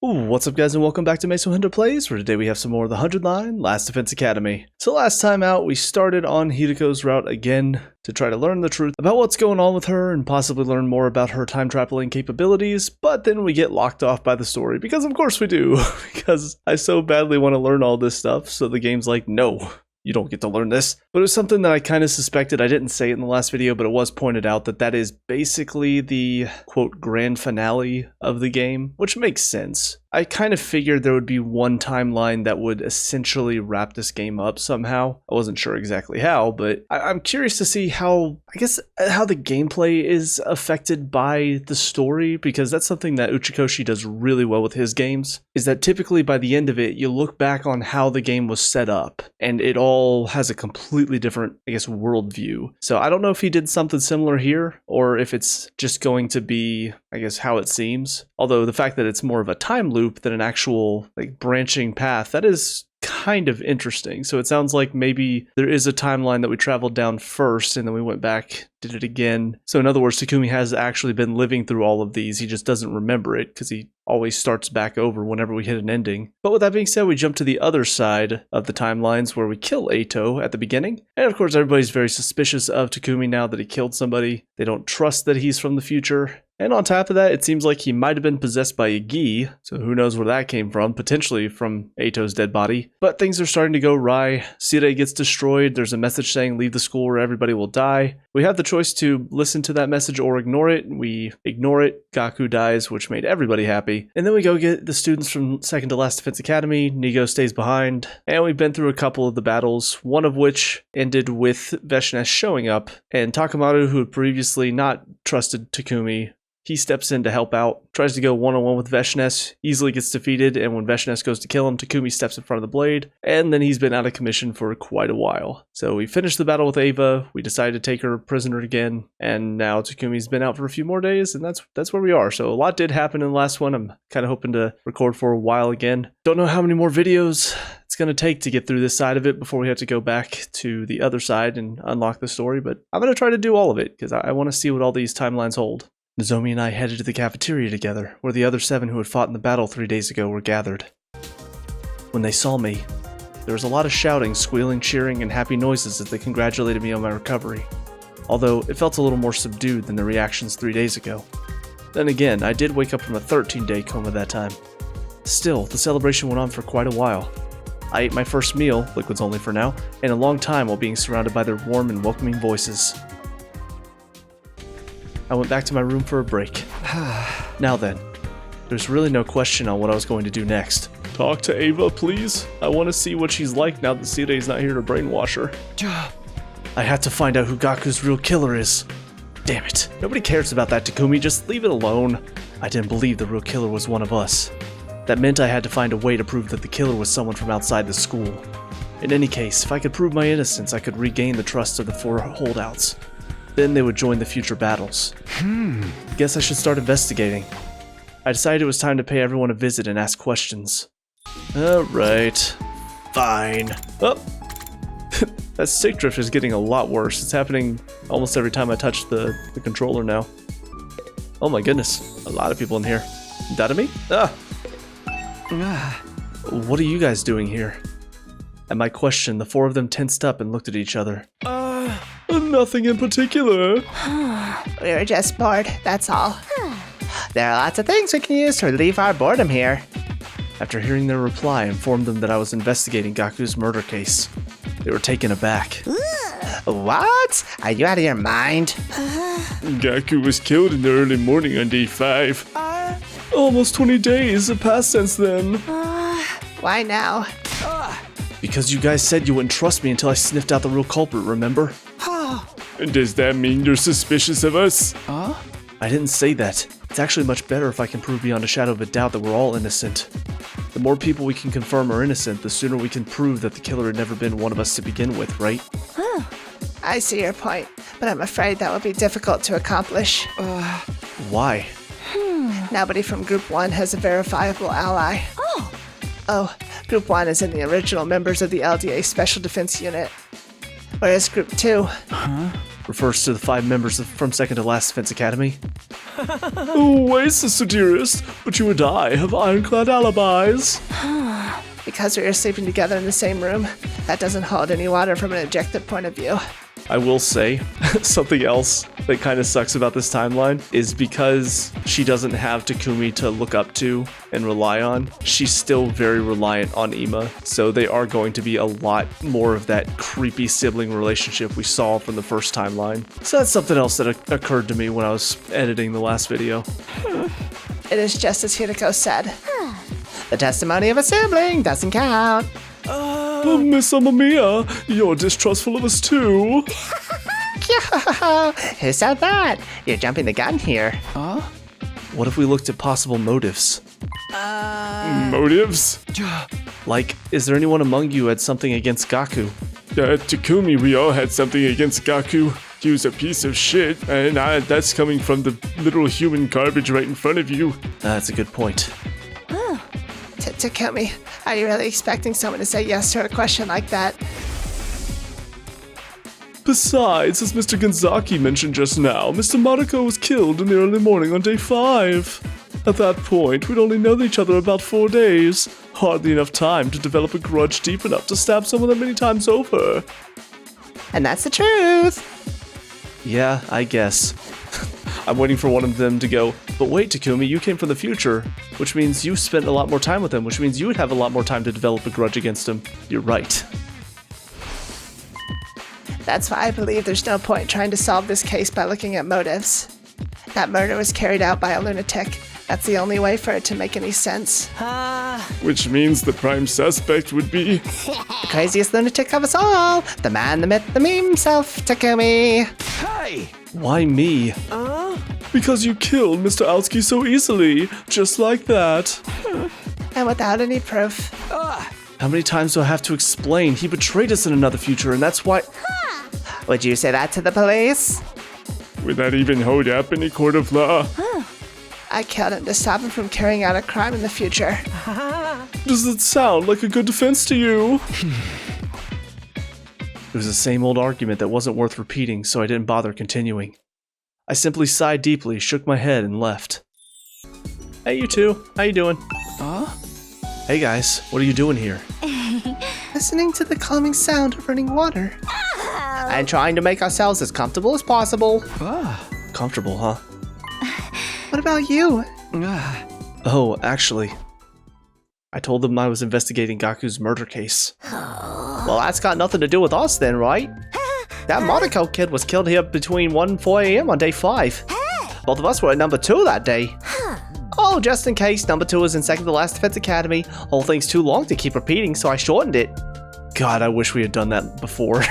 What's up guys and welcome back to Mason 100 Plays, where today we have some more of the 100 line Last Defense Academy. So last time out we started on Hideko's route again to try to learn the truth about what's going on with her and possibly learn more about her time traveling capabilities, but then we get locked off by the story, because of course we do, because I so badly want to learn all this stuff, so the game's like, no. You don't get to learn this. But it was something that I kind of suspected. I didn't say it in the last video, but it was pointed out that that is basically the, quote, grand finale of the game, which makes sense. I kind of figured there would be one timeline that would essentially wrap this game up somehow. I wasn't sure exactly how, but I'm curious to see how, how the gameplay is affected by the story, because that's something that Uchikoshi does really well with his games, is that typically by the end of it, you look back on how the game was set up, and it all has a completely different, worldview. So I don't know if he did something similar here, or if it's just going to be, how it seems. Although the fact that it's more of a time loop than an actual branching path, that is kind of interesting. So it sounds like maybe there is a timeline that we traveled down first and then we went back, did it again. So in other words, Takumi has actually been living through all of these. He just doesn't remember it because he always starts back over whenever we hit an ending. But with that being said, we jump to the other side of the timelines where we kill Eito at the beginning. And of course, everybody's very suspicious of Takumi now that he killed somebody. They don't trust that he's from the future. And on top of that, it seems like he might have been possessed by a gi, so who knows where that came from, potentially from Eito's dead body. But things are starting to go awry. Sire gets destroyed, there's a message saying leave the school or everybody will die. We have the choice to listen to that message or ignore it. We ignore it, Gaku dies, which made everybody happy. And then we go get the students from Second to Last Defense Academy, Nigo stays behind, and we've been through a couple of the battles, one of which ended with Veshnes showing up, and Takamaru, who had previously not trusted Takumi, he steps in to help out, tries to go one-on-one with Veshnes, easily gets defeated, and when Veshnes goes to kill him, Takumi steps in front of the blade, and then he's been out of commission for quite a while. So we finished the battle with Ava, we decided to take her prisoner again, and now Takumi's been out for a few more days, and that's where we are. So a lot did happen in the last one. I'm kind of hoping to record for a while again. Don't know how many more videos it's going to take to get through this side of it before we have to go back to the other side and unlock the story, but I'm going to try to do all of it, because I want to see what all these timelines hold. Nozomi and I headed to the cafeteria together, where the other 7 who had fought in the battle 3 days ago were gathered. When they saw me, there was a lot of shouting, squealing, cheering, and happy noises as they congratulated me on my recovery, although it felt a little more subdued than the reactions 3 days ago. Then again, I did wake up from a 13-day coma that time. Still, the celebration went on for quite a while. I ate my first meal, liquids only for now, in a long time while being surrounded by their warm and welcoming voices. I went back to my room for a break. Now then, there's really no question on what I was going to do next. Talk to Ava, please. I want to see what she's like now that Sire's not here to brainwash her. I had to find out who Gaku's real killer is. Damn it. Nobody cares about that, Takumi. Just leave it alone. I didn't believe the real killer was one of us. That meant I had to find a way to prove that the killer was someone from outside the school. In any case, if I could prove my innocence, I could regain the trust of the 4 holdouts. Then they would join the future battles. Guess I should start investigating. I decided it was time to pay everyone a visit and ask questions. Alright. Fine. Oh! That stick drift is getting a lot worse. It's happening almost every time I touch the controller now. Oh my goodness. A lot of people in here. Dadami? What are you guys doing here? At my question, the 4 of them tensed up and looked at each other. Nothing in particular. We were just bored, that's all. There are lots of things we can use to relieve our boredom here. After hearing their reply, I informed them that I was investigating Gaku's murder case. They were taken aback. What? Are you out of your mind? Gaku was killed in the early morning on day 5. Almost 20 days have passed since then. Why now? Because you guys said you wouldn't trust me until I sniffed out the real culprit, remember? And does that mean you're suspicious of us? I didn't say that. It's actually much better if I can prove beyond a shadow of a doubt that we're all innocent. The more people we can confirm are innocent, the sooner we can prove that the killer had never been one of us to begin with, right? I see your point, but I'm afraid that would be difficult to accomplish. Why? Nobody from Group 1 has a verifiable ally. Oh, Group 1 is in the original members of the LDA Special Defense Unit. Whereas Group 2... refers to the 5 members from second to last Defense Academy. Oh, wait, Sister Dearest, but you and I have ironclad alibis. Because we were sleeping together in the same room, that doesn't hold any water from an objective point of view. I will say, something else that kind of sucks about this timeline is because she doesn't have Takumi to look up to and rely on, she's still very reliant on Ima, so they are going to be a lot more of that creepy sibling relationship we saw from the first timeline. So that's something else that occurred to me when I was editing the last video. It is just as Hideko said. The testimony of a sibling doesn't count. Oh, Miss Amamiya, you're distrustful of us too. Who said that? You're jumping the gun here. What if we looked at possible motives? Motives? Like, is there anyone among you who had something against Gaku? Takumi, we all had something against Gaku. He was a piece of shit, and that's coming from the literal human garbage right in front of you. That's a good point. Takumi, are you really expecting someone to say yes to a question like that? Besides, as Mr. Gonzaki mentioned just now, Mr. Mariko was killed in the early morning on day 5. At that point, we'd only known each other about 4 days. Hardly enough time to develop a grudge deep enough to stab someone that many times over. And that's the truth. Yeah, I guess. I'm waiting for one of them to go, but wait, Takumi, you came from the future, which means you spent a lot more time with him, which means you would have a lot more time to develop a grudge against him. You're right. That's why I believe there's no point trying to solve this case by looking at motives. That murder was carried out by a lunatic. That's the only way for it to make any sense. Which means the prime suspect would be... the craziest lunatic of us all! The man, the myth, the meme himself, Takumi! Hey! Why me? Because you killed Mr. Aoki so easily, just like that. And without any proof. How many times do I have to explain? He betrayed us in another future, and that's why... Would you say that to the police? Would that even hold up in a court of law? I killed him to stop him from carrying out a crime in the future. Does it sound like a good defense to you? It was the same old argument that wasn't worth repeating, so I didn't bother continuing. I simply sighed deeply, shook my head, and left. Hey, you two. How you doing? Hey, guys. What are you doing here? Listening to the calming sound of running water. And trying to make ourselves as comfortable as possible. Comfortable, huh? What about you? Oh, actually, I told them I was investigating Gaku's murder case. Well, that's got nothing to do with us then, right? That Mariko kid was killed here between 1 and 4 a.m. on day 5. Both of us were at number 2 that day. Oh, just in case, number 2 was in second to last Defense Academy. Whole thing's too long to keep repeating, so I shortened it. God, I wish we had done that before.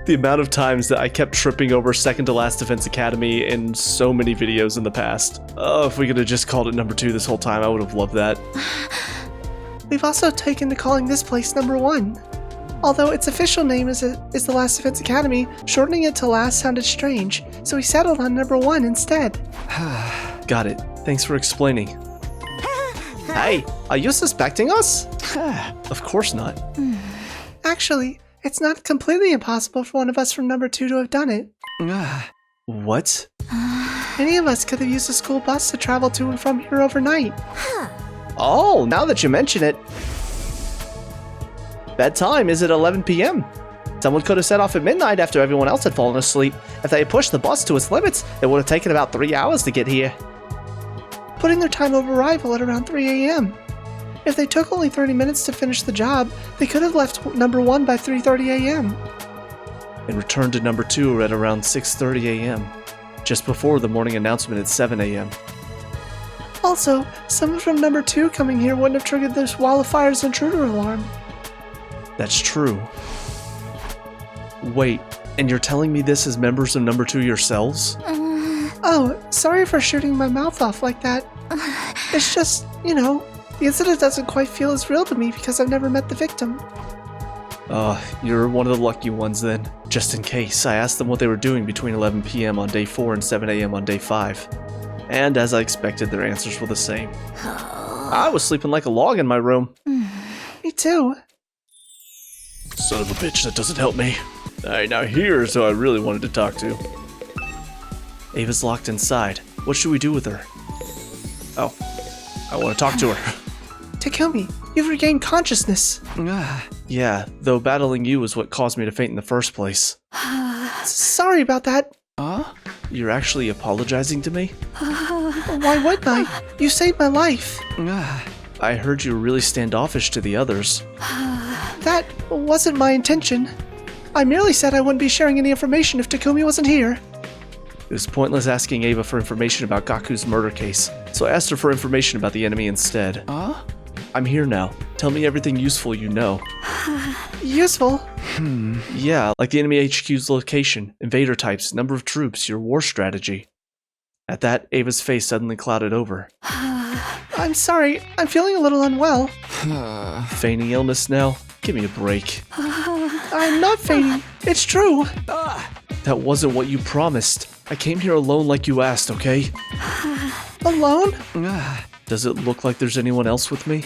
The amount of times that I kept tripping over second to last Defense Academy in so many videos in the past. Oh, if we could have just called it number 2 this whole time, I would have loved that. We've also taken to calling this place number 1. Although its official name is the Last Defense Academy, shortening it to last sounded strange, so we settled on number 1 instead. Got it. Thanks for explaining. Hey, are you suspecting us? Of course not. Actually, it's not completely impossible for one of us from number 2 to have done it. What? Any of us could have used a school bus to travel to and from here overnight. Oh, now that you mention it. Bedtime is at 11 p.m. Someone could have set off at midnight after everyone else had fallen asleep. If they had pushed the bus to its limits, it would have taken about 3 hours to get here. Putting their time of arrival at around 3 a.m. If they took only 30 minutes to finish the job, they could have left number 1 by 3:30 a.m. And returned to number 2 at around 6:30 a.m. just before the morning announcement at 7 a.m. Also, someone from number 2 coming here wouldn't have triggered this wall of fire's intruder alarm. That's true. Wait, and you're telling me this is members of number 2 yourselves? Oh, sorry for shooting my mouth off like that. It's just, the incident doesn't quite feel as real to me because I've never met the victim. You're one of the lucky ones then. Just in case, I asked them what they were doing between 11 p.m. on day 4 and 7 a.m. on day 5. And as I expected, their answers were the same. I was sleeping like a log in my room. Me too. Son of a bitch, that doesn't help me. Alright, now here's who I really wanted to talk to. Ava's locked inside. What should we do with her? Oh, I want to talk to her. Takumi, you've regained consciousness. Yeah, though battling you was what caused me to faint in the first place. Sorry about that. You're actually apologizing to me? Why wouldn't I? You saved my life. I heard you were really standoffish to the others. That wasn't my intention. I merely said I wouldn't be sharing any information if Takumi wasn't here. It was pointless asking Ava for information about Gaku's murder case, so I asked her for information about the enemy instead. I'm here now. Tell me everything useful you know. Useful? Yeah, like the enemy HQ's location, invader types, number of troops, your war strategy. At that, Ava's face suddenly clouded over. I'm sorry, I'm feeling a little unwell. Feigning illness now? Give me a break. I'm not fainting. It's true. That wasn't what you promised. I came here alone like you asked, okay? Alone? Does it look like there's anyone else with me?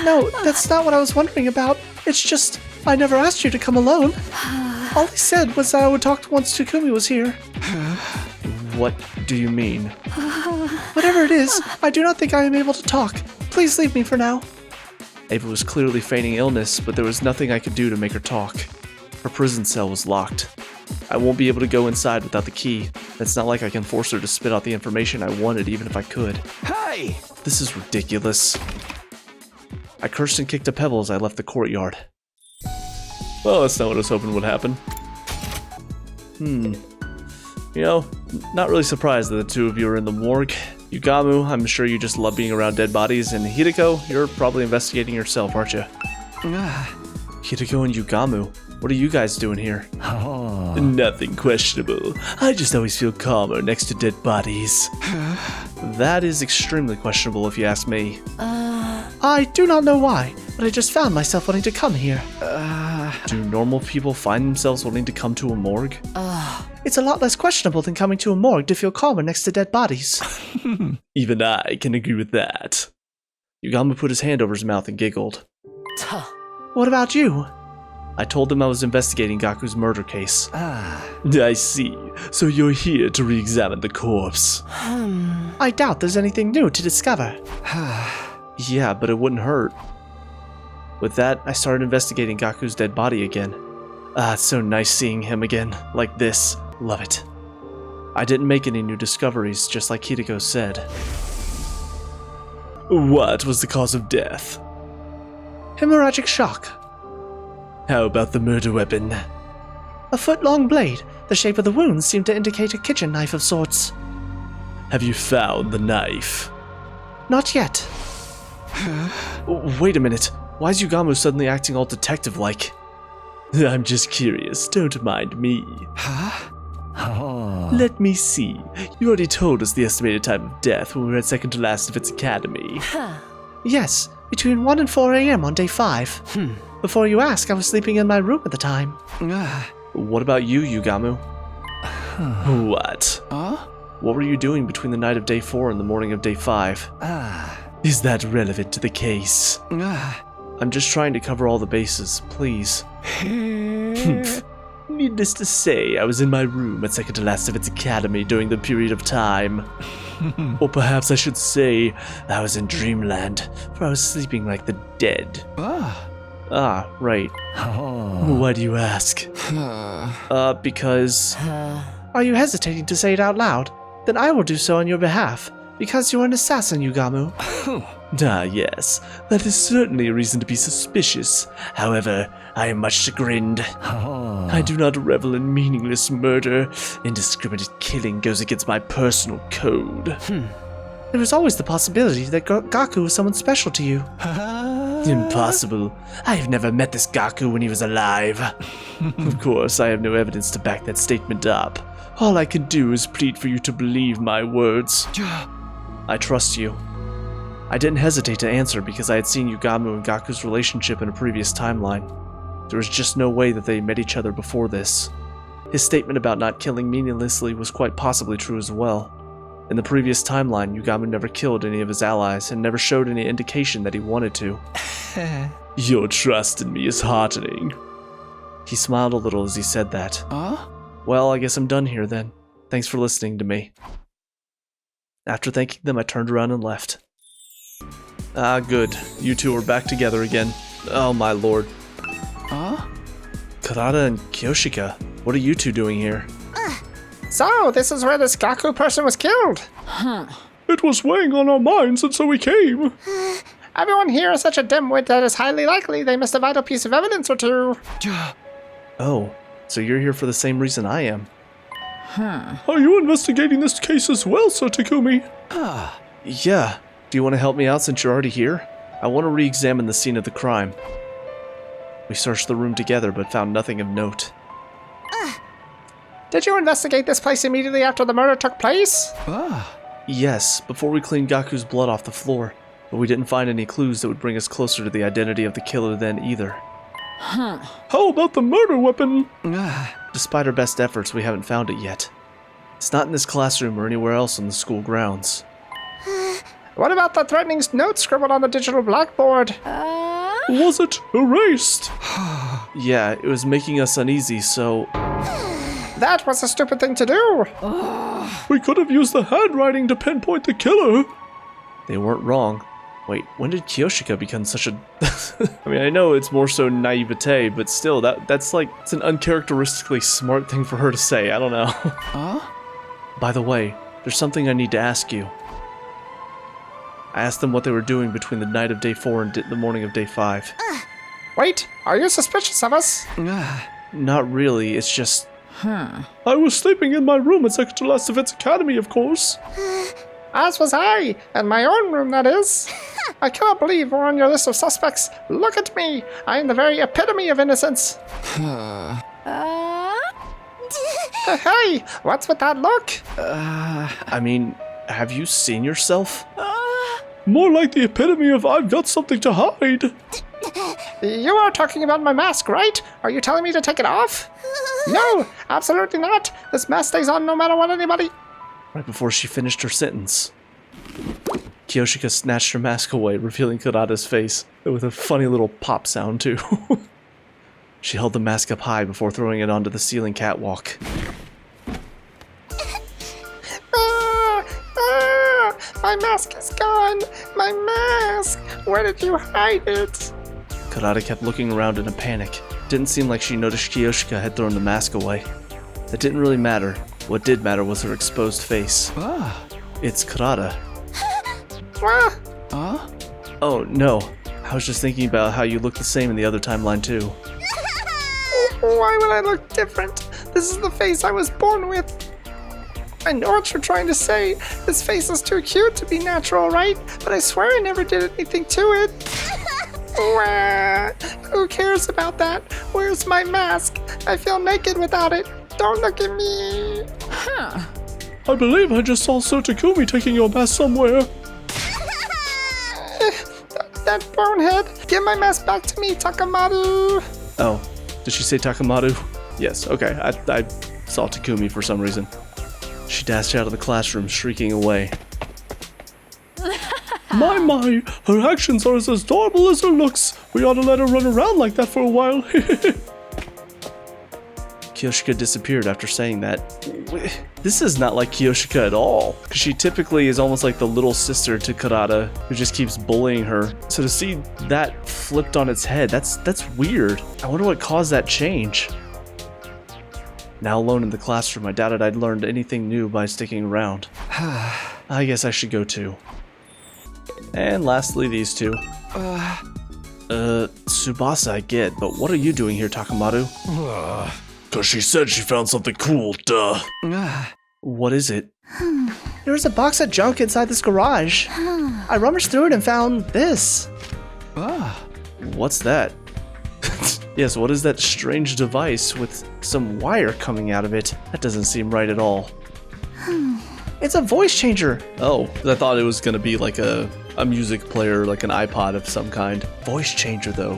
No, that's not what I was wondering about. It's just, I never asked you to come alone. All I said was that I would talk once Takumi was here. What do you mean? Whatever it is, I do not think I am able to talk. Please leave me for now. Ava was clearly feigning illness, but there was nothing I could do to make her talk. Her prison cell was locked. I won't be able to go inside without the key. It's not like I can force her to spit out the information I wanted even if I could. Hey! This is ridiculous. I cursed and kicked a pebble as I left the courtyard. Well, that's not what I was hoping would happen. You know, not really surprised that the two of you are in the morgue. Yugamu, I'm sure you just love being around dead bodies, and Hideko, you're probably investigating yourself, aren't you? Hideko and Yugamu, what are you guys doing here? Nothing questionable. I just always feel calmer next to dead bodies. That is extremely questionable if you ask me. I do not know why, but I just found myself wanting to come here. Do normal people find themselves wanting to come to a morgue? It's a lot less questionable than coming to a morgue to feel calmer next to dead bodies. Even I can agree with that. Yugamu put his hand over his mouth and giggled. What about you? I told him I was investigating Gaku's murder case. I see. So you're here to re-examine the corpse. I doubt there's anything new to discover. Yeah, but it wouldn't hurt. With that, I started investigating Gaku's dead body again. It's so nice seeing him again, like this. Love it. I didn't make any new discoveries, just like Hideko said. What was the cause of death? Hemorrhagic shock. How about the murder weapon? A foot-long blade. The shape of the wounds seemed to indicate a kitchen knife of sorts. Have you found the knife? Not yet. Wait a minute. Why is Yugamu suddenly acting all detective-like? I'm just curious. Don't mind me. Let me see. You already told us the estimated time of death when we were at second to last of its academy. Yes, between 1 and 4 a.m. on day 5. Before you ask, I was sleeping in my room at the time. What about you, Yugamu? What? What were you doing between the night of day 4 and the morning of day 5? Is that relevant to the case? I'm just trying to cover all the bases, please. Needless to say, I was in my room at second to last of its academy during the period of time. Or perhaps I should say, I was in dreamland, for I was sleeping like the dead. Right. Why do you ask? Because... Are you hesitating to say it out loud? Then I will do so on your behalf. Because you're an assassin, Yugamu. Yes, that is certainly a reason to be suspicious. However, I am much chagrined. I do not revel in meaningless murder. Indiscriminate killing goes against my personal code. There is always the possibility that Gaku was someone special to you. Impossible. I have never met this Gaku when he was alive. Of course, I have no evidence to back that statement up. All I can do is plead for you to believe my words. I trust you. I didn't hesitate to answer because I had seen Yugamu and Gaku's relationship in a previous timeline. There was just no way that they met each other before this. His statement about not killing meaninglessly was quite possibly true as well. In the previous timeline, Yugamu never killed any of his allies and never showed any indication that he wanted to. Your trust in me is heartening. He smiled a little as he said that. Well, I guess I'm done here then. Thanks for listening to me. After thanking them, I turned around and left. Ah, good. You two are back together again. Oh my lord. Karada and Kyoshika, what are you two doing here? So, this is where this Gaku person was killed. It was weighing on our minds, and so we came. Everyone here is such a dimwit that it's highly likely they missed a vital piece of evidence or two. Oh, so you're here for the same reason I am. Are you investigating this case as well, Sir Takumi? Yeah. Do you want to help me out since you're already here? I want to re-examine the scene of the crime. We searched the room together but found nothing of note. Did you investigate this place immediately after the murder took place? Yes, before we cleaned Gaku's blood off the floor, but we didn't find any clues that would bring us closer to the identity of the killer then either. How about the murder weapon? Despite our best efforts, we haven't found it yet. It's not in this classroom or anywhere else on the school grounds. What about the threatening note scribbled on the digital blackboard? Was it erased? Yeah, it was making us uneasy, so... That was a stupid thing to do. We could have used the handwriting to pinpoint the killer. They weren't wrong. Wait, when did Kyoshika become such a... I mean, I know it's more so naivete, but still, that's like, it's an uncharacteristically smart thing for her to say. I don't know. By the way, there's something I need to ask you. I asked them what they were doing between the night of day 4 and the morning of day 5. Wait, are you suspicious of us? Not really, it's just... I was sleeping in my room at second to last Defense Academy, of course. As was I, in my own room, that is. I cannot believe we're on your list of suspects. Look at me. I am the very epitome of innocence. Hey, what's with that look? I mean, have you seen yourself? More like the epitome of I've got something to hide. You are talking about my mask, right? Are you telling me to take it off? No, absolutely not. This mask stays on no matter what anybody... Right before she finished her sentence, Kyoshika snatched her mask away, revealing Kurata's face, with a funny little pop sound too. She held the mask up high before throwing it onto the ceiling catwalk. My mask is gone! My mask! Where did you hide it? Kurata kept looking around in a panic. Didn't seem like she noticed Kyoshika had thrown the mask away. That didn't really matter. What did matter was her exposed face. It's Kurata. Oh, no. I was just thinking about how you look the same in the other timeline too. Why would I look different? This is the face I was born with. I know what you're trying to say. This face is too cute to be natural, right? But I swear I never did anything to it. Who cares about that? Where's my mask? I feel naked without it. Don't look at me. I believe I just saw Sir Takumi taking your mask somewhere. That bonehead. Give my mask back to me, Takamado. Oh, did she say Takamado? Yes, okay. I saw Takumi for some reason. She dashed out of the classroom, shrieking away. My, her actions are as adorable as her looks. We ought to let her run around like that for a while. Kyoshika disappeared after saying that. This is not like Kyoshika at all. She typically is almost like the little sister to Kurata, who just keeps bullying her. So to see that flipped on its head, that's weird. I wonder what caused that change. Now alone in the classroom, I doubted I'd learned anything new by sticking around. I guess I should go too. And lastly, these two. Tsubasa I get, but what are you doing here, Takamado? Cause she said she found something cool, duh. What is it? There was a box of junk inside this garage. I rummaged through it and found this. What's that? Yes, what is that strange device with some wire coming out of it? That doesn't seem right at all. It's a voice changer. Oh, I thought it was gonna be like a music player, like an iPod of some kind. Voice changer though.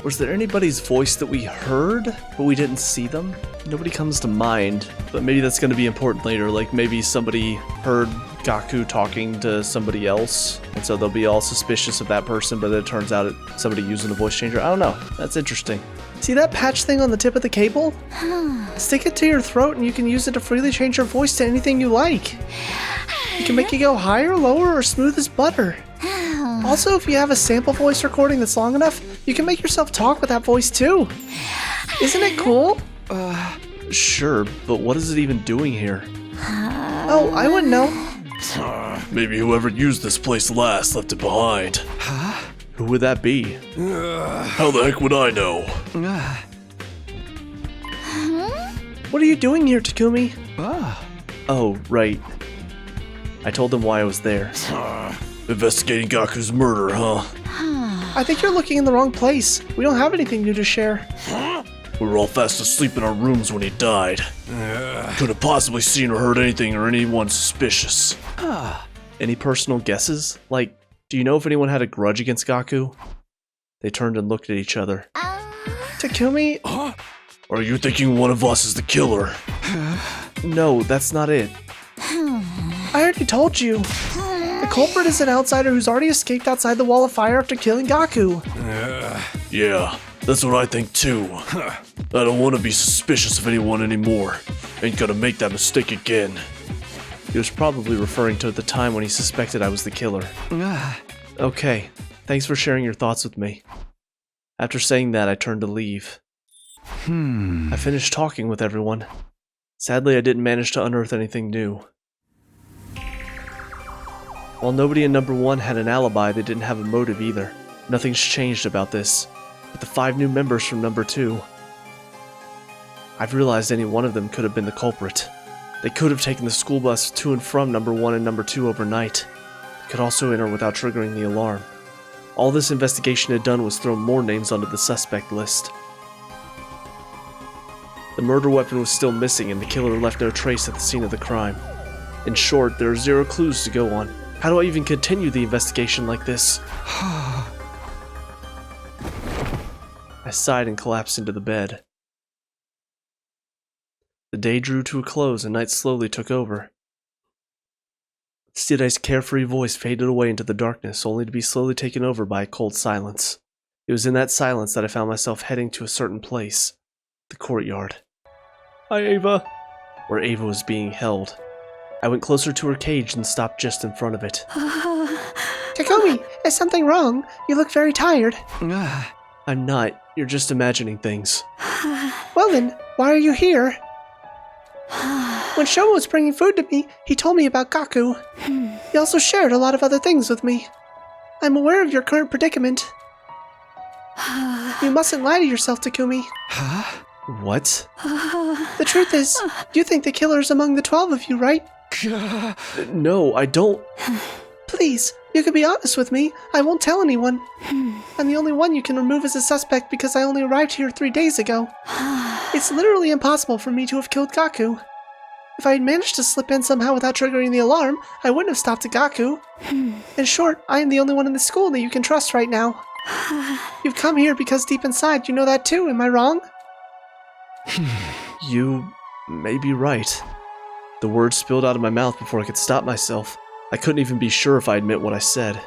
Was there anybody's voice that we heard, but we didn't see them? Nobody comes to mind, but maybe that's gonna be important later. Like maybe somebody heard Gaku talking to somebody else, and so they'll be all suspicious of that person, but it turns out it's somebody using a voice changer. I don't know. That's interesting. See that patch thing on the tip of the cable? Stick it to your throat and you can use it to freely change your voice to anything you like. You can make it go higher, lower, or smooth as butter. Also, if you have a sample voice recording that's long enough, you can make yourself talk with that voice too. Isn't it cool? Sure, but what is it even doing here? Oh, I wouldn't know. Maybe whoever used this place last left it behind. Who would that be? How the heck would I know? What are you doing here, Takumi? Oh, right. I told them why I was there. Investigating Gaku's murder, huh? I think you're looking in the wrong place. We don't have anything new to share. We were all fast asleep in our rooms when he died. Couldn't possibly seen or heard anything or anyone suspicious. Any personal guesses? Like, do you know if anyone had a grudge against Gaku? They turned and looked at each other. Takumi? Are you thinking one of us is the killer? No, that's not it. I already told you. The culprit is an outsider who's already escaped outside the wall of fire after killing Gaku. Yeah, that's what I think too. I don't want to be suspicious of anyone anymore. Ain't gonna make that mistake again. He was probably referring to the time when he suspected I was the killer. Okay, thanks for sharing your thoughts with me. After saying that, I turned to leave. I finished talking with everyone. Sadly, I didn't manage to unearth anything new. While nobody in number 1 had an alibi, they didn't have a motive either. Nothing's changed about this. But the 5 new members from number 2, I've realized any one of them could have been the culprit. They could have taken the school bus to and from number 1 and number 2 overnight. They could also enter without triggering the alarm. All this investigation had done was throw more names onto the suspect list. The murder weapon was still missing and the killer left no trace at the scene of the crime. In short, there are 0 clues to go on. How do I even continue the investigation like this? I sighed and collapsed into the bed. The day drew to a close and night slowly took over. Sidai's carefree voice faded away into the darkness, only to be slowly taken over by a cold silence. It was in that silence that I found myself heading to a certain place. The courtyard. Hi, Ava. Where Ava was being held. I went closer to her cage and stopped just in front of it. Takumi, is something wrong? You look very tired. I'm not. You're just imagining things. Well then, why are you here? When Shoma was bringing food to me, he told me about Gaku. He also shared a lot of other things with me. I'm aware of your current predicament. You mustn't lie to yourself, Takumi. What? The truth is, you think the killer is among the 12 of you, right? No, I don't. Please, you can be honest with me. I won't tell anyone. I'm the only one you can remove as a suspect because I only arrived here 3 days ago. It's literally impossible for me to have killed Gaku. If I had managed to slip in somehow without triggering the alarm, I wouldn't have stopped at Gaku. In short, I am the only one in the school that you can trust right now. You've come here because deep inside you know that too, am I wrong? You may be right. The words spilled out of my mouth before I could stop myself. I couldn't even be sure if I admit what I said.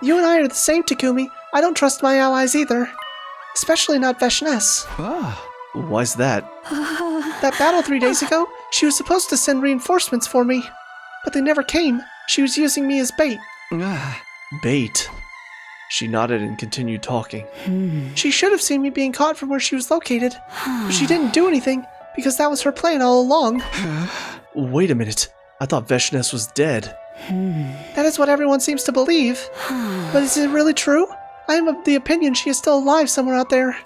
You and I are the same, Takumi. I don't trust my allies either. Especially not Veshnes. Why's that? That battle 3 days ago, she was supposed to send reinforcements for me. But they never came. She was using me as bait. Bait? She nodded and continued talking. She should have seen me being caught from where she was located. But she didn't do anything, because that was her plan all along. Wait a minute. I thought Veshnes was dead. That is what everyone seems to believe. But is it really true? I am of the opinion she is still alive somewhere out there.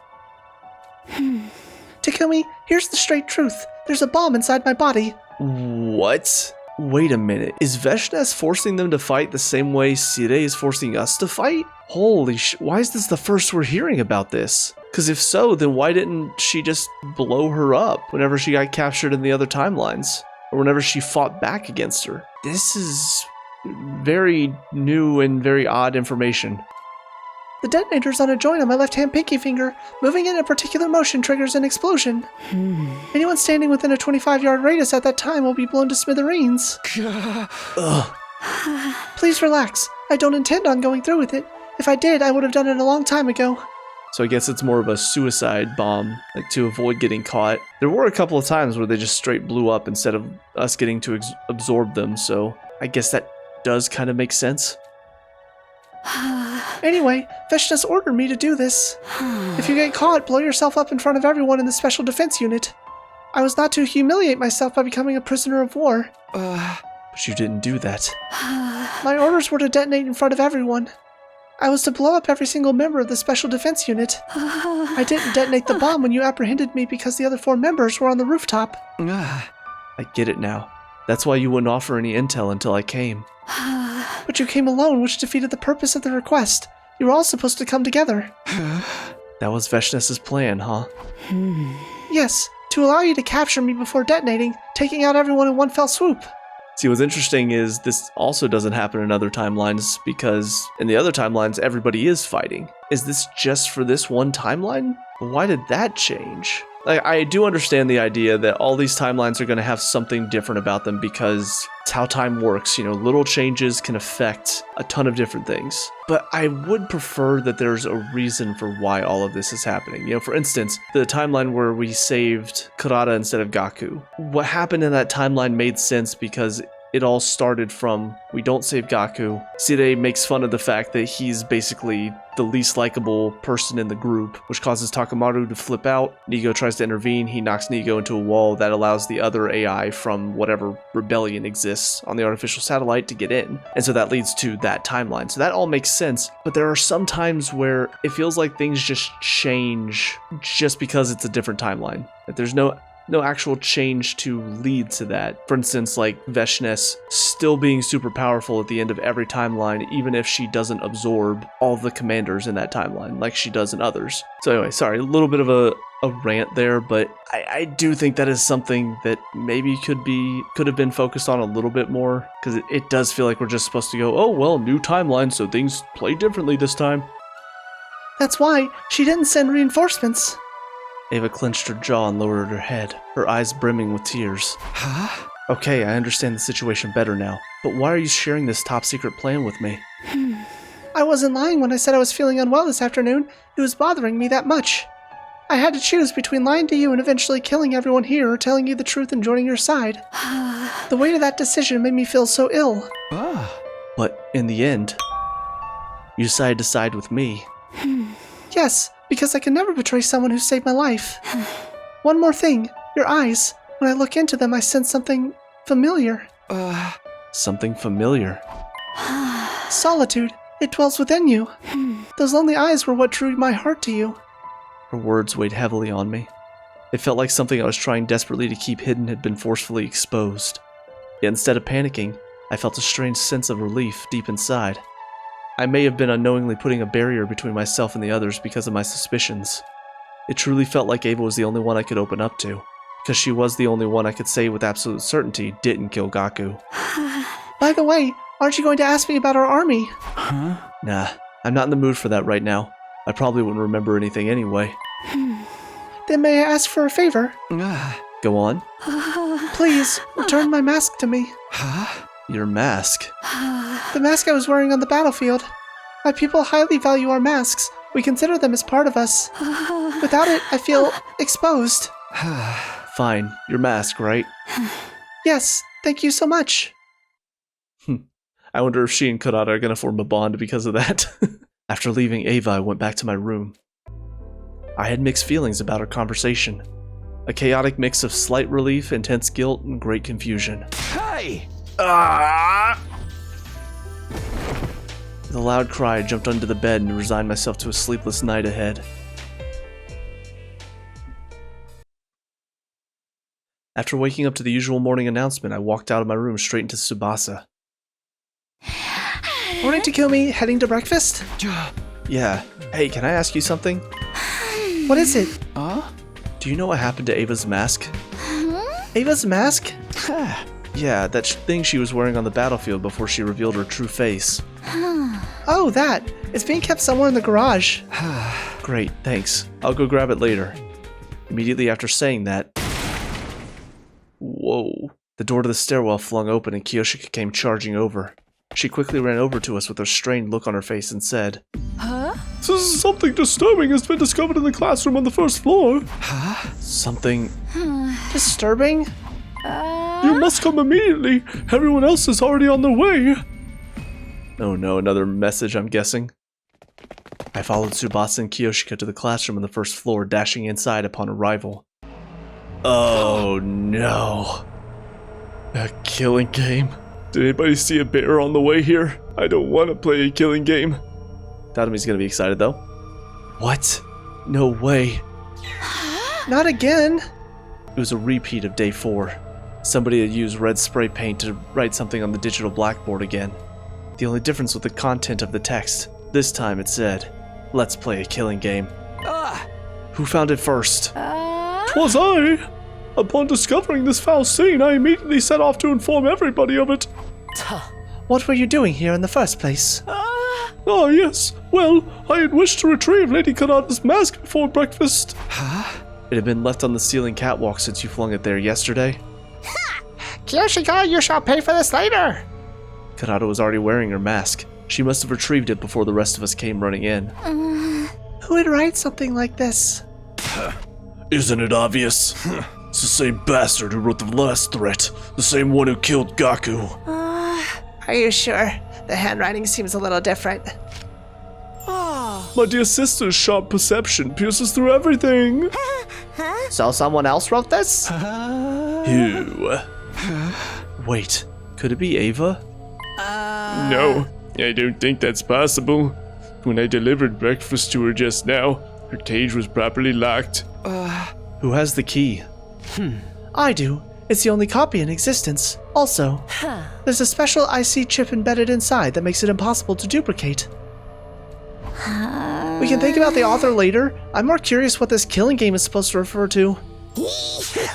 Takumi, here's the straight truth. There's a bomb inside my body. What? Wait a minute. Is Veshnes forcing them to fight the same way Sidai is forcing us to fight? Holy why is this the first we're hearing about this? Because if so, then why didn't she just blow her up whenever she got captured in the other timelines? Or whenever she fought back against her? This is very new and very odd information. The detonator's on a joint on my left-hand pinky finger. Moving in a particular motion triggers an explosion. Anyone standing within a 25-yard radius at that time will be blown to smithereens. Ugh. Please relax. I don't intend on going through with it. If I did, I would have done it a long time ago. So I guess it's more of a suicide bomb, like to avoid getting caught. There were a couple of times where they just straight blew up instead of us getting to absorb them, so I guess that does kind of make sense. Anyway, Veshna's ordered me to do this. If you get caught, blow yourself up in front of everyone in the Special Defense Unit. I was not to humiliate myself by becoming a prisoner of war. But you didn't do that. My orders were to detonate in front of everyone. I was to blow up every single member of the Special Defense Unit. I didn't detonate the bomb when you apprehended me because the other 4 members were on the rooftop. I get it now. That's why you wouldn't offer any intel until I came. But you came alone, which defeated the purpose of the request. You were all supposed to come together. That was Veshness's plan, huh? Yes, to allow you to capture me before detonating, taking out everyone in one fell swoop. See, what's interesting is this also doesn't happen in other timelines because in the other timelines, everybody is fighting. Is this just for this one timeline? Why did that change? Like, I do understand the idea that all these timelines are going to have something different about them because it's how time works. You know, little changes can affect a ton of different things. But I would prefer that there's a reason for why all of this is happening. You know, for instance, the timeline where we saved Kurata instead of Gaku. What happened in that timeline made sense because it all started from, we don't save Gaku. Sire makes fun of the fact that he's basically the least likable person in the group, which causes Takamaru to flip out. Nigo tries to intervene. He knocks Nigo into a wall that allows the other AI from whatever rebellion exists on the artificial satellite to get in. And so that leads to that timeline. So that all makes sense. But there are some times where it feels like things just change just because it's a different timeline. That there's no actual change to lead to that. For instance, like Veshness still being super powerful at the end of every timeline, even if she doesn't absorb all the commanders in that timeline like she does in others. So anyway, sorry, a little bit of a rant there, but I do think that is something that maybe could have been focused on a little bit more, because it does feel like we're just supposed to go, oh well, new timeline, so things play differently this time. That's why she didn't send reinforcements. Ava clenched her jaw and lowered her head, her eyes brimming with tears. Huh? Okay, I understand the situation better now, but why are you sharing this top secret plan with me? I wasn't lying when I said I was feeling unwell this afternoon. It was bothering me that much. I had to choose between lying to you and eventually killing everyone here or telling you the truth and joining your side. The weight of that decision made me feel so ill. But in the end, you decided to side with me. Yes, because I can never betray someone who saved my life. One more thing, your eyes. When I look into them, I sense something familiar. Something familiar? Solitude. It dwells within you. Those lonely eyes were what drew my heart to you. Her words weighed heavily on me. It felt like something I was trying desperately to keep hidden had been forcefully exposed. Yet instead of panicking, I felt a strange sense of relief deep inside. I may have been unknowingly putting a barrier between myself and the others because of my suspicions. It truly felt like Ava was the only one I could open up to, because she was the only one I could say with absolute certainty didn't kill Gaku. By the way, aren't you going to ask me about our army? Nah, I'm not in the mood for that right now. I probably wouldn't remember anything anyway. Then may I ask for a favor? Go on. Please, return my mask to me. Your mask? The mask I was wearing on the battlefield. My people highly value our masks. We consider them as part of us. Without it, I feel exposed. Fine, your mask, right? Yes, thank you so much. I wonder if she and Kurata are going to form a bond because of that. After leaving Ava, I went back to my room. I had mixed feelings about our conversation. A chaotic mix of slight relief, intense guilt, and great confusion. Hey! With a loud cry, I jumped under the bed and resigned myself to a sleepless night ahead. After waking up to the usual morning announcement, I walked out of my room straight into Tsubasa. Morning, Takumi. Heading to breakfast? Yeah. Hey, can I ask you something? What is it? Do you know what happened to Ava's mask? Ava's mask? Yeah, that thing she was wearing on the battlefield before she revealed her true face. Oh, that. It's being kept somewhere in the garage. Great, thanks. I'll go grab it later. Immediately after saying that... Whoa. The door to the stairwell flung open and Kiyoshika came charging over. She quickly ran over to us with a strained look on her face and said, Huh? Something disturbing has been discovered in the classroom on the first floor. Something... Disturbing? You must come immediately. Everyone else is already on their way. Oh no, another message, I'm guessing. I followed Tsubasa and Kiyoshika to the classroom on the first floor, dashing inside upon arrival. Oh no. A killing game? Did anybody see a bear on the way here? I don't want to play a killing game. Tadami's gonna be excited though. What? No way. Not again. It was a repeat of day 4. Somebody had used red spray paint to write something on the digital blackboard again. The only difference was the content of the text. This time it said, "Let's play a killing game." Who found it first? 'Twas I. Upon discovering this foul scene, I immediately set off to inform everybody of it. What were you doing here in the first place? Ah, yes. Well, I had wished to retrieve Lady Kanata's mask before breakfast. It had been left on the ceiling catwalk since you flung it there yesterday. Kiyoshika, you shall pay for this later. Kanata was already wearing her mask. She must have retrieved it before the rest of us came running in. Who would write something like this? Isn't it obvious? It's the same bastard who wrote the last threat. The same one who killed Gaku. Are you sure? The handwriting seems a little different. My dear sister's sharp perception pierces through everything. So someone else wrote this? Who? Wait, could it be Ava? No, I don't think that's possible. When I delivered breakfast to her just now, her cage was properly locked. Who has the key? I do. It's the only copy in existence. Also, there's a special IC chip embedded inside that makes it impossible to duplicate. We can think about the author later. I'm more curious what this killing game is supposed to refer to.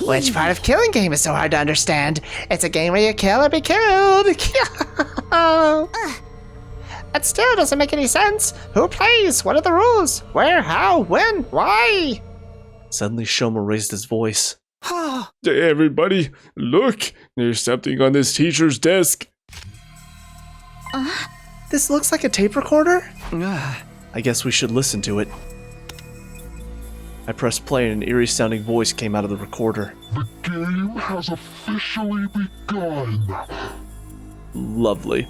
Which part of killing game is so hard to understand? It's a game where you kill or be killed. That still doesn't make any sense. Who plays? What are the rules? Where? How? When? Why? Suddenly Shoma raised his voice. Hey, everybody, look! There's something on this teacher's desk. This looks like a tape recorder? I guess we should listen to it. I pressed play and an eerie sounding voice came out of the recorder. The game has officially begun. Lovely.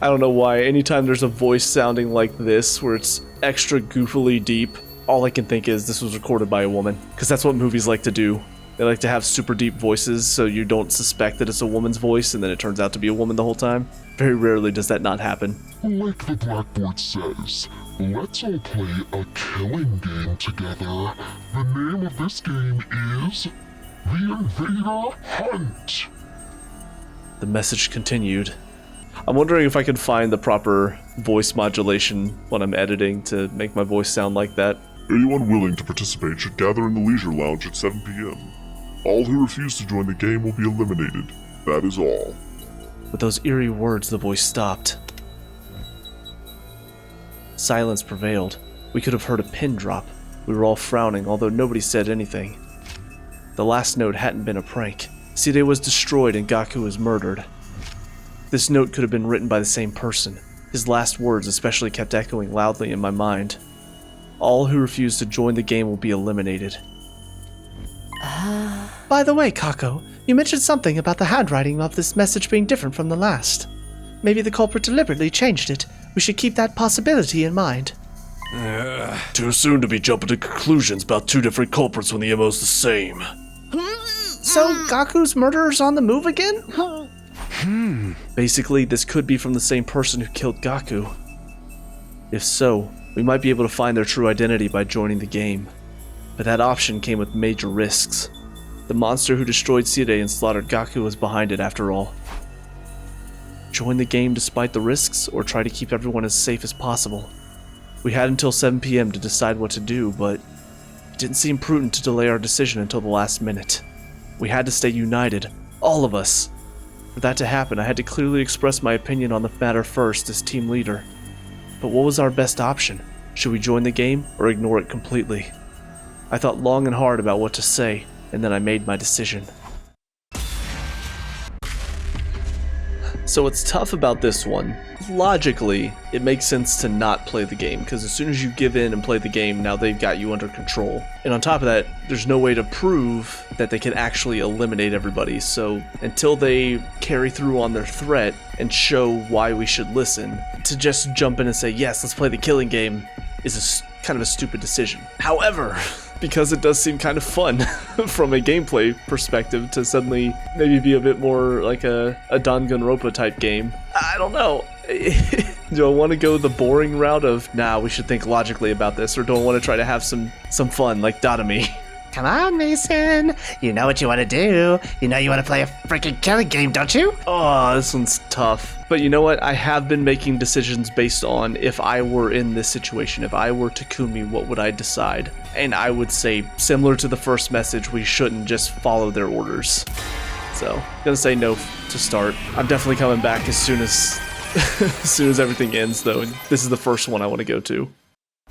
I don't know why, anytime there's a voice sounding like this, where it's extra goofily deep, all I can think is this was recorded by a woman. Because that's what movies like to do. They like to have super deep voices so you don't suspect that it's a woman's voice and then it turns out to be a woman the whole time. Very rarely does that not happen. Like the blackboard says, let's all play a killing game together. The name of this game is The Invader Hunt. The message continued. I'm wondering if I can find the proper voice modulation when I'm editing to make my voice sound like that. Anyone willing to participate should gather in the leisure lounge at 7 p.m. All who refuse to join the game will be eliminated. That is all. With those eerie words, the voice stopped. Silence prevailed. We could have heard a pin drop. We were all frowning, although nobody said anything. The last note hadn't been a prank. Side was destroyed and Gaku was murdered. This note could have been written by the same person. His last words especially kept echoing loudly in my mind. All who refuse to join the game will be eliminated. By the way, Kako, you mentioned something about the handwriting of this message being different from the last. Maybe the culprit deliberately changed it. We should keep that possibility in mind. Too soon to be jumping to conclusions about two different culprits when the MO's the same. So, Gaku's murderer's on the move again? Basically, this could be from the same person who killed Gaku. If so, we might be able to find their true identity by joining the game. But that option came with major risks. The monster who destroyed Side and slaughtered Gaku was behind it after all. Join the game despite the risks, or try to keep everyone as safe as possible? We had until 7 p.m. to decide what to do, but it didn't seem prudent to delay our decision until the last minute. We had to stay united, all of us. For that to happen, I had to clearly express my opinion on the matter first as team leader. But what was our best option? Should we join the game, or ignore it completely? I thought long and hard about what to say, and then I made my decision. So what's tough about this one, logically, it makes sense to not play the game, because as soon as you give in and play the game, now they've got you under control. And on top of that, there's no way to prove that they can actually eliminate everybody, so until they carry through on their threat and show why we should listen, to just jump in and say, yes, let's play the killing game, is kind of a stupid decision. However, because it does seem kind of fun from a gameplay perspective to suddenly maybe be a bit more like a Danganronpa type game. I don't know. Do I want to go the boring route of, nah, we should think logically about this, or do I want to try to have some fun like Dotami? Come on, Mason. You know what you want to do. You know you want to play a freaking killing game, don't you? Oh, this one's tough. But you know what? I have been making decisions based on if I were in this situation. If I were Takumi, what would I decide? And I would say, similar to the first message, we shouldn't just follow their orders. So, I'm gonna say no to start. I'm definitely coming back as soon as as soon as everything ends, though. This is the first one I want to go to.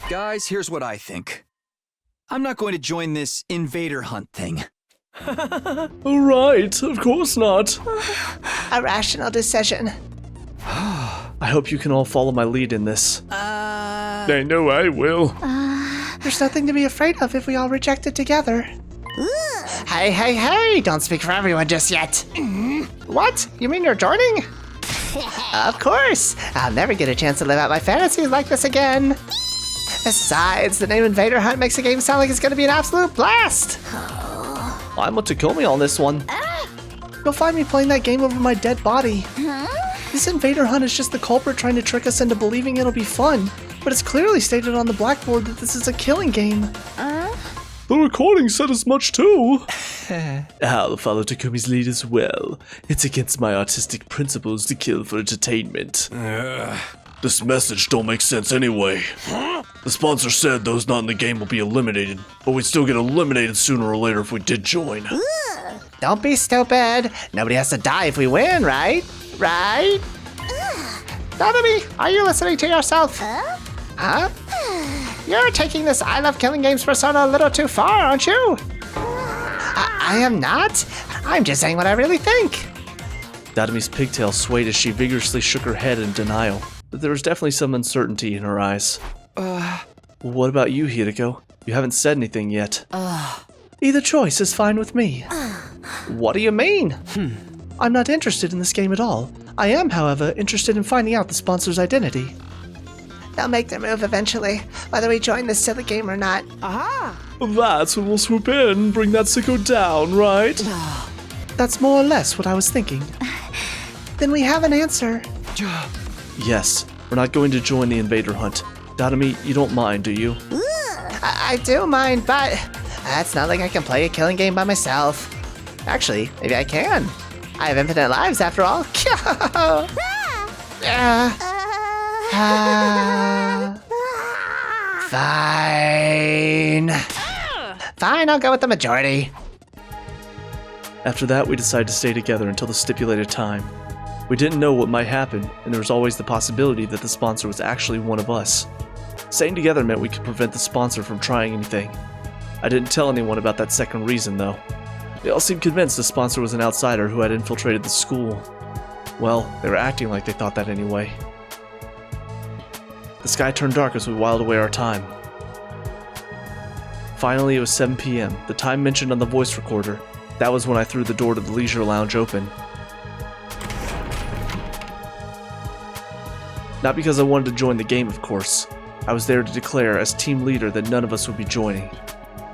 Guys, here's what I think. I'm not going to join this invader hunt thing. Alright, of course not. A rational decision. I hope you can all follow my lead in this. I know I will. There's nothing to be afraid of if we all reject it together. Hey, don't speak for everyone just yet. What? You mean you're joining? Of course. I'll never get a chance to live out my fantasies like this again. Besides, the name Invader Hunt makes the game sound like it's going to be an absolute blast. I'm with Takumi on this one. You'll find me playing that game over my dead body. This Invader Hunt is just the culprit trying to trick us into believing it'll be fun. But it's clearly stated on the blackboard that this is a killing game. The recording said as much too. I'll follow Takumi's lead as well. It's against my artistic principles to kill for entertainment. This message don't make sense anyway. The sponsor said those not in the game will be eliminated, but we'd still get eliminated sooner or later if we did join. Don't be stupid. Nobody has to die if we win, right? Right? Dotami, are you listening to yourself? Huh? You're taking this I love killing games persona a little too far, aren't you? I am not. I'm just saying what I really think. Datami's pigtail swayed as she vigorously shook her head in denial, but there was definitely some uncertainty in her eyes. What about you, Hideko? You haven't said anything yet. Either choice is fine with me. What do you mean? I'm not interested in this game at all. I am, however, interested in finding out the sponsor's identity. They'll make their move eventually, whether we join this silly game or not. That's when we'll swoop in and bring that sicko down, right? That's more or less what I was thinking. Then we have an answer. Yes, we're not going to join the Invader Hunt. Datami, you don't mind, do you? I do mind, but it's not like I can play a killing game by myself. Actually, maybe I can. I have infinite lives after all. Fine. Fine, I'll go with the majority. After that, we decided to stay together until the stipulated time. We didn't know what might happen, and there was always the possibility that the sponsor was actually one of us. Staying together meant we could prevent the sponsor from trying anything. I didn't tell anyone about that second reason, though. They all seemed convinced the sponsor was an outsider who had infiltrated the school. Well, they were acting like they thought that anyway. The sky turned dark as we whiled away our time. Finally, it was 7 p.m., the time mentioned on the voice recorder. That was when I threw the door to the leisure lounge open. Not because I wanted to join the game, of course. I was there to declare as team leader that none of us would be joining.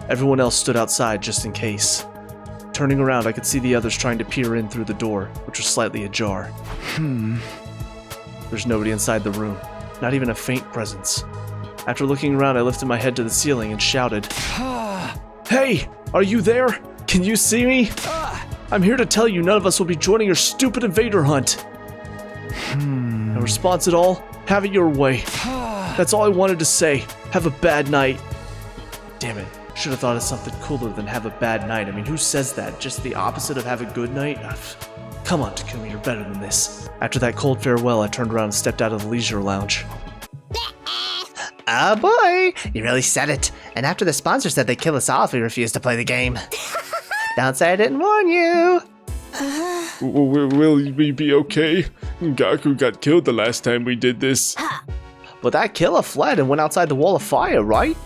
Everyone else stood outside just in case. Turning around, I could see the others trying to peer in through the door, which was slightly ajar. There's nobody inside the room, not even a faint presence. After looking around, I lifted my head to the ceiling and shouted, "Hey, are you there? Can you see me? I'm here to tell you none of us will be joining your stupid invader hunt." No response at all? Have it your way. That's all I wanted to say. Have a bad night. Damn it. Should have thought of something cooler than have a bad night. I mean, who says that? Just the opposite of have a good night? Come on, Takumi, you're better than this. After that cold farewell, I turned around and stepped out of the leisure lounge. Oh boy, you really said it. And after the sponsor said they'd kill us all if we refused to play the game. Don't say I didn't warn you. Will we be okay? Gaku got killed the last time we did this. But that killer fled and went outside the wall of fire, right?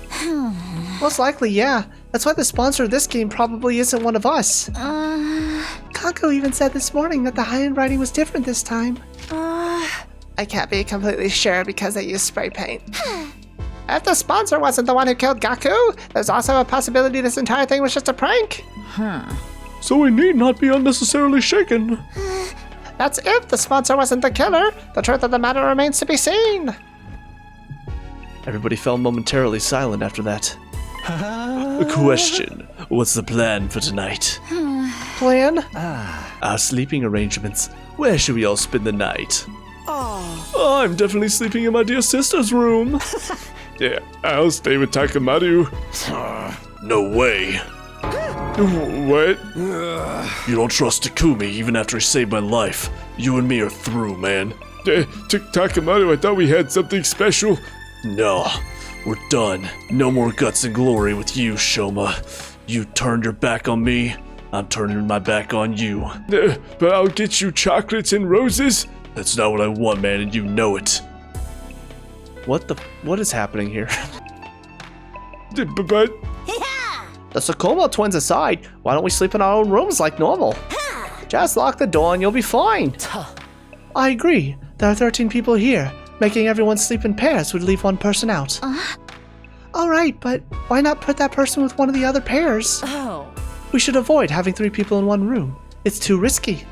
Most likely, yeah. That's why the sponsor of this game probably isn't one of us. Gaku even said this morning that the handwriting was different this time. I can't be completely sure because they used spray paint. If the sponsor wasn't the one who killed Gaku, there's also a possibility this entire thing was just a prank. So we need not be unnecessarily shaken. That's if the sponsor wasn't the killer. The truth of the matter remains to be seen. Everybody fell momentarily silent after that. A question. What's the plan for tonight? Plan? Our sleeping arrangements. Where should we all spend the night? I'm definitely sleeping in my dear sister's room. Yeah, I'll stay with Takamaru. No way. What? You don't trust Takumi even after he saved my life. You and me are through, man. Takamaru, I thought we had something special. No, we're done. No more guts and glory with you, Shoma. You turned your back on me. I'm turning my back on you. But I'll get you chocolates and roses. That's not what I want, man, and you know it. What is happening here? But The Tsukumo twins aside, why don't we sleep in our own rooms like normal? Just lock the door and you'll be fine. I agree. There are 13 people here. Making everyone sleep in pairs would leave one person out. Alright, but why not put that person with one of the other pairs? We should avoid having 3 people in one room. It's too risky.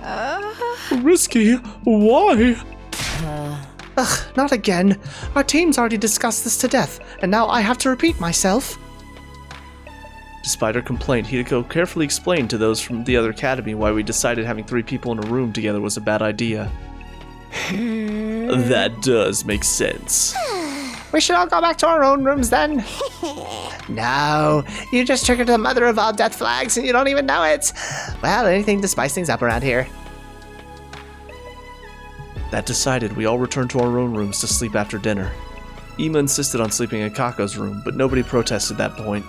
risky? Why? Ugh, not again. Our team's already discussed this to death, and now I have to repeat myself. Despite her complaint, Hideko carefully explained to those from the other academy why we decided having 3 people in a room together was a bad idea. That does make sense. We should all go back to our own rooms then. No, you just triggered the mother of all death flags and you don't even know it. Well, anything to spice things up around here. That decided, we all returned to our own rooms to sleep after dinner. Ima insisted on sleeping in Kako's room, but nobody protested that point.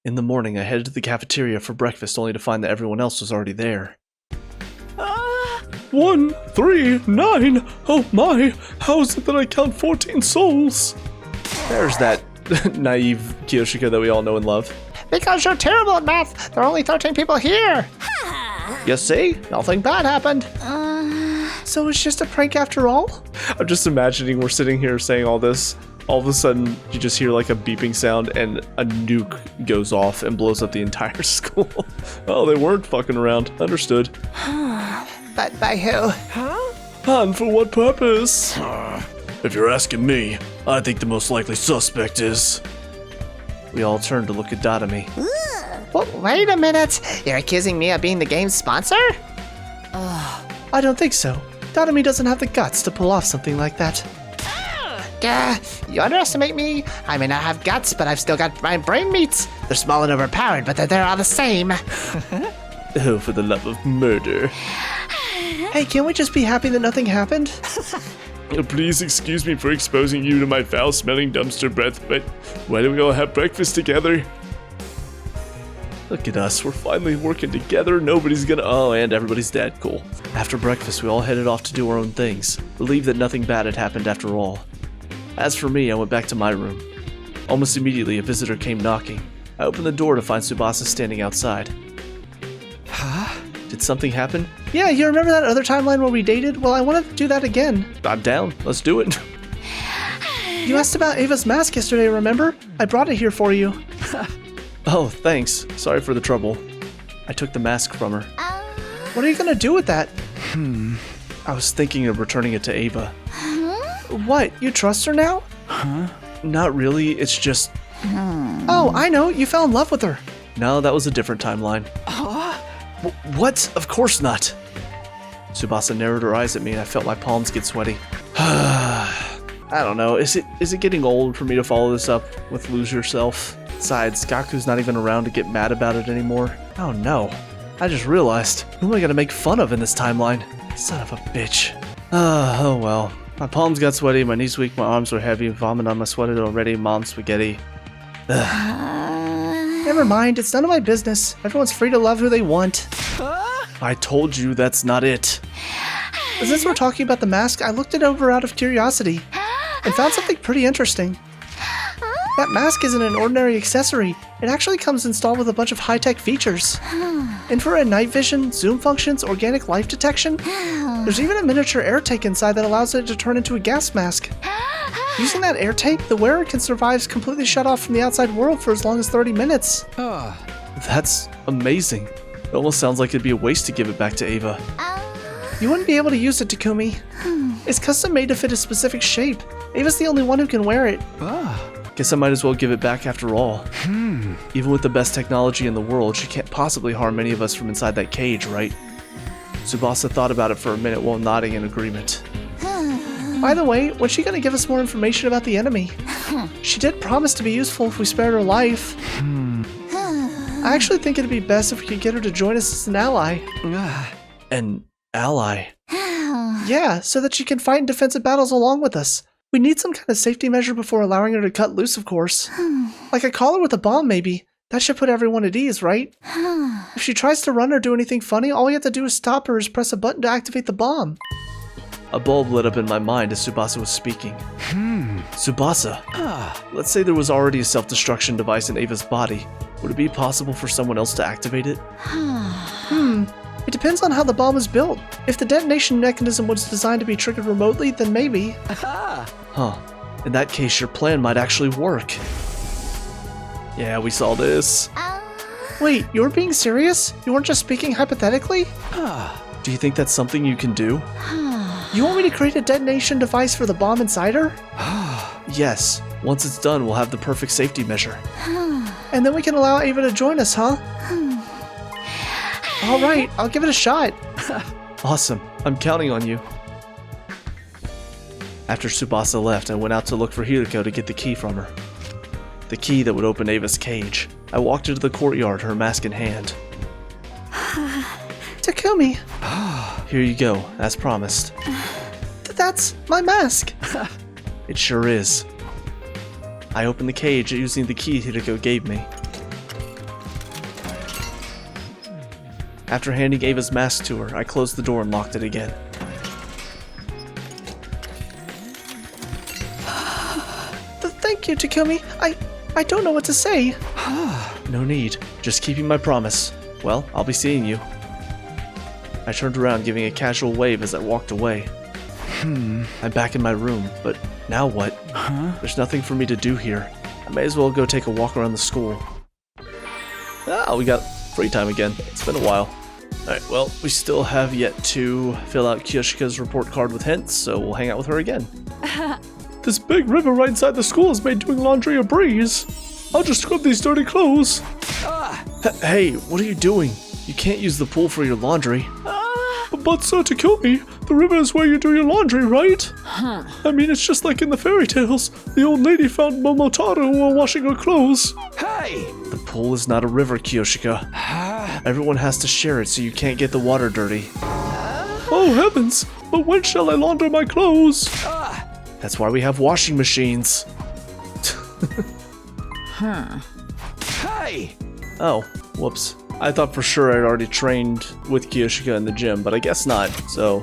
In the morning, I headed to the cafeteria for breakfast only to find that everyone else was already there. 1, 3, 9. Oh my, how is it that I count 14 souls? There's that naive Kiyoshika that we all know and love. Because you're terrible at math. There are only 13 people here. You see? Nothing bad happened. So it's just a prank after all? I'm just imagining we're sitting here saying all this. All of a sudden, you just hear like a beeping sound and a nuke goes off and blows up the entire school. Oh, they weren't fucking around. Understood. But by who? And for what purpose? If you're asking me, I think the most likely suspect is... We all turned to look at Dadami. Wait a minute. You're accusing me of being the game's sponsor? I don't think so. Dadami doesn't have the guts to pull off something like that. You underestimate me. I may not have guts, but I've still got my brain meats. They're small and overpowered, but they're all the same. Oh, for the love of murder. Hey, can't we just be happy that nothing happened? Please excuse me for exposing you to my foul-smelling dumpster breath, but why don't we all have breakfast together? Look at us, we're finally working together, nobody's gonna... Oh, and everybody's dead, cool. After breakfast, we all headed off to do our own things, relieved that nothing bad had happened after all. As for me, I went back to my room. Almost immediately, a visitor came knocking. I opened the door to find Tsubasa standing outside. Huh? Did something happen? Yeah, you remember that other timeline where we dated? Well, I want to do that again. I'm down, let's do it. You asked about Ava's mask yesterday, remember? I brought it here for you. Oh, thanks. Sorry for the trouble. I took the mask from her. What are you gonna do with that? I was thinking of returning it to Ava. What? You trust her now? Not really, it's just... Oh, I know, you fell in love with her. No, that was a different timeline. What? Of course not. Tsubasa narrowed her eyes at me and I felt my palms get sweaty. I don't know, is it getting old for me to follow this up with Lose Yourself? Besides, Gaku's not even around to get mad about it anymore. Oh no, I just realized, who am I gonna make fun of in this timeline? Son of a bitch. Oh well. My palms got sweaty, my knees weak, my arms were heavy, vomit on my sweated already, mom spaghetti. Ugh. You're Never mind, it's none of my business. Everyone's free to love who they want. I told you that's not it. Since we're talking about the mask, I looked it over out of curiosity and found something pretty interesting. That mask isn't an ordinary accessory. It actually comes installed with a bunch of high-tech features. Infrared night vision, zoom functions, organic life detection. There's even a miniature air tank inside that allows it to turn into a gas mask. Using that air tank, the wearer can survive completely shut off from the outside world for as long as 30 minutes. That's amazing. It almost sounds like it'd be a waste to give it back to Ava. You wouldn't be able to use it, Takumi. It's custom made to fit a specific shape. Ava's the only one who can wear it. Guess I might as well give it back after all. Even with the best technology in the world, she can't possibly harm any of us from inside that cage, right? Tsubasa thought about it for a minute while nodding in agreement. By the way, when's she gonna give us more information about the enemy? She did promise to be useful if we spared her life. I actually think it'd be best if we could get her to join us as an ally. An ally? Yeah, so that she can fight in defensive battles along with us. We need some kind of safety measure before allowing her to cut loose, of course. Like a collar with a bomb, maybe. That should put everyone at ease, right? If she tries to run or do anything funny, all we have to do is stop her is press a button to activate the bomb. A bulb lit up in my mind as Tsubasa was speaking. Tsubasa, let's say there was already a self-destruction device in Ava's body. Would it be possible for someone else to activate it? It depends on how the bomb is built. If the detonation mechanism was designed to be triggered remotely, then maybe. Huh. In that case, your plan might actually work. Yeah, we saw this. Wait, you were being serious? You weren't just speaking hypothetically? Do you think that's something you can do? You want me to create a detonation device for the bomb inside her? Yes. Once it's done, we'll have the perfect safety measure. And then we can allow Ava to join us, huh? Alright, I'll give it a shot. Awesome. I'm counting on you. After Tsubasa left, I went out to look for Hiriko to get the key from her. The key that would open Ava's cage. I walked into the courtyard, her mask in hand. Takumi, Here you go, as promised. that's my mask. It sure is. I opened the cage using the key Hiriko gave me. After handing Ava's mask to her, I closed the door and locked it again. Thank you, Takumi. I don't know what to say. No need. Just keeping my promise. Well, I'll be seeing you. I turned around, giving a casual wave as I walked away. I'm back in my room, but now what? There's nothing for me to do here. I may as well go take a walk around the school. We got free time again. It's been a while. Alright, well, we still have yet to fill out Kiyoshika's report card with hints, so we'll hang out with her again. This big river right inside the school has made doing laundry a breeze. I'll just scrub these dirty clothes. Hey, what are you doing? You can't use the pool for your laundry. But Sir Takumi, the river is where you do your laundry, right? I mean, it's just like in the fairy tales. The old lady found Momotaro while washing her clothes. Hey! The pool is not a river, Kiyoshika. Everyone has to share it so you can't get the water dirty. Oh heavens! But when shall I launder my clothes? That's why we have washing machines. Hey! Oh, whoops. I thought for sure I'd already trained with Kiyoshika in the gym, but I guess not. So,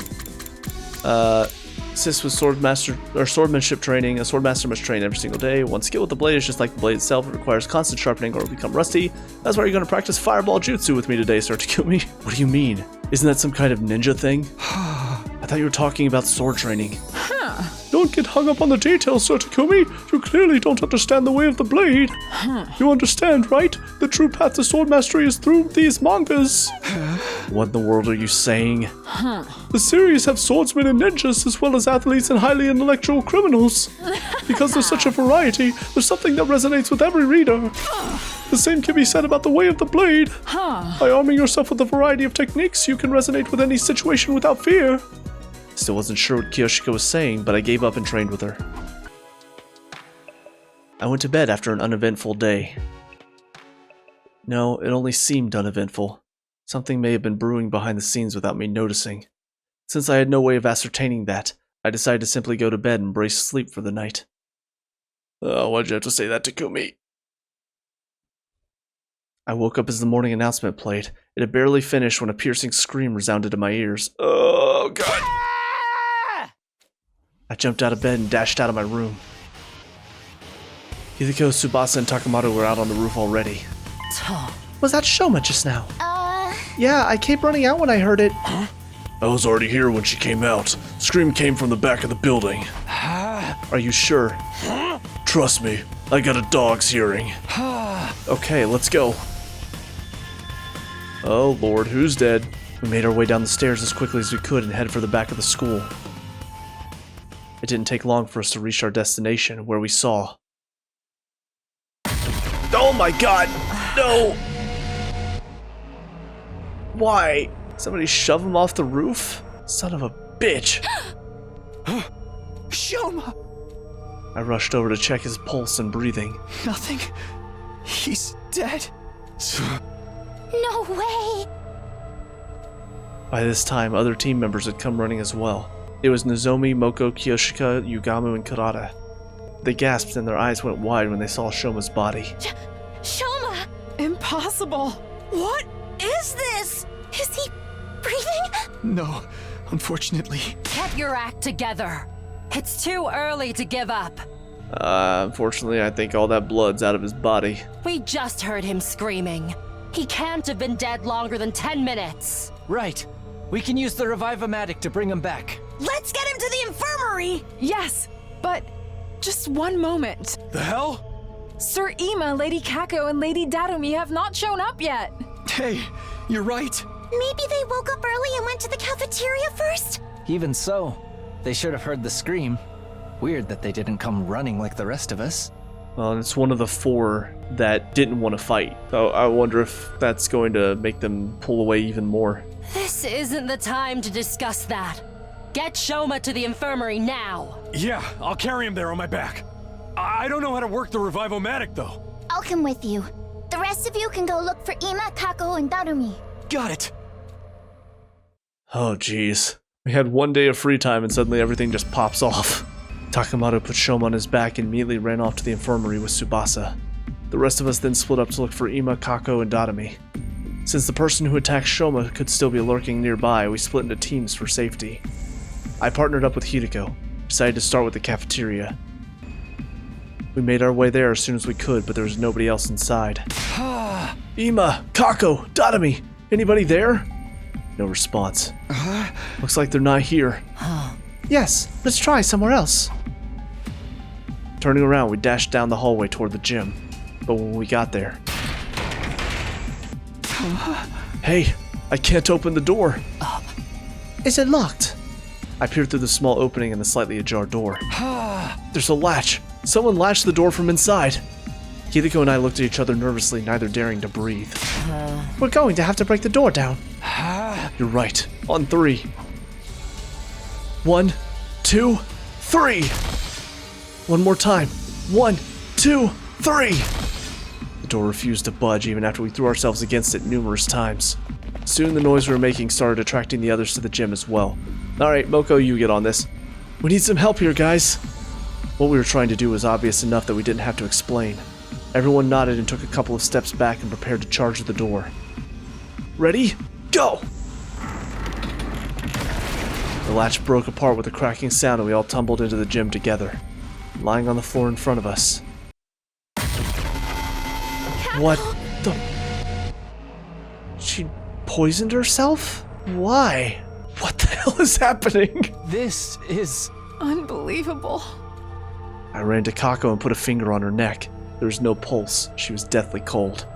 assist with swordmanship training. A swordmaster must train every single day. One skill with the blade is just like the blade itself. It requires constant sharpening or it will become rusty. That's why you're going to practice fireball jutsu with me today, Sir Takumi. What do you mean? Isn't that some kind of ninja thing? I thought you were talking about sword training. Don't get hung up on the details, Sir Takumi. You clearly don't understand the way of the blade. You understand, right? The true path to sword mastery is through these mangas. What in the world are you saying? The series have swordsmen and ninjas, as well as athletes and highly intellectual criminals. Because there's such a variety, there's something that resonates with every reader. The same can be said about the way of the blade. By arming yourself with a variety of techniques, you can resonate with any situation without fear. Still wasn't sure what Kiyoshika was saying, but I gave up and trained with her. I went to bed after an uneventful day. No, it only seemed uneventful. Something may have been brewing behind the scenes without me noticing. Since I had no way of ascertaining that, I decided to simply go to bed and brace sleep for the night. Why'd you have to say that, Takumi? I woke up as the morning announcement played. It had barely finished when a piercing scream resounded in my ears. Oh, God. I jumped out of bed and dashed out of my room. Hideko, Tsubasa, and Takamoto were out on the roof already. Was that Shoma just now? Yeah, I came running out when I heard it. I was already here when she came out. Scream came from the back of the building. Are you sure? Trust me, I got a dog's hearing. Okay, let's go. Oh Lord, who's dead? We made our way down the stairs as quickly as we could and headed for the back of the school. It didn't take long for us to reach our destination, where we saw... Oh my God! No! Why? Somebody shove him off the roof? Son of a bitch! Shoma! I rushed over to check his pulse and breathing. Nothing. He's dead. No way! By this time, other team members had come running as well. It was Nozomi, Moko, Kiyoshika, Yugamu, and Karada. They gasped and their eyes went wide when they saw Shoma's body. Shoma! Impossible! What is this? Is he breathing? No, unfortunately. Get your act together. It's too early to give up. Unfortunately, I think all that blood's out of his body. We just heard him screaming. He can't have been dead longer than 10 minutes. Right. We can use the Revive-O-Matic to bring him back. Let's get him to the infirmary! Yes, but just one moment. The hell? Sir Ima, Lady Kako, and Lady Darumi have not shown up yet. Hey, you're right. Maybe they woke up early and went to the cafeteria first? Even so, they should have heard the scream. Weird that they didn't come running like the rest of us. Well, it's one of the 4 that didn't want to fight. So I wonder if that's going to make them pull away even more. This isn't the time to discuss that. Get Shoma to the infirmary now. Yeah, I'll carry him there on my back. I don't know how to work the Revive-O-Matic, though. I'll come with you. The rest of you can go look for Ima, Kako, and Darumi. Got it. Oh, jeez. We had one day of free time and suddenly everything just pops off. Takamoto put Shoma on his back and immediately ran off to the infirmary with Tsubasa. The rest of us then split up to look for Ima, Kako, and Darumi. Since the person who attacked Shoma could still be lurking nearby, we split into teams for safety. I partnered up with Hideko, decided to start with the cafeteria. We made our way there as soon as we could, but there was nobody else inside. Ima, Kako, Darumi, anybody there? No response. Looks like they're not here. Yes, let's try somewhere else. Turning around, we dashed down the hallway toward the gym. But when we got there... Hey, I can't open the door. Is it locked? I peered through the small opening in the slightly ajar door. There's a latch. Someone latched the door from inside. Hideko and I looked at each other nervously, neither daring to breathe. We're going to have to break the door down. You're right. On 3. 1, 2, 3. One more time. 1, 2, 3. The door refused to budge even after we threw ourselves against it numerous times. Soon the noise we were making started attracting the others to the gym as well. Alright, Moko, you get on this. We need some help here, guys. What we were trying to do was obvious enough that we didn't have to explain. Everyone nodded and took a couple of steps back and prepared to charge the door. Ready? Go! The latch broke apart with a cracking sound and we all tumbled into the gym together, lying on the floor in front of us. What the... She poisoned herself? Why? What the hell is happening? This is... Unbelievable. I ran to Kako and put a finger on her neck. There was no pulse. She was deathly cold.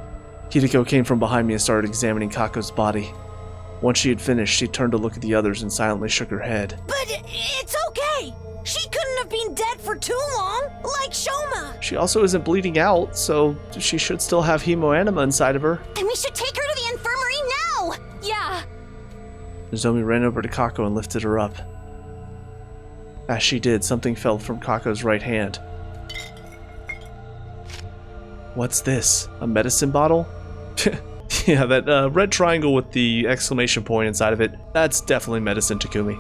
Hideko came from behind me and started examining Kako's body. Once she had finished, she turned to look at the others and silently shook her head. But it's okay! She couldn't have been dead for too long, like Shoma! She also isn't bleeding out, so she should still have hemoanima inside of her. Then we should take her to the infirmary now! Yeah. Nozomi ran over to Kako and lifted her up. As she did, something fell from Kako's right hand. What's this? A medicine bottle? Yeah, that red triangle with the exclamation point inside of it, that's definitely medicine, Takumi.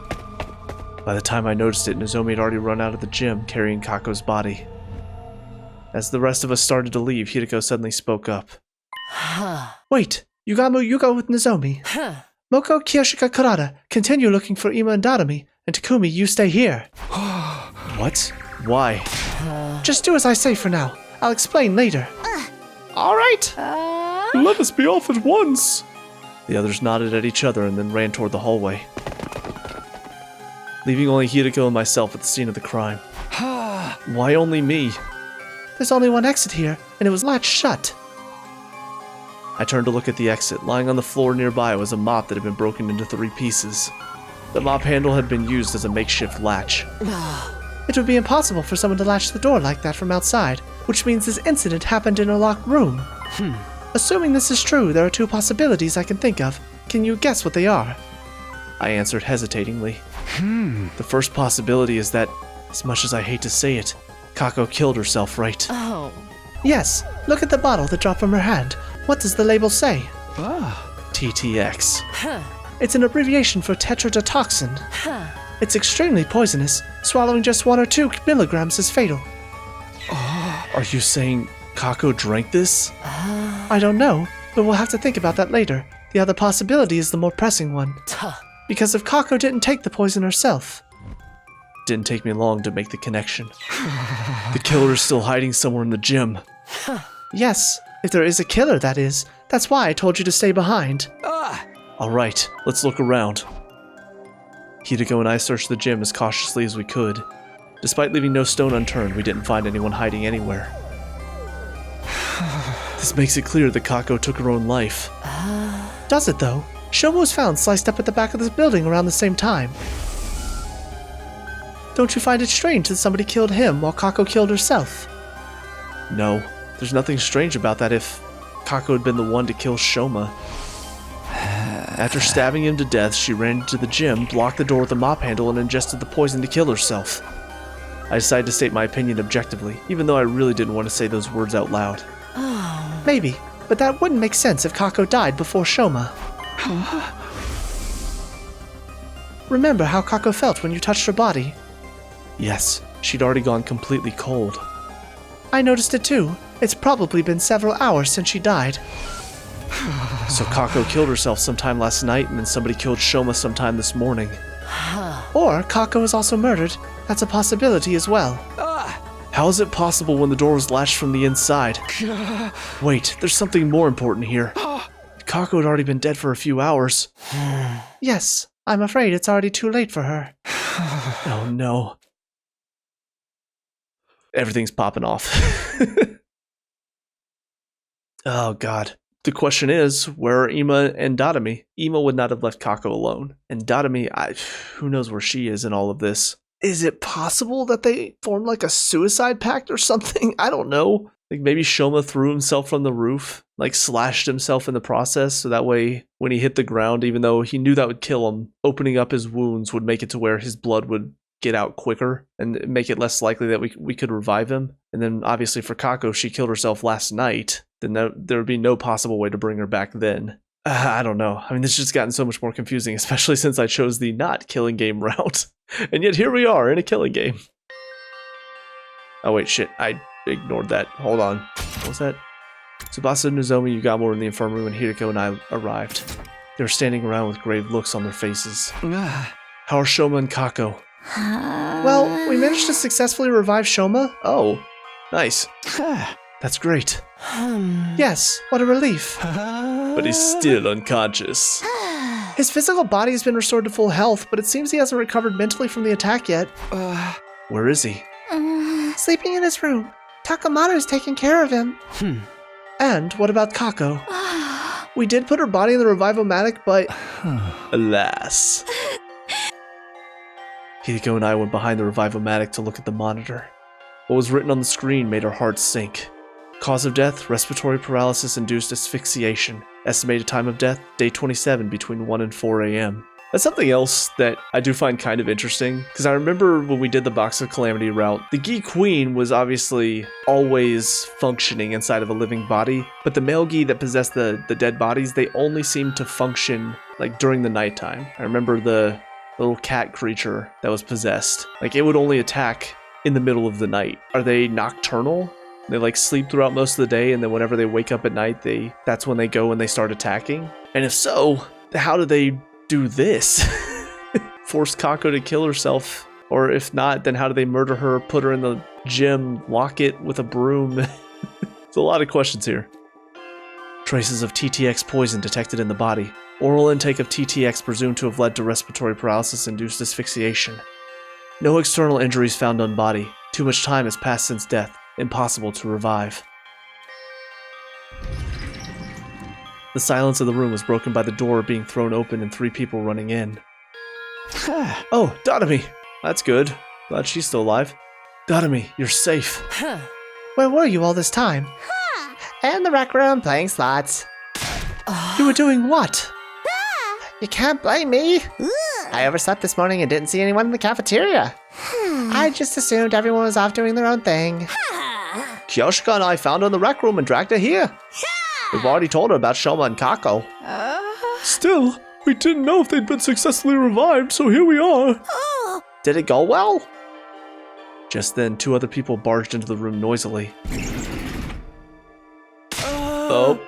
By the time I noticed it, Nozomi had already run out of the gym, carrying Kako's body. As the rest of us started to leave, Hideko suddenly spoke up. Wait, Yugamu, you go with Nozomi. Moko, Kiyoshika, Kurata, continue looking for Ima and Dadami, and Takumi, you stay here. What? Why? Just do as I say for now. I'll explain later. All right. Let us be off at once. The others nodded at each other and then ran toward the hallway, leaving only Hideko and myself at the scene of the crime. Why only me? There's only one exit here, and it was latched shut. I turned to look at the exit. Lying on the floor nearby was a mop that had been broken into 3 pieces. The mop handle had been used as a makeshift latch. It would be impossible for someone to latch the door like that from outside, which means this incident happened in a locked room. Assuming this is true, there are 2 possibilities I can think of. Can you guess what they are? I answered hesitatingly. The first possibility is that, as much as I hate to say it, Kako killed herself, right? Oh. Yes, look at the bottle that dropped from her hand. What does the label say? TTX. It's an abbreviation for tetrodotoxin. It's extremely poisonous. Swallowing just 1 or 2 milligrams is fatal. Are you saying Kako drank this? I don't know, but we'll have to think about that later. The other possibility is the more pressing one. Because if Kako didn't take the poison herself. Didn't take me long to make the connection. The killer is still hiding somewhere in the gym. Yes, if there is a killer, that is. That's why I told you to stay behind. Alright, let's look around. Hideko and I searched the gym as cautiously as we could. Despite leaving no stone unturned, we didn't find anyone hiding anywhere. This makes it clear that Kako took her own life. Does it, though? Shoma was found sliced up at the back of this building around the same time. Don't you find it strange that somebody killed him while Kako killed herself? No, there's nothing strange about that if Kako had been the one to kill Shoma. After stabbing him to death, she ran into the gym, blocked the door with a mop handle, and ingested the poison to kill herself. I decided to state my opinion objectively, even though I really didn't want to say those words out loud. Maybe, but that wouldn't make sense if Kako died before Shoma. Remember how Kako felt when you touched her body? Yes, she'd already gone completely cold. I noticed it too. It's probably been several hours since she died. So Kako killed herself sometime last night, and then somebody killed Shoma sometime this morning. Or Kako was also murdered. That's a possibility as well. How is it possible when the door was latched from the inside? Wait, there's something more important here. Kako had already been dead for a few hours. Yes, I'm afraid it's already too late for her. Oh no. Everything's popping off. Oh god. The question is, where are Ima and Dadami? Ima would not have left Kako alone. And Dadami, who knows where she is in all of this. Is it possible that they formed like a suicide pact or something? I don't know. Like maybe Shoma threw himself from the roof, like slashed himself in the process, so that way when he hit the ground, even though he knew that would kill him, opening up his wounds would make it to where his blood would get out quicker and make it less likely that we could revive him. And then obviously for Kako, she killed herself last night. Then there would be no possible way to bring her back then. I don't know. I mean, this has just gotten so much more confusing, especially since I chose the not killing game route. And yet here we are in a killing game. Oh wait, shit. I ignored that. Hold on. What was that? Tsubasa, Nozomi, Yugamo were in the infirmary when Hideko and I arrived. They were standing around with grave looks on their faces. How are Shoma and Kako? Well, we managed to successfully revive Shoma. Oh, nice. That's great. Yes, what a relief. But he's still unconscious. His physical body has been restored to full health, but it seems he hasn't recovered mentally from the attack yet. Where is he? Sleeping in his room. Takamaru's taking care of him. And what about Kako? We did put her body in the revive-o-matic, but... Alas. Hideko and I went behind the revive-o-matic to look at the monitor. What was written on the screen made our hearts sink. Cause of death, respiratory paralysis-induced asphyxiation. Estimated time of death, day 27 between 1 and 4 a.m. That's something else that I do find kind of interesting, because I remember when we did the Box of Calamity route, the Gi Queen was obviously always functioning inside of a living body, but the male Gi that possessed the dead bodies, they only seemed to function like during the nighttime. I remember the little cat creature that was possessed. Like it would only attack in the middle of the night. Are they nocturnal? They like sleep throughout most of the day, and then whenever they wake up at night, that's when they go and they start attacking? And if so, how do they do this? Force Kako to kill herself? Or if not, then how do they murder her, put her in the gym, lock it with a broom? There's a lot of questions here. Traces of TTX poison detected in the body. Oral intake of TTX presumed to have led to respiratory paralysis-induced asphyxiation. No external injuries found on body. Too much time has passed since death. Impossible to revive. The silence of the room was broken by the door being thrown open and 3 people running in. Oh, Dotami! That's good. Glad she's still alive. Dotami, you're safe. Where were you all this time? In the rec room playing slots. You were doing what? You can't blame me. I overslept this morning and didn't see anyone in the cafeteria. I just assumed everyone was off doing their own thing. Kyoshika and I found her in the rec room and dragged her here. We've already told her about Shoma and Kako. Still, we didn't know if they'd been successfully revived, so here we are. Did it go well? Just then, 2 other people barged into the room noisily. Oh.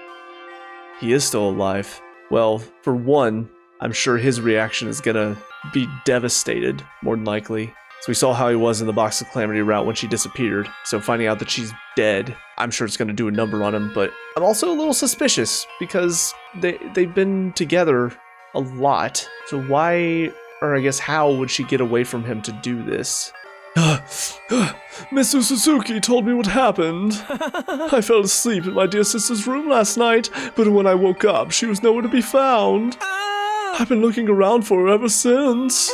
He is still alive. Well, for one, I'm sure his reaction is gonna be devastated, more than likely. So we saw how he was in the Box of Calamity route when she disappeared, so finding out that she's dead, I'm sure it's gonna do a number on him, but I'm also a little suspicious, because they've been together a lot, so why, or I guess how would she get away from him to do this? Mr. Suzuki told me what happened. I fell asleep in my dear sister's room last night, but when I woke up, she was nowhere to be found. I've been looking around for her ever since.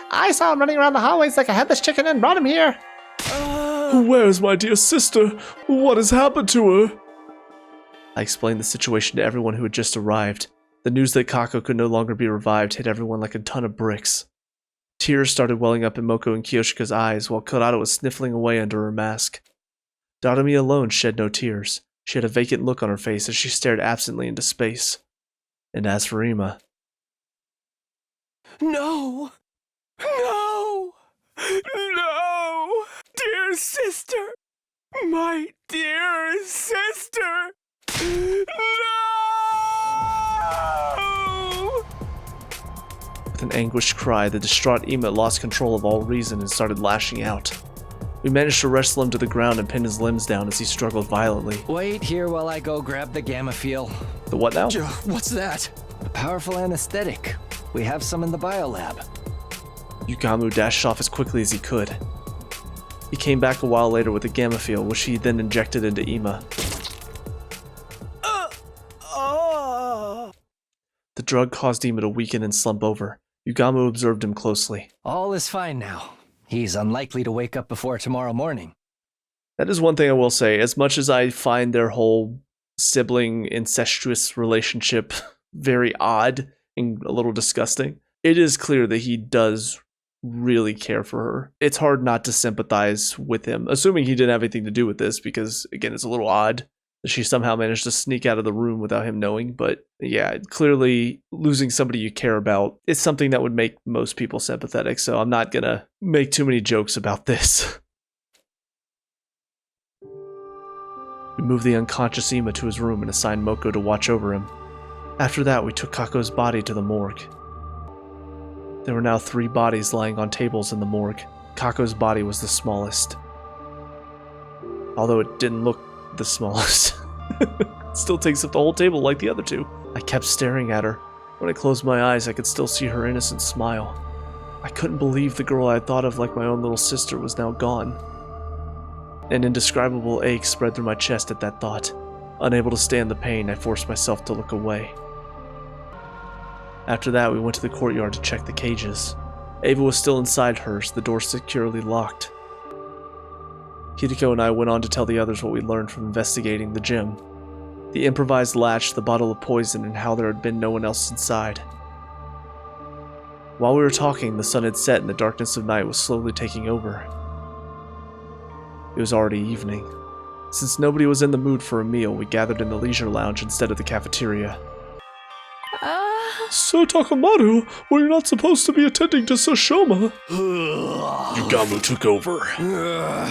I saw him running around the hallways like a headless chicken and brought him here. Where is my dear sister? What has happened to her? I explained the situation to everyone who had just arrived. The news that Kako could no longer be revived hit everyone like a ton of bricks. Tears started welling up in Moko and Kyoshika's eyes while Kurata was sniffling away under her mask. Dotami alone shed no tears. She had a vacant look on her face as she stared absently into space. And as for Ima... No! No! No! Dear sister! My dear sister! No! With an anguished cry, the distraught Ima lost control of all reason and started lashing out. We managed to wrestle him to the ground and pin his limbs down as he struggled violently. Wait here while I go grab the gamma fuel. The what now? What's that? A powerful anesthetic. We have some in the biolab. Yugamu dashed off as quickly as he could. He came back a while later with a gamma field, which he then injected into Ima. The drug caused Ima to weaken and slump over. Yugamu observed him closely. All is fine now. He's unlikely to wake up before tomorrow morning. That is one thing I will say. As much as I find their whole sibling incestuous relationship very odd and a little disgusting, it is clear that he does really care for her. It's hard not to sympathize with him, assuming he didn't have anything to do with this, because again, it's a little odd that she somehow managed to sneak out of the room without him knowing. But yeah, clearly losing somebody you care about is something that would make most people sympathetic, so I'm not gonna make too many jokes about this. We moved the unconscious Ima to his room and assigned Moko to watch over him. After that, we took Kako's body to the morgue. There were now 3 bodies lying on tables in the morgue. Kako's body was the smallest. Although it didn't look the smallest. It still takes up the whole table like the other 2. I kept staring at her. When I closed my eyes, I could still see her innocent smile. I couldn't believe the girl I had thought of like my own little sister was now gone. An indescribable ache spread through my chest at that thought. Unable to stand the pain, I forced myself to look away. After that, we went to the courtyard to check the cages. Ava was still inside hers, the door securely locked. Hideko and I went on to tell the others what we learned from investigating the gym. The improvised latch, the bottle of poison, and how there had been no one else inside. While we were talking, the sun had set and the darkness of night was slowly taking over. It was already evening. Since nobody was in the mood for a meal, we gathered in the leisure lounge instead of the cafeteria. Sir Takamaru, were you not supposed to be attending to Sir Shoma? Yugamu took over.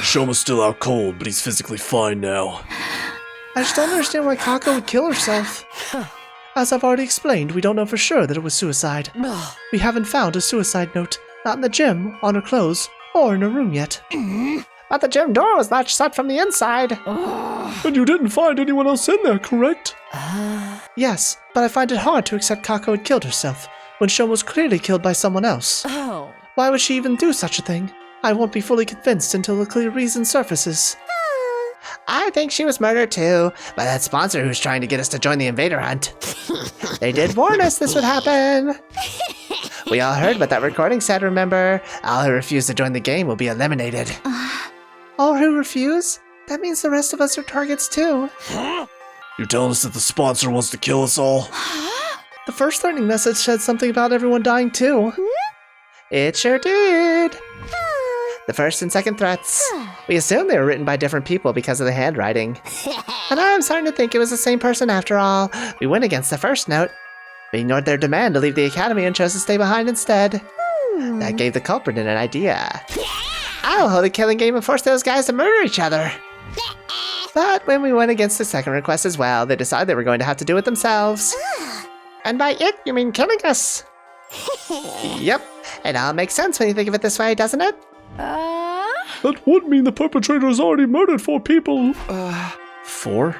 Shoma's still out cold, but he's physically fine now. I just don't understand why Kako would kill herself. As I've already explained, we don't know for sure that it was suicide. We haven't found a suicide note, not in the gym, on her clothes, or in her room yet. But the gym door was latched shut from the inside. And you didn't find anyone else in there, correct? Yes, but I find it hard to accept Kako had killed herself, when Shoma was clearly killed by someone else. Oh. Why would she even do such a thing? I won't be fully convinced until a clear reason surfaces. I think she was murdered too, by that sponsor who's trying to get us to join the invader hunt. They did warn us this would happen. We all heard what that recording said, remember? All who refuse to join the game will be eliminated. All who refuse? That means the rest of us are targets too. You're telling us that the sponsor wants to kill us all? The first threatening message said something about everyone dying too. It sure did. The first and second threats. We assumed they were written by different people because of the handwriting. And I'm starting to think it was the same person after all. We went against the first note. We ignored their demand to leave the academy and chose to stay behind instead. That gave the culprit an idea. I'll hold a killing game and force those guys to murder each other. But when we went against the second request as well, they decided they were going to have to do it themselves. And by it, you mean killing us. Yep, it all makes sense when you think of it this way, doesn't it? That would mean the perpetrator has already murdered 4 people. 4?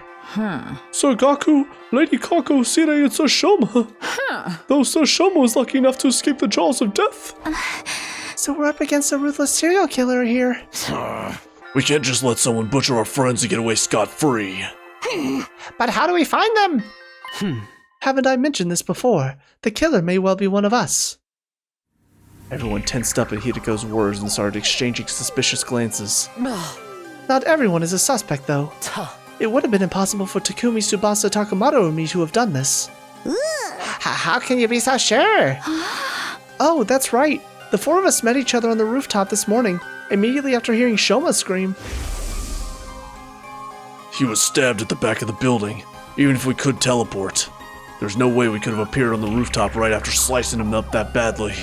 Sir Gaku, Lady Kako, Sire, and Sir Shoma. Though Sir Shoma was lucky enough to escape the jaws of death. So we're up against a ruthless serial killer here. We can't just let someone butcher our friends and get away scot-free. But how do we find them? Haven't I mentioned this before? The killer may well be one of us. Everyone tensed up at Hideko's words and started exchanging suspicious glances. Not everyone is a suspect, though. It would have been impossible for Takumi, Tsubasa, Takamaru, and me to have done this. How can you be so sure? Oh, that's right. The 4 of us met each other on the rooftop this morning, immediately after hearing Shoma scream. He was stabbed at the back of the building. Even if we could teleport, there's no way we could have appeared on the rooftop right after slicing him up that badly.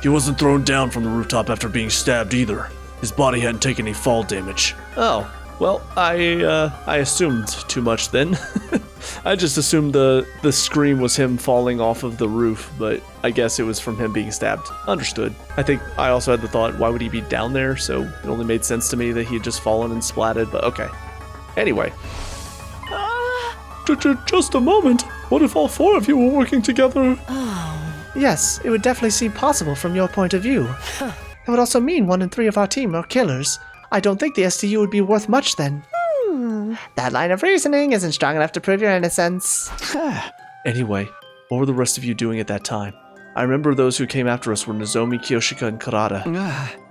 He wasn't thrown down from the rooftop after being stabbed either. His body hadn't taken any fall damage. Oh, well, I assumed too much then. I just assumed the scream was him falling off of the roof, but I guess it was from him being stabbed. Understood. I think I also had the thought, why would he be down there? So it only made sense to me that he had just fallen and splatted, but okay. Anyway. Just a moment. What if all 4 of you were working together? Yes, it would definitely seem possible from your point of view. It would also mean 1 in 3 of our team are killers. I don't think the STU would be worth much then. That line of reasoning isn't strong enough to prove your innocence. Anyway, what were the rest of you doing at that time? I remember those who came after us were Nozomi, Kiyoshika, and Karada.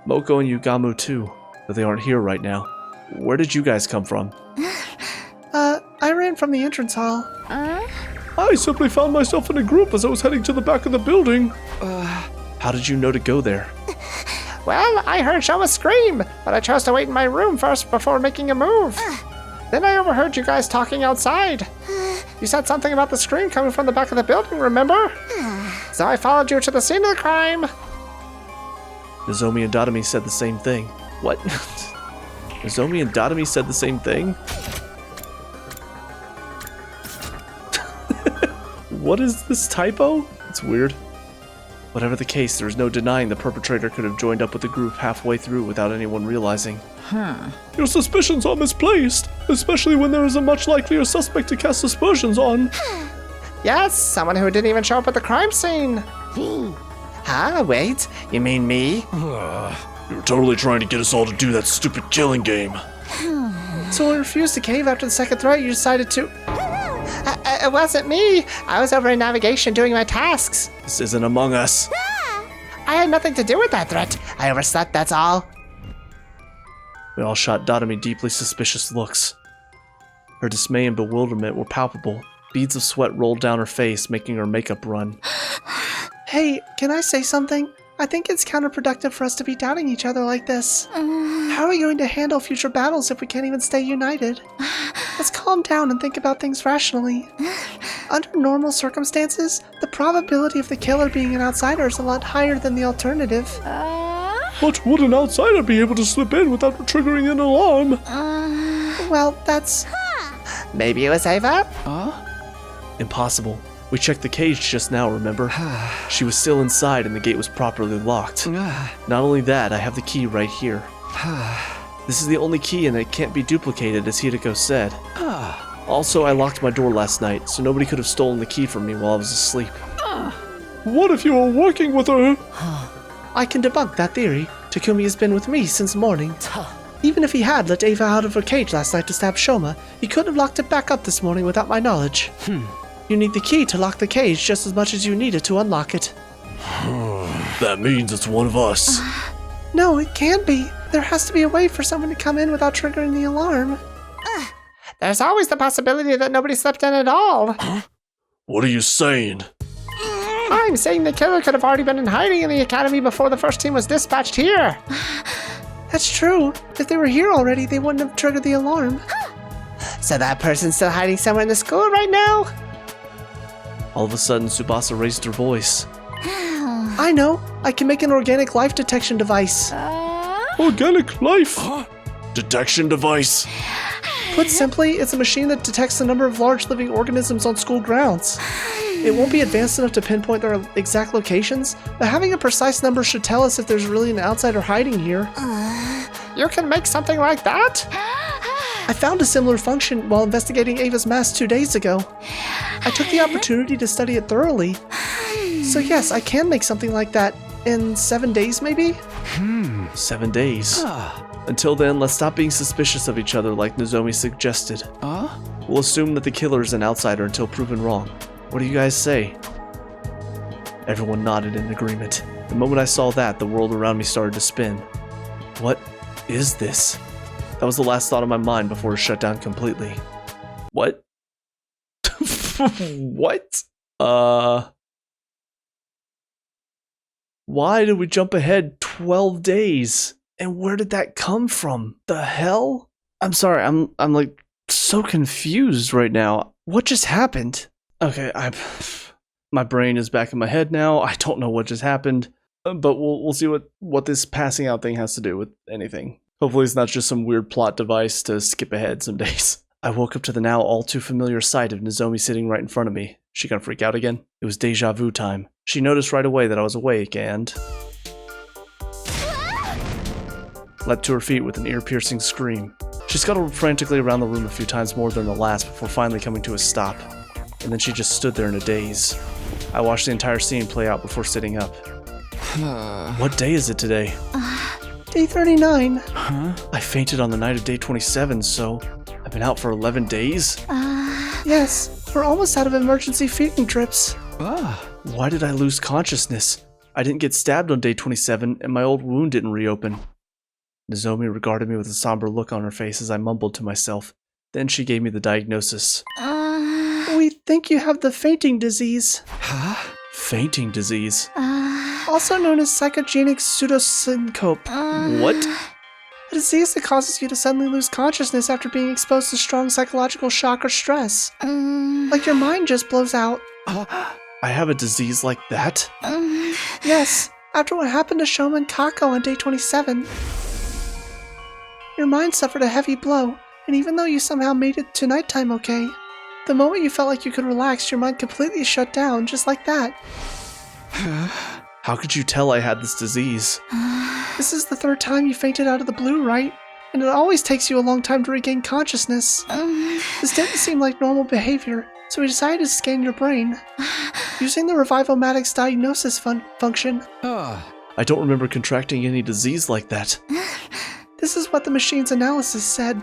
Moko and Yugamu too, but they aren't here right now. Where did you guys come from? I ran from the entrance hall. I simply found myself in a group as I was heading to the back of the building. How did you know to go there? Well, I heard Shoma scream, but I chose to wait in my room first before making a move. Then I overheard you guys talking outside. You said something about the scream coming from the back of the building, remember? So I followed you to the scene of the crime. Nozomi and Datomi said the same thing. What? Nozomi and Datomi said the same thing? What is this typo? It's weird. Whatever the case, there is no denying the perpetrator could have joined up with the group halfway through without anyone realizing. Your suspicions are misplaced, especially when there is a much likelier suspect to cast aspersions on. Yes, someone who didn't even show up at the crime scene. Wait, you mean me? You were totally trying to get us all to do that stupid killing game. So when you refused to cave after the second threat, you decided to... It wasn't me. I was over in navigation doing my tasks. This isn't Among Us. I had nothing to do with that threat. I overslept, that's all. We all shot Datomi deeply suspicious looks. Her dismay and bewilderment were palpable. Beads of sweat rolled down her face, making her makeup run. Hey, can I say something? I think it's counterproductive for us to be doubting each other like this. How are we going to handle future battles if we can't even stay united? Let's calm down and think about things rationally. Under normal circumstances, the probability of the killer being an outsider is a lot higher than the alternative. But would an outsider be able to slip in without triggering an alarm? Well, that's... Maybe it was Ava? Impossible. We checked the cage just now, remember? She was still inside and the gate was properly locked. Not only that, I have the key right here. This is the only key and it can't be duplicated, as Hideko said. Also, I locked my door last night, so nobody could have stolen the key from me while I was asleep. What if you were working with her? I can debunk that theory. Takumi has been with me since morning. Even if he had let Ava out of her cage last night to stab Shoma, he couldn't have locked it back up this morning without my knowledge. You need the key to lock the cage just as much as you need it to unlock it. That means it's one of us. No, it can't be. There has to be a way for someone to come in without triggering the alarm. There's always the possibility that nobody slept in at all. What are you saying? I'm saying the killer could have already been in hiding in the academy before the first team was dispatched here. That's true. If they were here already, they wouldn't have triggered the alarm. So that person's still hiding somewhere in the school right now? All of a sudden, Tsubasa raised her voice. I know. I can make an organic life detection device. Organic life? Detection device? Put simply, it's a machine that detects the number of large living organisms on school grounds. It won't be advanced enough to pinpoint their exact locations, but having a precise number should tell us if there's really an outsider hiding here. You can make something like that? I found a similar function while investigating Ava's mask 2 days ago. I took the opportunity to study it thoroughly. So yes, I can make something like that in 7 days maybe? 7 days. Until then, let's stop being suspicious of each other like Nozomi suggested. We'll assume that the killer is an outsider until proven wrong. What do you guys say? Everyone nodded in agreement. The moment I saw that, the world around me started to spin. What is this? That was the last thought on my mind before it shut down completely. What? What? Why did we jump ahead 12 days? And where did that come from? The hell? I'm sorry, I'm like so confused right now. What just happened? Okay, my brain is back in my head now. I don't know what just happened, but we'll see what this passing out thing has to do with anything. Hopefully it's not just some weird plot device to skip ahead some days. I woke up to the now all too familiar sight of Nozomi sitting right in front of me. She gonna freak out again? It was deja vu time. She noticed right away that I was awake and leapt to her feet with an ear-piercing scream. She scuttled frantically around the room a few times more than the last before finally coming to a stop. And then she just stood there in a daze. I watched the entire scene play out before sitting up. What day is it today? Day 39. I fainted on the night of day 27, so I've been out for 11 days? Yes, we're almost out of emergency feeding drips. Why did I lose consciousness? I didn't get stabbed on day 27, and my old wound didn't reopen. Nozomi regarded me with a somber look on her face as I mumbled to myself. Then she gave me the diagnosis. We think you have the fainting disease. Fainting disease? Also known as psychogenic pseudosyncope. What? A disease that causes you to suddenly lose consciousness after being exposed to strong psychological shock or stress. Like your mind just blows out. I have a disease like that? Yes, after what happened to Shoma and Kako on day 27. Your mind suffered a heavy blow, and even though you somehow made it to nighttime okay, the moment you felt like you could relax, your mind completely shut down, just like that. How could you tell I had this disease? This is the 3rd time you fainted out of the blue, right? And it always takes you a long time to regain consciousness. This didn't seem like normal behavior, so we decided to scan your brain. Using the Revivomatics diagnosis function. I don't remember contracting any disease like that. This is what the machine's analysis said.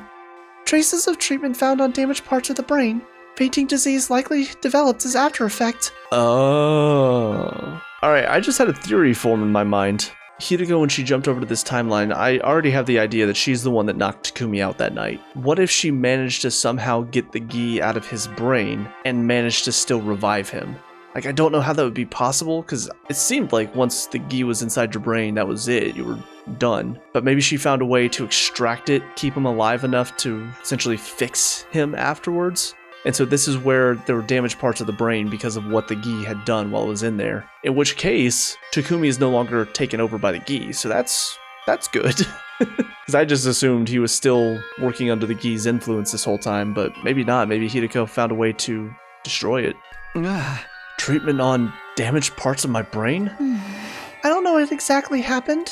Traces of treatment found on damaged parts of the brain. Fainting disease likely developed as after effect. Oh. Alright, I just had a theory form in my mind. Hideko, when she jumped over to this timeline, I already have the idea that she's the one that knocked Takumi out that night. What if she managed to somehow get the gi out of his brain and managed to still revive him? Like, I don't know how that would be possible, because it seemed like once the gi was inside your brain, that was it. You were done. But maybe she found a way to extract it, keep him alive enough to essentially fix him afterwards. And so this is where there were damaged parts of the brain because of what the gi had done while it was in there. In which case, Takumi is no longer taken over by the gi, so that's good. Because I just assumed he was still working under the gi's influence this whole time, but maybe not. Maybe Hideko found a way to destroy it. Treatment on damaged parts of my brain? I don't know what exactly happened.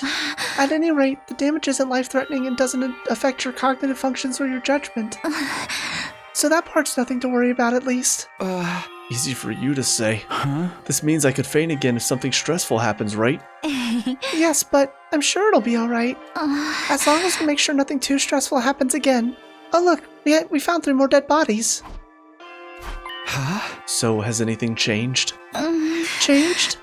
At any rate, the damage isn't life-threatening and doesn't affect your cognitive functions or your judgment. So that part's nothing to worry about, at least. Easy for you to say. This means I could faint again if something stressful happens, right? Yes, but I'm sure it'll be alright. As long as we make sure nothing too stressful happens again. Oh look, we found 3 more dead bodies. So has anything changed? Changed?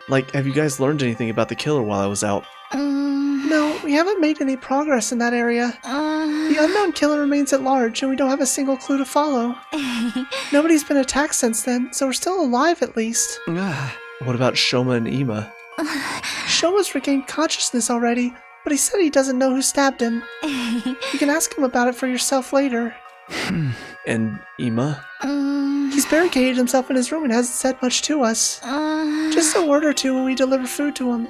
Like, have you guys learned anything about the killer while I was out? No, we haven't made any progress in that area. The unknown killer remains at large, and we don't have a single clue to follow. Nobody's been attacked since then, so we're still alive at least. What about Shoma and Ima? Shoma's regained consciousness already, but he said he doesn't know who stabbed him. You can ask him about it for yourself later. And Ima? He's barricaded himself in his room and hasn't said much to us. Just a word or two when we deliver food to him.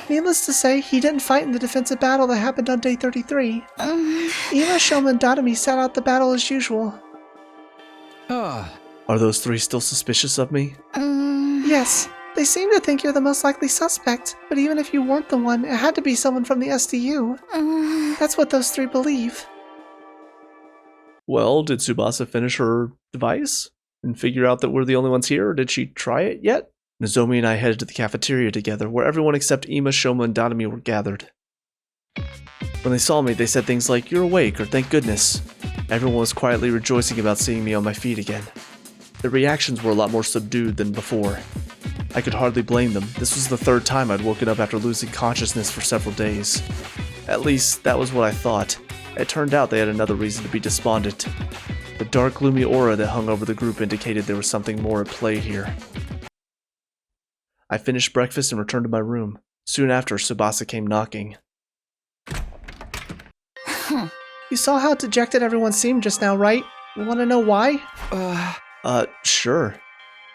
Needless to say, he didn't fight in the defensive battle that happened on day 33. Ima, Shoma, and Dadami sat out the battle as usual. Are those 3 still suspicious of me? Yes, they seem to think you're the most likely suspect, but even if you weren't the one, it had to be someone from the SDU. That's what those 3 believe. Well, did Tsubasa finish her device and figure out that we're the only ones here, or did she try it yet? Nozomi and I headed to the cafeteria together, where everyone except Ima, Shoma, and Dadami were gathered. When they saw me, they said things like, "You're awake," or "Thank goodness." Everyone was quietly rejoicing about seeing me on my feet again. Their reactions were a lot more subdued than before. I could hardly blame them. This was the 3rd time I'd woken up after losing consciousness for several days. At least, that was what I thought. It turned out they had another reason to be despondent. The dark, gloomy aura that hung over the group indicated there was something more at play here. I finished breakfast and returned to my room. Soon after, Tsubasa came knocking. You saw how dejected everyone seemed just now, right? You want to know why? Sure.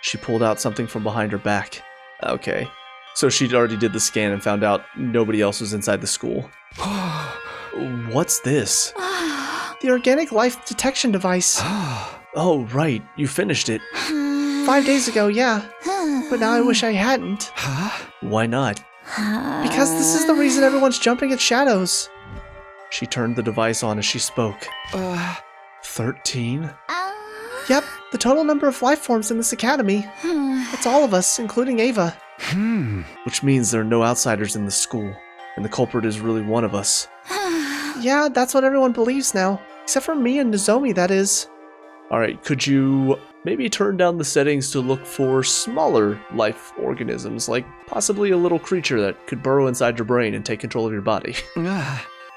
She pulled out something from behind her back. Okay. So she'd already did the scan and found out nobody else was inside the school. What's this? The organic life detection device. Oh, right. You finished it. 5 days ago, yeah. But now I wish I hadn't. Why not? Because this is the reason everyone's jumping at shadows. She turned the device on as she spoke. 13? Yep, the total number of life forms in this academy. It's all of us, including Ava. Which means there are no outsiders in the school, and the culprit is really one of us. Yeah, that's what everyone believes now. Except for me and Nozomi, that is. Alright, could you maybe turn down the settings to look for smaller life organisms, like possibly a little creature that could burrow inside your brain and take control of your body?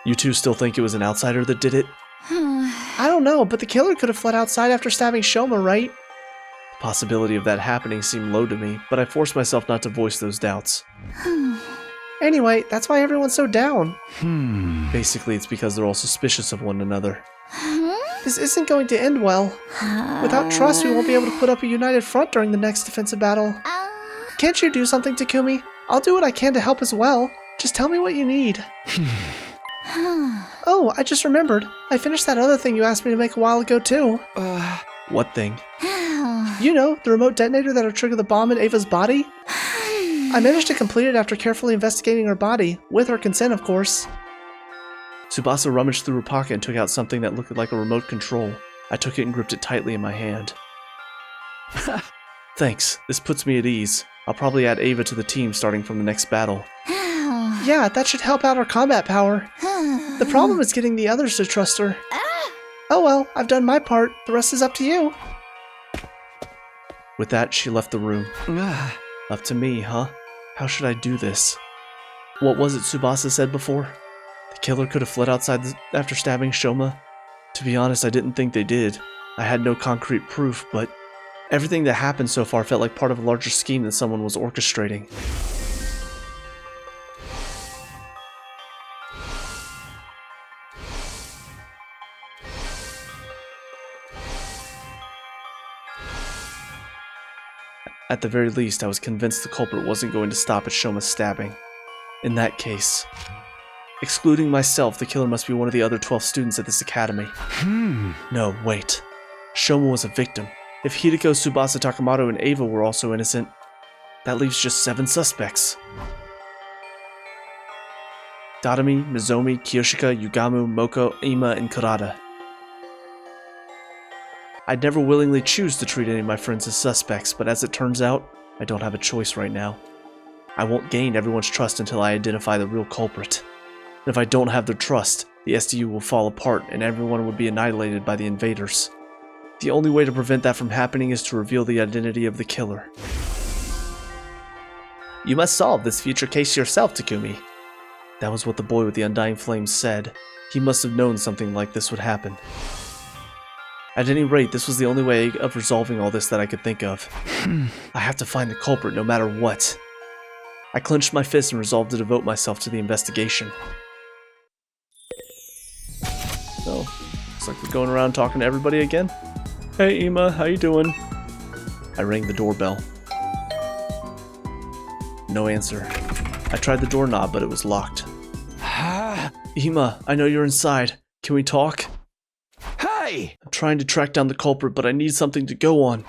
You two still think it was an outsider that did it? I don't know, but the killer could have fled outside after stabbing Shoma, right? The possibility of that happening seemed low to me, but I forced myself not to voice those doubts. Anyway, that's why everyone's so down. Basically, it's because they're all suspicious of one another. This isn't going to end well. Without trust, we won't be able to put up a united front during the next defensive battle. Can't you do something, Takumi? I'll do what I can to help as well. Just tell me what you need. Oh, I just remembered. I finished that other thing you asked me to make a while ago, too. What thing? You know, the remote detonator that'll trigger the bomb in Ava's body? I managed to complete it after carefully investigating her body, with her consent, of course. Tsubasa rummaged through her pocket and took out something that looked like a remote control. I took it and gripped it tightly in my hand. Thanks, this puts me at ease. I'll probably add Ava to the team starting from the next battle. Yeah, that should help out our combat power. The problem is getting the others to trust her. Oh well, I've done my part. The rest is up to you. With that, she left the room. Up to me, huh? How should I do this? What was it Tsubasa said before? The killer could have fled outside after stabbing Shoma? To be honest, I didn't think they did. I had no concrete proof, but Everything that happened so far felt like part of a larger scheme that someone was orchestrating. At the very least, I was convinced the culprit wasn't going to stop at Shoma's stabbing. In that case, excluding myself, the killer must be one of the other 12 students at this academy. No, wait. Shoma was a victim. If Hideko, Tsubasa, Takamoto, and Ava were also innocent, that leaves just 7 suspects. Dadami, Nozomi, Kiyoshika, Yugamu, Moko, Ima, and Kurata. I'd never willingly choose to treat any of my friends as suspects, but as it turns out, I don't have a choice right now. I won't gain everyone's trust until I identify the real culprit. And if I don't have their trust, the SDU will fall apart and everyone would be annihilated by the invaders. The only way to prevent that from happening is to reveal the identity of the killer. You must solve this future case yourself, Takumi. That was what the boy with the undying flame said. He must have known something like this would happen. At any rate, this was the only way of resolving all this that I could think of. I have to find the culprit no matter what. I clenched my fist and resolved to devote myself to the investigation. So, looks like we're going around talking to everybody again. Hey Ima, how you doing? I rang the doorbell. No answer. I tried the doorknob, but it was locked. Ima, I know you're inside. Can we talk? Hey! I'm trying to track down the culprit, but I need something to go on.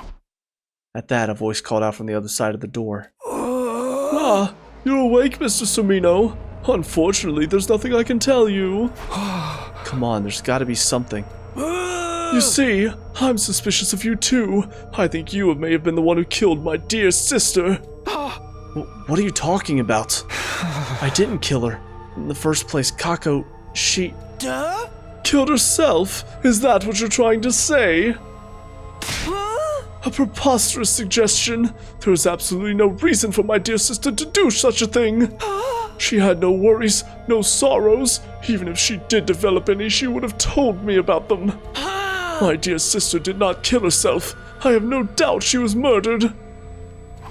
At that, a voice called out from the other side of the door. Ah, you're awake, Mr. Sumino. Unfortunately, there's nothing I can tell you. Come on, there's gotta be something. You see, I'm suspicious of you too. I think you may have been the one who killed my dear sister. What are you talking about? I didn't kill her. In the first place, Kako, she... Duh? Killed herself? Is that what you're trying to say? A preposterous suggestion. There is absolutely no reason for my dear sister to do such a thing. She had no worries, no sorrows. Even if she did develop any, she would have told me about them. My dear sister did not kill herself. I have no doubt she was murdered.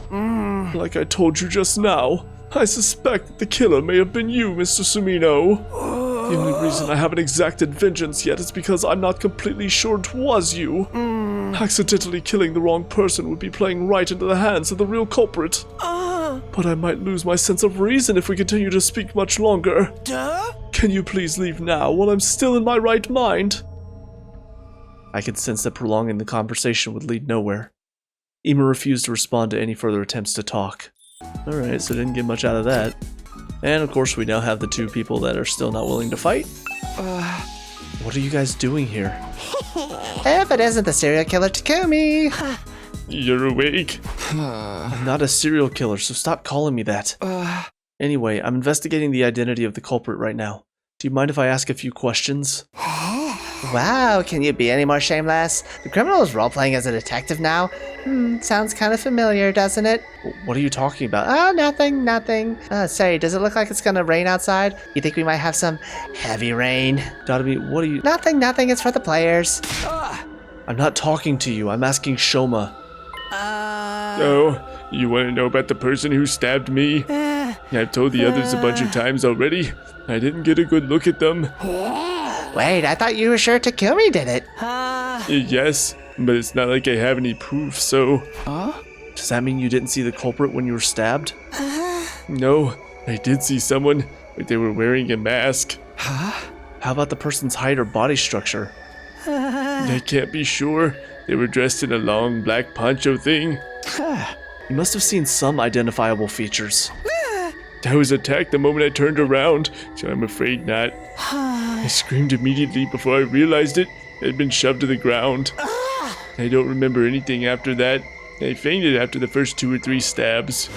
Like I told you just now, I suspect that the killer may have been you, Mr. Sumino. The only reason I haven't exacted vengeance yet is because I'm not completely sure it was you. Accidentally killing the wrong person would be playing right into the hands of the real culprit. But I might lose my sense of reason if we continue to speak much longer. Duh? Can you please leave now while I'm still in my right mind? I could sense that prolonging the conversation would lead nowhere. Ima refused to respond to any further attempts to talk. Alright, so didn't get much out of that. And of course we now have the 2 people that are still not willing to fight. What are you guys doing here? If it isn't the serial killer Takumi. You're awake? I'm not a serial killer, so stop calling me that. Anyway, I'm investigating the identity of the culprit right now. Do you mind if I ask a few questions? Wow, can you be any more shameless? The criminal is role-playing as a detective now. Sounds kind of familiar, doesn't it? What are you talking about? Oh, nothing. Say, does it look like it's gonna rain outside? You think we might have some heavy rain? Dadami, what are you... Nothing, it's for the players. I'm not talking to you, I'm asking Shoma. Oh, you want to know about the person who stabbed me? I've told the others a bunch of times already. I didn't get a good look at them. Wait, I thought you were sure Takumi did it. Yes, but it's not like I have any proof, so... Does that mean you didn't see the culprit when you were stabbed? No, I did see someone, but they were wearing a mask. How about the person's height or body structure? I can't be sure. They were dressed in a long black poncho thing. You must have seen some identifiable features. I was attacked the moment I turned around, so I'm afraid not. I screamed immediately before I realized it. I'd been shoved to the ground. I don't remember anything after that. I fainted after the first 2 or 3 stabs.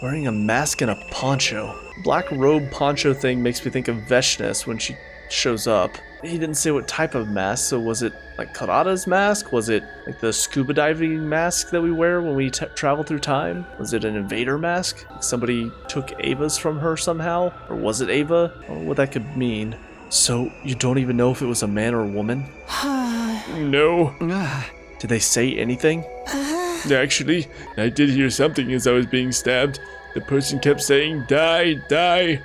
Wearing a mask and a poncho. Black robe poncho thing makes me think of Veshnes when she shows up. He didn't say what type of mask, so was it like Karada's mask? Was it like the scuba diving mask that we wear when we travel through time? Was it an invader mask? Like somebody took Ava's from her somehow? Or was it Ava? I don't know what that could mean. So, you don't even know if it was a man or a woman? No. Did they say anything? Actually, I did hear something as I was being stabbed. The person kept saying, die, die.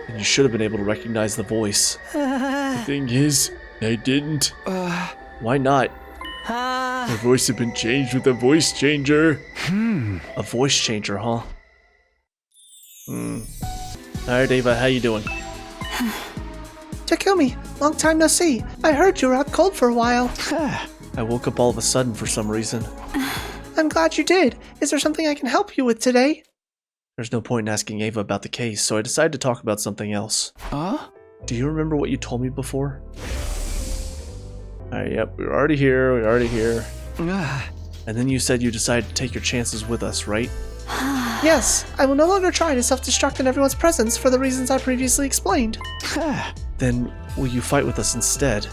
And you should have been able to recognize the voice. The thing is, I didn't. Why not? My voice had been changed with a voice changer. A voice changer, huh? Alright, Ava, how you doing? Takumi, long time no see. I heard you were out cold for a while. I woke up all of a sudden for some reason. I'm glad you did. Is there something I can help you with today? There's no point in asking Ava about the case, so I decided to talk about something else. Huh? Do you remember what you told me before? Alright, yep, we're already here. And then you said you decided to take your chances with us, right? Yes, I will no longer try to self-destruct in everyone's presence for the reasons I previously explained. Then, will you fight with us instead?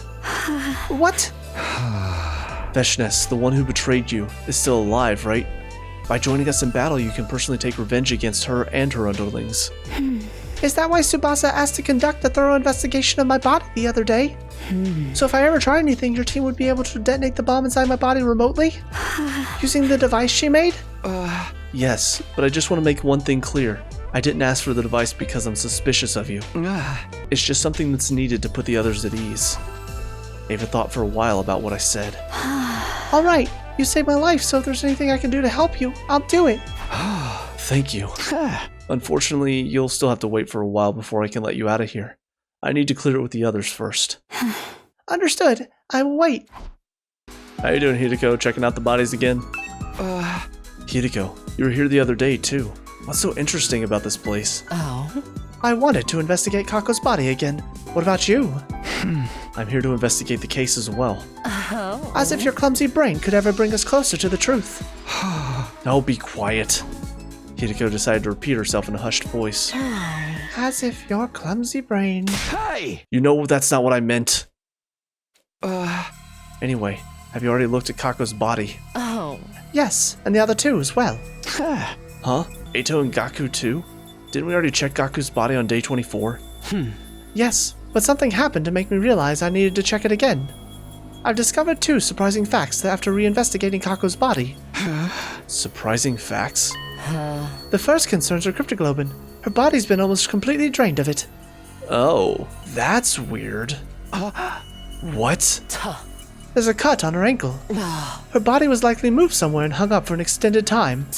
What? Veshnes, the one who betrayed you, is still alive, right? By joining us in battle, you can personally take revenge against her and her underlings. Is that why Tsubasa asked to conduct a thorough investigation of my body the other day? So if I ever try anything, your team would be able to detonate the bomb inside my body remotely? Using the device she made? Yes, but I just want to make one thing clear. I didn't ask for the device because I'm suspicious of you. It's just something that's needed to put the others at ease. Ava thought for a while about what I said. Alright, you saved my life, so if there's anything I can do to help you, I'll do it. Thank you. Unfortunately, you'll still have to wait for a while before I can let you out of here. I need to clear it with the others first. Understood. I will wait. How you doing, Hideko? Checking out the bodies again? Hideko, you were here the other day, too. What's so interesting about this place? Oh? I wanted to investigate Kako's body again. What about you? I'm here to investigate the case as well. Oh? As if your clumsy brain could ever bring us closer to the truth. Oh, be quiet. Hideko decided to repeat herself in a hushed voice. As if your clumsy brain... Hey! You know that's not what I meant. Anyway, have you already looked at Kako's body? Oh. Yes, and the other two as well. Huh? Eito and Gaku too? Didn't we already check Gaku's body on day 24? Yes, but something happened to make me realize I needed to check it again. I've discovered two surprising facts after reinvestigating Kako's body. Surprising facts? The first concerns her cryptoglobin. Her body's been almost completely drained of it. Oh, that's weird. What? There's a cut on her ankle. Her body was likely moved somewhere and hung up for an extended time.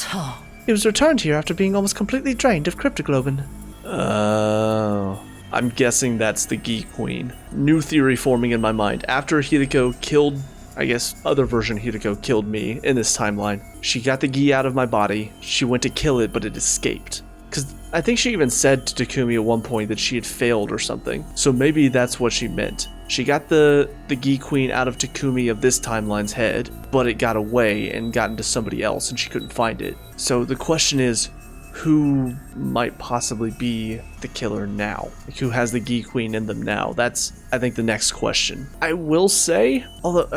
It was returned here after being almost completely drained of cryptoglobin. Oh. I'm guessing that's the Gi Queen. New theory forming in my mind. After Hideko killed, I guess, other version Hideko killed me in this timeline, she got the Gi out of my body, she went to kill it, but it escaped. Because I think she even said to Takumi at one point that she had failed or something. So maybe that's what she meant. She got the Gi Queen out of Takumi of this timeline's head, but it got away and got into somebody else and she couldn't find it. So the question is, who might possibly be the killer now? Like, who has the Gi Queen in them now? That's, I think, the next question. I will say, although,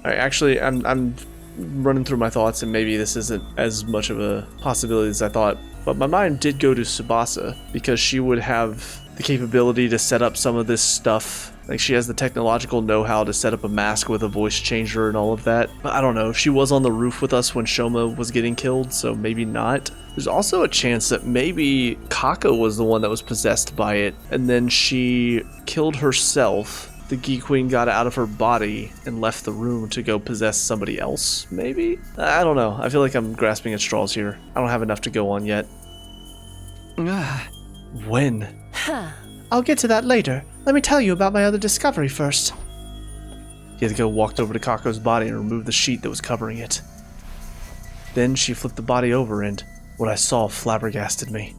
actually, I'm running through my thoughts and maybe this isn't as much of a possibility as I thought, but my mind did go to Tsubasa because she would have the capability to set up some of this stuff. Like, she has the technological know-how to set up a mask with a voice changer and all of that. But I don't know, she was on the roof with us when Shoma was getting killed, so maybe not. There's also a chance that maybe Kako was the one that was possessed by it, and then she killed herself. The Gi Queen got out of her body and left the room to go possess somebody else, maybe? I don't know. I feel like I'm grasping at straws here. I don't have enough to go on yet. When? I'll get to that later. Let me tell you about my other discovery first. Hideko walked over to Kako's body and removed the sheet that was covering it. Then she flipped the body over and what I saw flabbergasted me.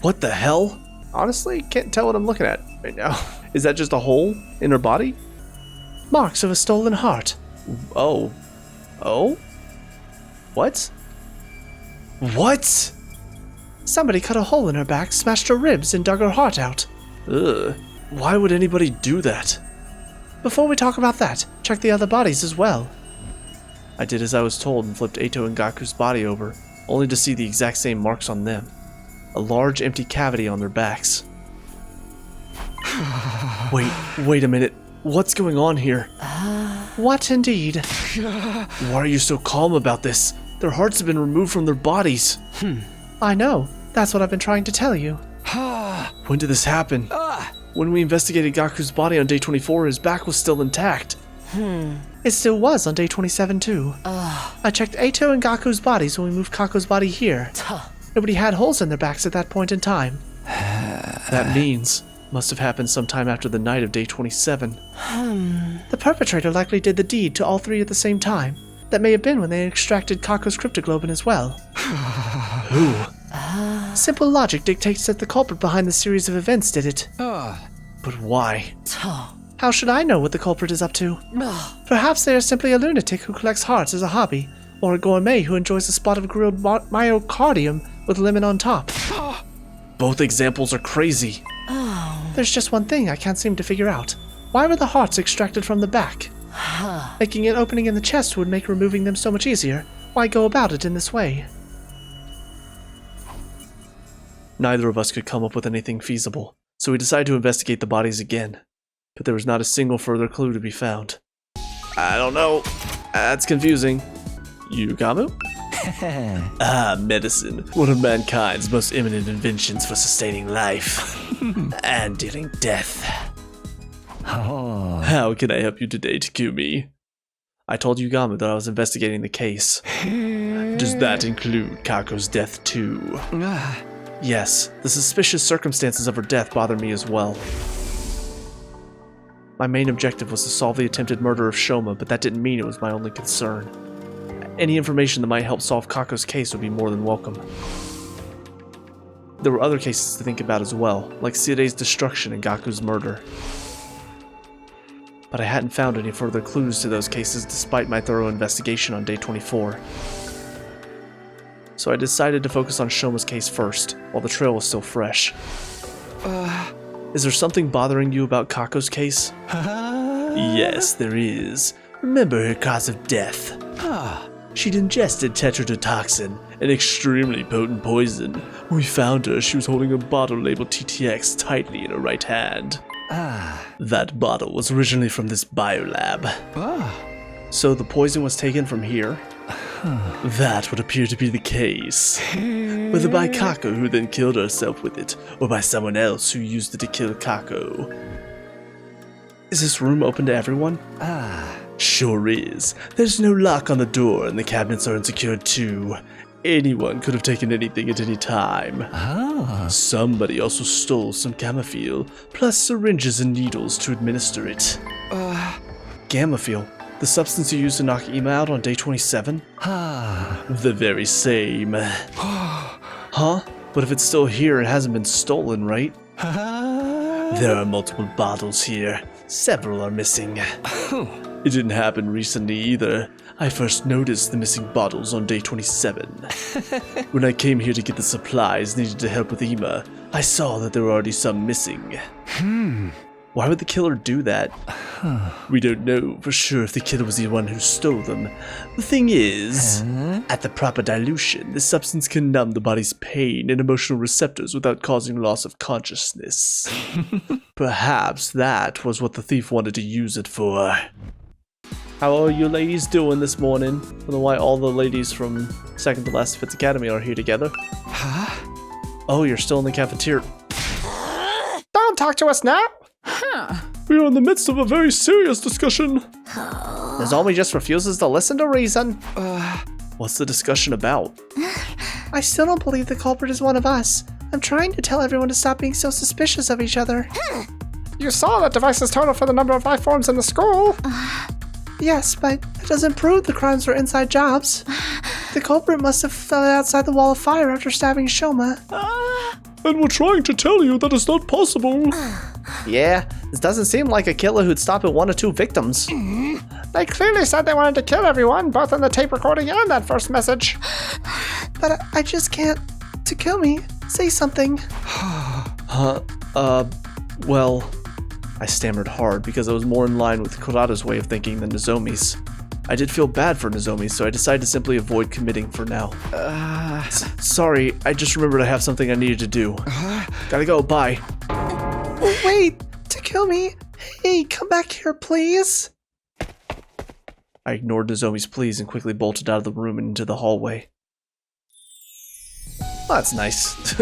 What the hell? Honestly, can't tell what I'm looking at right now. Is that just a hole in her body? Marks of a stolen heart. Oh. Oh? What? What? Somebody cut a hole in her back, smashed her ribs, and dug her heart out. Ugh. Why would anybody do that? Before we talk about that, check the other bodies as well. I did as I was told and flipped Eito and Gaku's body over, only to see the exact same marks on them. A large empty cavity on their backs. Wait a minute. What's going on here? What indeed? Why are you so calm about this? Their hearts have been removed from their bodies. I know. That's what I've been trying to tell you. When did this happen? When we investigated Gaku's body on day 24, his back was still intact. It still was on day 27 too. I checked Eito and Gaku's bodies when we moved Kako's body here. Nobody had holes in their backs at that point in time. That means must have happened sometime after the night of day 27. The perpetrator likely did the deed to all three at the same time. That may have been when they extracted Kako's cryptoglobin as well. Who? Simple logic dictates that the culprit behind the series of events did it. But why? How should I know what the culprit is up to? Perhaps they are simply a lunatic who collects hearts as a hobby, or a gourmet who enjoys a spot of grilled myocardium with lemon on top. Both examples are crazy. There's just one thing I can't seem to figure out. Why were the hearts extracted from the back? Making an opening in the chest would make removing them so much easier. Why go about it in this way? Neither of us could come up with anything feasible, so we decided to investigate the bodies again. But there was not a single further clue to be found. I don't know. That's confusing. You, Gamu? Medicine. One of mankind's most eminent inventions for sustaining life and dealing death. How can I help you today, Takumi? I told Gamu that I was investigating the case. Does that include Kako's death too? Yes, the suspicious circumstances of her death bother me as well. My main objective was to solve the attempted murder of Shoma, but that didn't mean it was my only concern. Any information that might help solve Kako's case would be more than welcome. There were other cases to think about as well, like Sire's destruction and Gaku's murder. But I hadn't found any further clues to those cases despite my thorough investigation on day 24. So I decided to focus on Shoma's case first, while the trail was still fresh. Is there something bothering you about Kako's case? Yes, there is. Remember her cause of death. She'd ingested tetrodotoxin, an extremely potent poison. When we found her, she was holding a bottle labeled TTX tightly in her right hand. That bottle was originally from this biolab. So the poison was taken from here? That would appear to be the case. Whether by Kako, who then killed herself with it, or by someone else who used it to kill Kako. Is this room open to everyone? Sure is. There's no lock on the door and the cabinets are unsecured too. Anyone could have taken anything at any time. Somebody also stole some Gammaphil, plus syringes and needles to administer it. Gammaphil? The substance you used to knock Ima out on day 27? The very same. Huh? But if it's still here, it hasn't been stolen, right? There are multiple bottles here. Several are missing. It didn't happen recently either. I first noticed the missing bottles on day 27. When I came here to get the supplies needed to help with Ima, I saw that there were already some missing. Why would the killer do that? We don't know for sure if the killer was the one who stole them. The thing is, at the proper dilution, this substance can numb the body's pain and emotional receptors without causing loss of consciousness. Perhaps that was what the thief wanted to use it for. How are you ladies doing this morning? I don't know why all the ladies from Second to Last Defense Academy are here together. Oh, you're still in the cafeteria. Don't talk to us now! We are in the midst of a very serious discussion. Nozomi just refuses to listen to reason. What's the discussion about? I still don't believe the culprit is one of us. I'm trying to tell everyone to stop being so suspicious of each other. You saw that device's total for the number of life forms in the school. Yes, but that doesn't prove the crimes were inside jobs. The culprit must have fell outside the wall of fire after stabbing Shoma. And we're trying to tell you that it's not possible. Yeah, this doesn't seem like a killer who'd stop at 1 or 2 victims. They clearly said they wanted to kill everyone, both in the tape recording and that first message. But I just can't. To kill me, say something. Well, I stammered hard because I was more in line with Kurata's way of thinking than Nozomi's. I did feel bad for Nozomi, so I decided to simply avoid committing for now. Sorry, I just remembered I have something I needed to do. Gotta go, bye. Wait, to kill me, Hey, come back here, please. I ignored Nozomi's pleas and quickly bolted out of the room and into the hallway. Well, that's nice.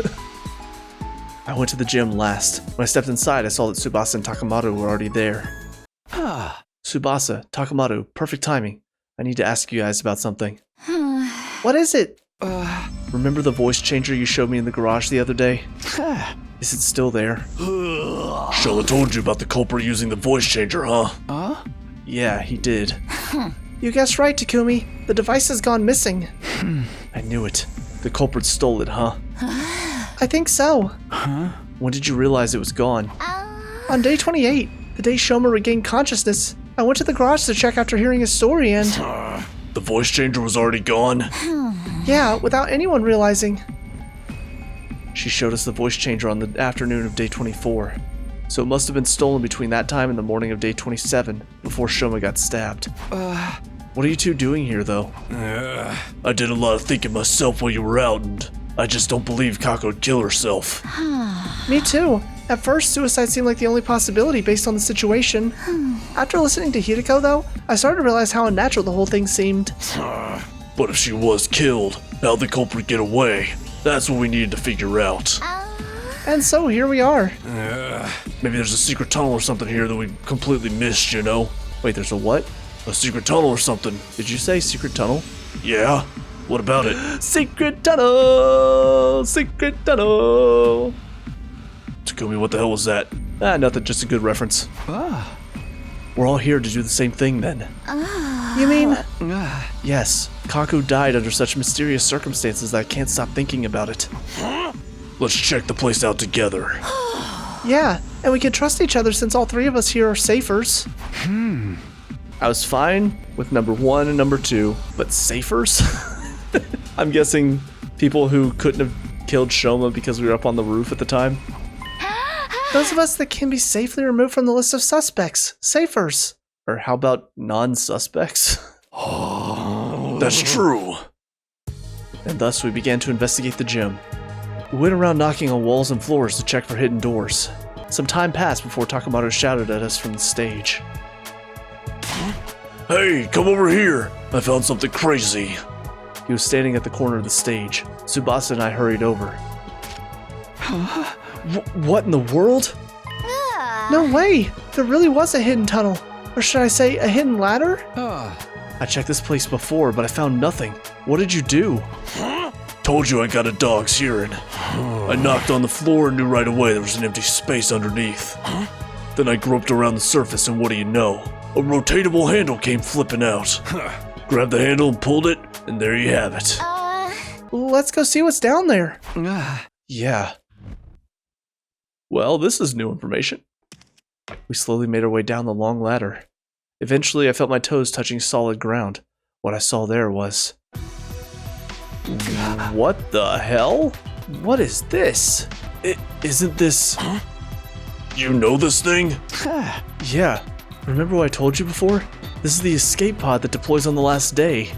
I went to the gym last. When I stepped inside, I saw that Tsubasa and Takamaru were already there. Tsubasa, Takamaru, perfect timing. I need to ask you guys about something. What is it? Remember the voice changer you showed me in the garage the other day? Is it still there? Shoma told you about the culprit using the voice changer, huh? Yeah, he did. You guessed right, Takumi. The device has gone missing. I knew it. The culprit stole it, huh? I think so. When did you realize it was gone? On day 28, the day Shoma regained consciousness, I went to the garage to check after hearing his story and... The voice changer was already gone? Yeah, without anyone realizing. She showed us the voice changer on the afternoon of day 24. So it must have been stolen between that time and the morning of day 27, before Shoma got stabbed. What are you two doing here, though? I did a lot of thinking myself while you were out, and I just don't believe Kako would kill herself. Me too. At first, suicide seemed like the only possibility based on the situation. After listening to Hideko, though, I started to realize how unnatural the whole thing seemed. But if she was killed, how'd the culprit get away? That's what we needed to figure out. And so here we are. Maybe there's a secret tunnel or something here that we completely missed, you know? Wait, there's a what? A secret tunnel or something. Did you say secret tunnel? Yeah? What about it? Secret tunnel! Secret tunnel! Takumi, what the hell was that? Nothing, just a good reference. We're all here to do the same thing then. You mean? Yes, Kaku died under such mysterious circumstances that I can't stop thinking about it. Let's check the place out together. Yeah, and we can trust each other since all three of us here are safers. I was fine with number 1 and number 2, but safers? I'm guessing people who couldn't have killed Shoma because we were up on the roof at the time. Those of us that can be safely removed from the list of suspects. Safers. Or how about non-suspects? That's true. And thus we began to investigate the gym. We went around knocking on walls and floors to check for hidden doors. Some time passed before Takamaru shouted at us from the stage. Hey, come over here. I found something crazy. He was standing at the corner of the stage. Tsubasa and I hurried over. What in the world? No way! There really was a hidden tunnel. Or should I say, a hidden ladder? I checked this place before, but I found nothing. What did you do? Told you I got a dog's hearing. I knocked on the floor and knew right away there was an empty space underneath. Then I groped around the surface and what do you know? A rotatable handle came flipping out. Grabbed the handle and pulled it, and there you have it. Let's go see what's down there. Yeah. Well, this is new information. We slowly made our way down the long ladder. Eventually, I felt my toes touching solid ground. What I saw there was... What the hell? What is this? Isn't this... You know this thing? Yeah. Remember what I told you before? This is the escape pod that deploys on the last day.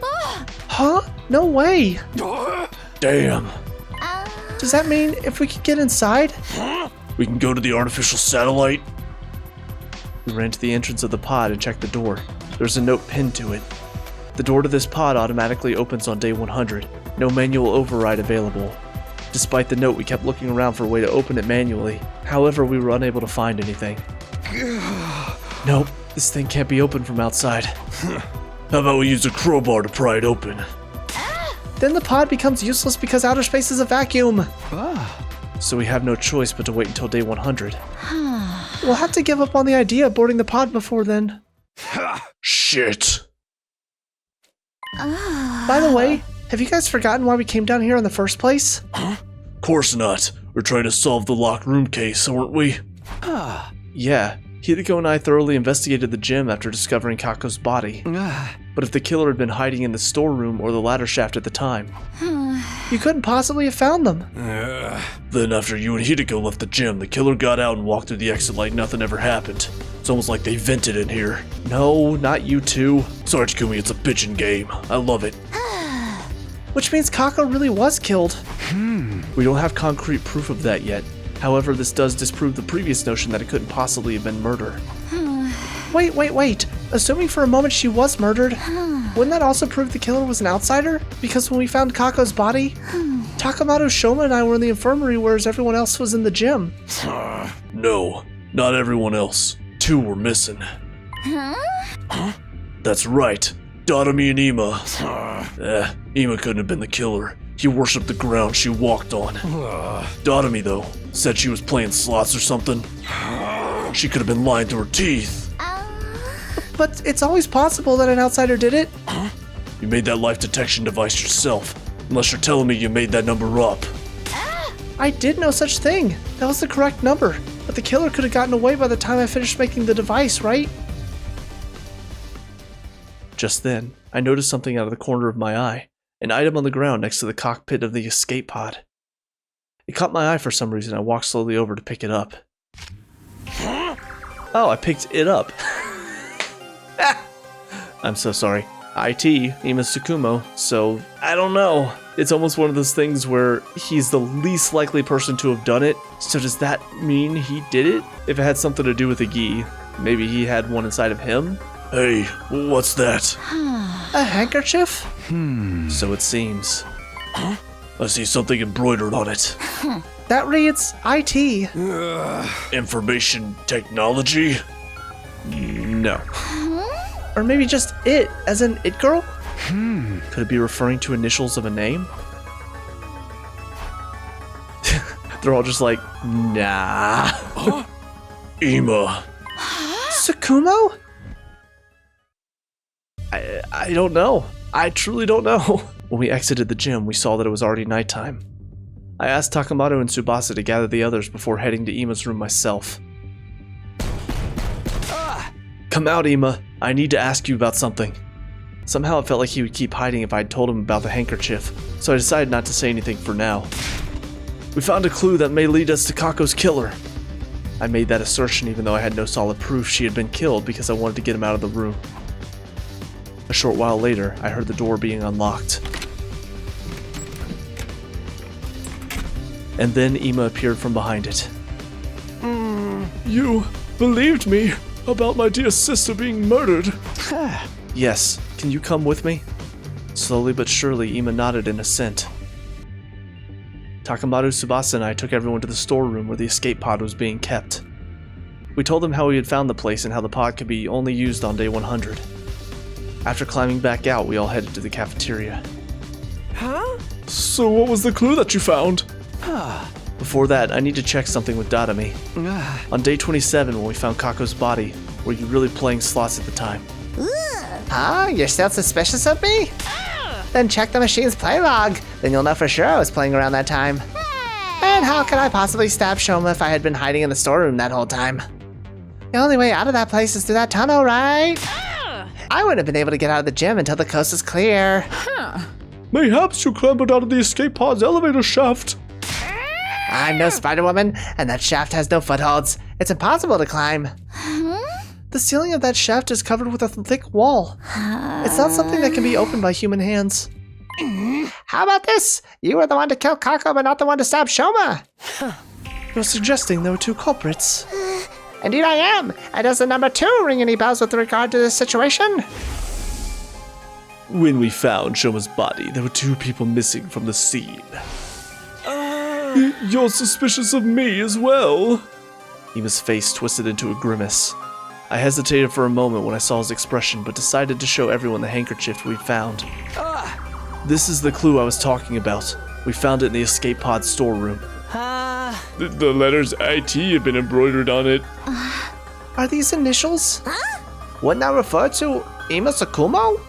Huh? No way! Damn. Does that mean if we could get inside? We can go to the artificial satellite? We ran to the entrance of the pod and checked the door. There's a note pinned to it. The door to this pod automatically opens on day 100. No manual override available. Despite the note, we kept looking around for a way to open it manually. However, we were unable to find anything. Nope, this thing can't be opened from outside. How about we use a crowbar to pry it open? Then the pod becomes useless because outer space is a vacuum. So we have no choice but to wait until day 100. We'll have to give up on the idea of boarding the pod before then. Shit. By the way, have you guys forgotten why we came down here in the first place? Of course not. We're trying to solve the locked room case, aren't we? Yeah, Hideko and I thoroughly investigated the gym after discovering Kako's body. But if the killer had been hiding in the storeroom or the ladder shaft at the time... You couldn't possibly have found them. Then after you and Hideko left the gym, the killer got out and walked through the exit like nothing ever happened. It's almost like they vented in here. No, not you two. Sorry, Takumi, it's a bitchin' game. I love it. Which means Kako really was killed. We don't have concrete proof of that yet, However, this does disprove the previous notion that it couldn't possibly have been murder. Wait. Assuming for a moment she was murdered, wouldn't that also prove the killer was an outsider? Because when we found Kako's body, Takamado, Shoma, and I were in the infirmary, whereas everyone else was in the gym. No, not everyone else. 2 were missing. That's right. Datami and Ima. Ima couldn't have been the killer. He worshipped the ground she walked on. Datami, though, said she was playing slots or something. She could have been lying to her teeth. But it's always possible that an outsider did it. You made that life detection device yourself. Unless you're telling me you made that number up. I did no such thing. That was the correct number. But the killer could have gotten away by the time I finished making the device, right? Just then, I noticed something out of the corner of my eye. An item on the ground next to the cockpit of the escape pod. It caught my eye for some reason. I walked slowly over to pick it up. Oh, I picked it up. I'm so sorry. IT, Ima Tsukumo, so I don't know. It's almost one of those things where he's the least likely person to have done it, so does that mean he did it? If it had something to do with a gi, maybe he had one inside of him? Hey, what's that? A handkerchief? So it seems. I see something embroidered on it. That reads IT. Information technology? No. Or maybe just it, as in it girl? Could it be referring to initials of a name? They're all just like, nah. Ima. Tsukumo? I don't know. I truly don't know. When we exited the gym, we saw that it was already nighttime. I asked Takamado and Tsubasa to gather the others before heading to Ima's room myself. Come out, Ima. I need to ask you about something. Somehow it felt like he would keep hiding if I'd told him about the handkerchief, so I decided not to say anything for now. We found a clue that may lead us to Kako's killer. I made that assertion even though I had no solid proof she had been killed because I wanted to get him out of the room. A short while later, I heard the door being unlocked. And then Ima appeared from behind it. You believed me about my dear sister being murdered. Yes, can you come with me? Slowly but surely, Ima nodded in assent. Takamado, Tsubasa, and I took everyone to the storeroom where the escape pod was being kept. We told them how we had found the place and how the pod could be only used on day 100. After climbing back out, we all headed to the cafeteria. So what was the clue that you found? Before that, I need to check something with Datami. On day 27, when we found Kako's body, were you really playing slots at the time? You're still suspicious of me? Then check the machine's play log. Then you'll know for sure I was playing around that time. And how could I possibly stab Shoma if I had been hiding in the storeroom that whole time? The only way out of that place is through that tunnel, right? I wouldn't have been able to get out of the gym until the coast is clear. Mayhaps you clambered out of the escape pod's elevator shaft. I'm no Spider-Woman, and that shaft has no footholds. It's impossible to climb. The ceiling of that shaft is covered with a thick wall. It's not something that can be opened by human hands. How about this? You were the one to kill Kako, but not the one to stab Shoma. You're suggesting there were 2 culprits? Indeed I am. And does the number 2 ring any bells with regard to this situation? When we found Shoma's body, there were 2 people missing from the scene. You're suspicious of me as well? Ima's face twisted into a grimace. I hesitated for a moment when I saw his expression, but decided to show everyone the handkerchief we'd found. This is the clue I was talking about. We found it in the escape pod storeroom. The letters IT had been embroidered on it. Are these initials? Wouldn't that refer to Ima Tsukumo?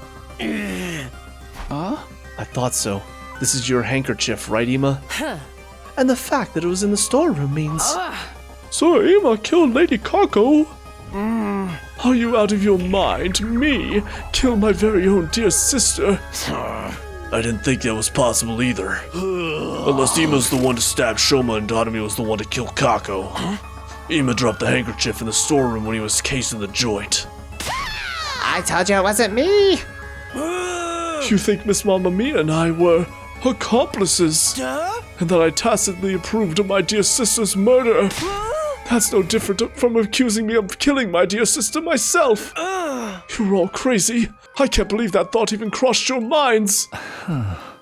I thought so. This is your handkerchief, right, Ima? And the fact that it was in the storeroom means... So Ima killed Lady Kako? Are you out of your mind? Me? Kill my very own dear sister? I didn't think that was possible either. Unless Ima's the one to stab Shoma and Datami was the one to kill Kako. Ima dropped the handkerchief in the storeroom when he was casing the joint. I told you it wasn't me. You think Miss Mamma Mia and I were accomplices. And that I tacitly approved of my dear sister's murder. That's no different from accusing me of killing my dear sister myself. You're all crazy. I can't believe that thought even crossed your minds.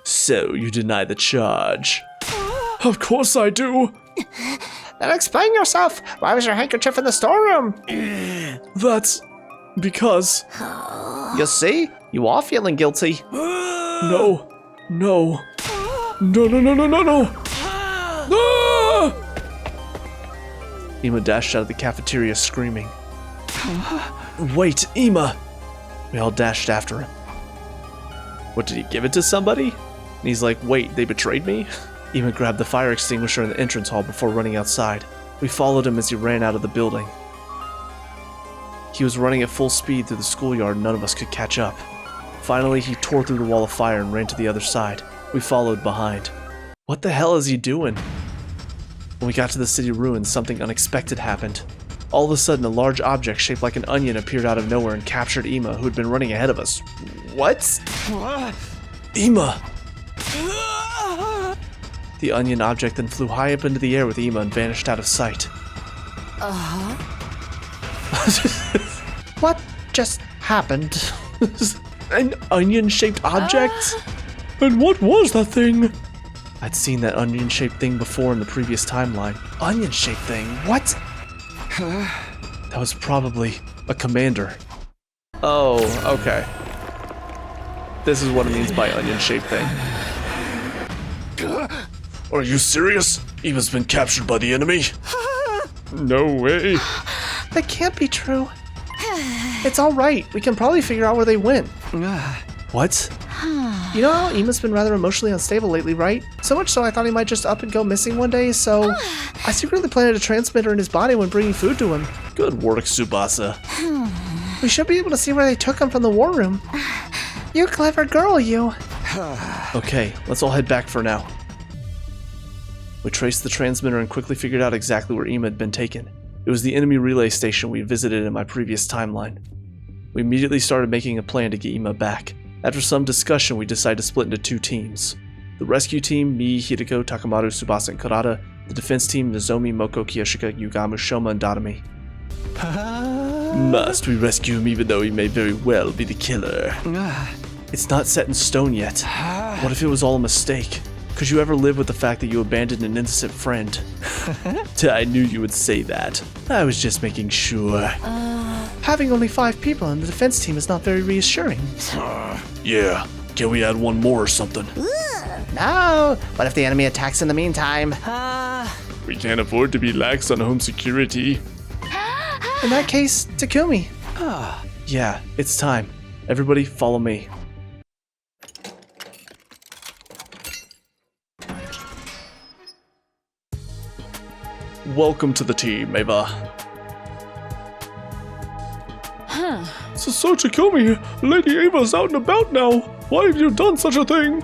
So, you deny the charge? Of course I do. Then explain yourself. Why was your handkerchief in the storeroom? That's because... You see? You are feeling guilty. No. No. No, no, no, no, no, no. Ah! Ima dashed out of the cafeteria screaming. Wait, Ima! We all dashed after him. What, did he give it to somebody? And he's like, wait, they betrayed me? Ima grabbed the fire extinguisher in the entrance hall before running outside. We followed him as he ran out of the building. He was running at full speed through the schoolyard and none of us could catch up. Finally, he tore through the wall of fire and ran to the other side. We followed behind. What the hell is he doing? When we got to the city ruins, something unexpected happened. All of a sudden, a large object shaped like an onion appeared out of nowhere and captured Ima, who had been running ahead of us. What? Ima! The onion object then flew high up into the air with Ima and vanished out of sight. What just happened? An onion-shaped object? And what was that thing? I'd seen that onion-shaped thing before in the previous timeline. Onion-shaped thing? What? That was probably a commander. Oh, okay. This is what it means by onion-shaped thing. Are you serious? Ima's been captured by the enemy? No way. That can't be true. It's all right. We can probably figure out where they went. What? You know how Ima's been rather emotionally unstable lately, right? So much so I thought he might just up and go missing one day, so I secretly planted a transmitter in his body when bringing food to him. Good work, Tsubasa. We should be able to see where they took him from the war room. You clever girl, you. Okay, let's all head back for now. We traced the transmitter and quickly figured out exactly where Ima had been taken. It was the enemy relay station we visited in my previous timeline. We immediately started making a plan to get Ima back. After some discussion, we decided to split into two teams. The rescue team, me, Hideko, Takamaru, Tsubasa, and Karada. The defense team, Nozomi, Moko, Kiyoshika, Yugamu, Shoma, and Dadami. Must we rescue him even though he may very well be the killer? It's not set in stone yet. What if it was all a mistake? Could you ever live with the fact that you abandoned an innocent friend? I knew you would say that. I was just making sure. Having only 5 people on the defense team is not very reassuring. Yeah, can we add one more or something? No! What if the enemy attacks in the meantime? We can't afford to be lax on home security. In that case, Takumi. Yeah, it's time. Everybody follow me. Welcome to the team, Eva. So Takumi, Lady Ava's out and about now. Why have you done such a thing?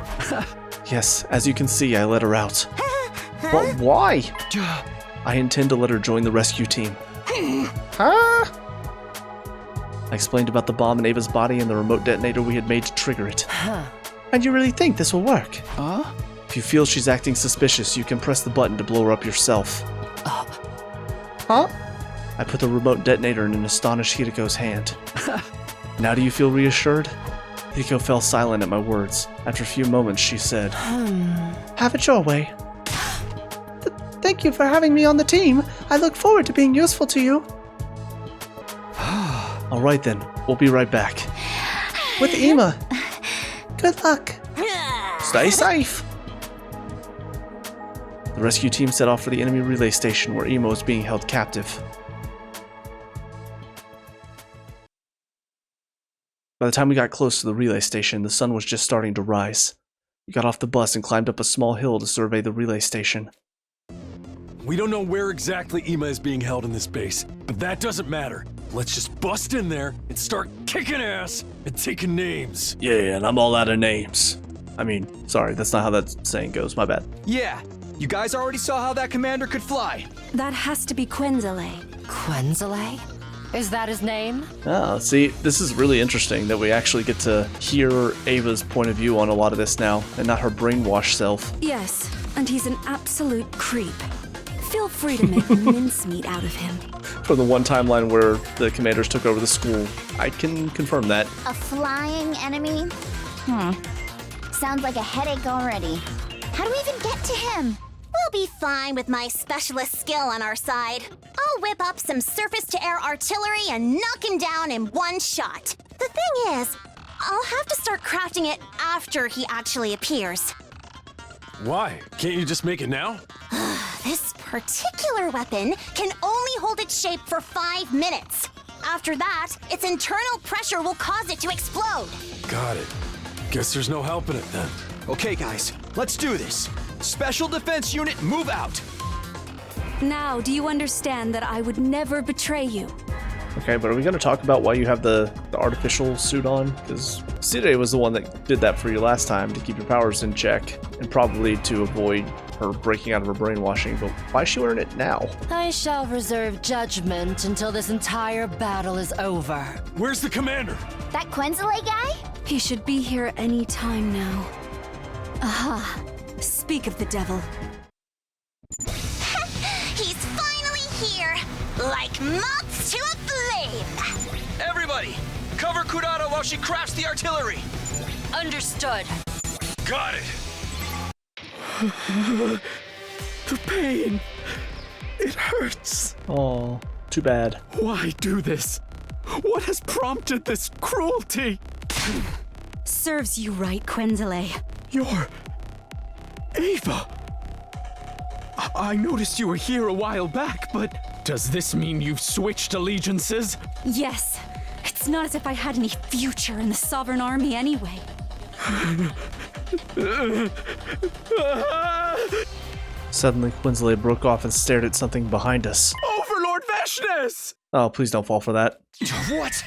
Yes, as you can see, I let her out. But why? I intend to let her join the rescue team. Huh? I explained about the bomb in Ava's body and the remote detonator we had made to trigger it. And you really think this will work? If you feel she's acting suspicious, you can press the button to blow her up yourself. Huh? I put the remote detonator in an astonished Hideko's hand. Now do you feel reassured? Hideko fell silent at my words. After a few moments, she said, Have it your way. Thank you for having me on the team. I look forward to being useful to you. All right then, we'll be right back. With Ima. Good luck. Stay safe! The rescue team set off for the enemy relay station where Ima was being held captive. By the time we got close to the relay station, the sun was just starting to rise. We got off the bus and climbed up a small hill to survey the relay station. We don't know where exactly Ima is being held in this base, but that doesn't matter. Let's just bust in there and start kicking ass and taking names. Yeah, and I'm all out of names. I mean, sorry, that's not how that saying goes, my bad. Yeah, you guys already saw how that commander could fly. That has to be Quenzele. Quenzele? Is that his name? Oh, see, this is really interesting that we actually get to hear Ava's point of view on a lot of this now, and not her brainwashed self. Yes, and he's an absolute creep. Feel free to make mincemeat out of him. From the one timeline where the commanders took over the school, I can confirm that. A flying enemy? Sounds like a headache already. How do we even get to him? We'll be fine with my specialist skill on our side. I'll whip up some surface-to-air artillery and knock him down in one shot. The thing is, I'll have to start crafting it after he actually appears. Why? Can't you just make it now? This particular weapon can only hold its shape for 5 minutes. After that, its internal pressure will cause it to explode. Got it. Guess there's no helping it then. Okay, guys, let's do this. Special Defense Unit, move out! Now, do you understand that I would never betray you? Okay, but are we going to talk about why you have the artificial suit on? Because Sire was the one that did that for you last time to keep your powers in check, and probably to avoid her breaking out of her brainwashing, but why is she wearing it now? I shall reserve judgment until this entire battle is over. Where's the commander? That Quenzele guy? He should be here any time now. Aha. Speak of the devil. He's finally here! Like moths to a flame! Everybody, cover Kurata while she crafts the artillery! Understood. Got it! The pain! It hurts! Oh, too bad. Why do this? What has prompted this cruelty? Serves you right, Quenzele. You're... Ava! I noticed you were here a while back, but does this mean you've switched allegiances? Yes. It's not as if I had any future in the Sovereign Army anyway. Suddenly, Quinsley broke off and stared at something behind us. Overlord Veshness! Oh, please don't fall for that. What?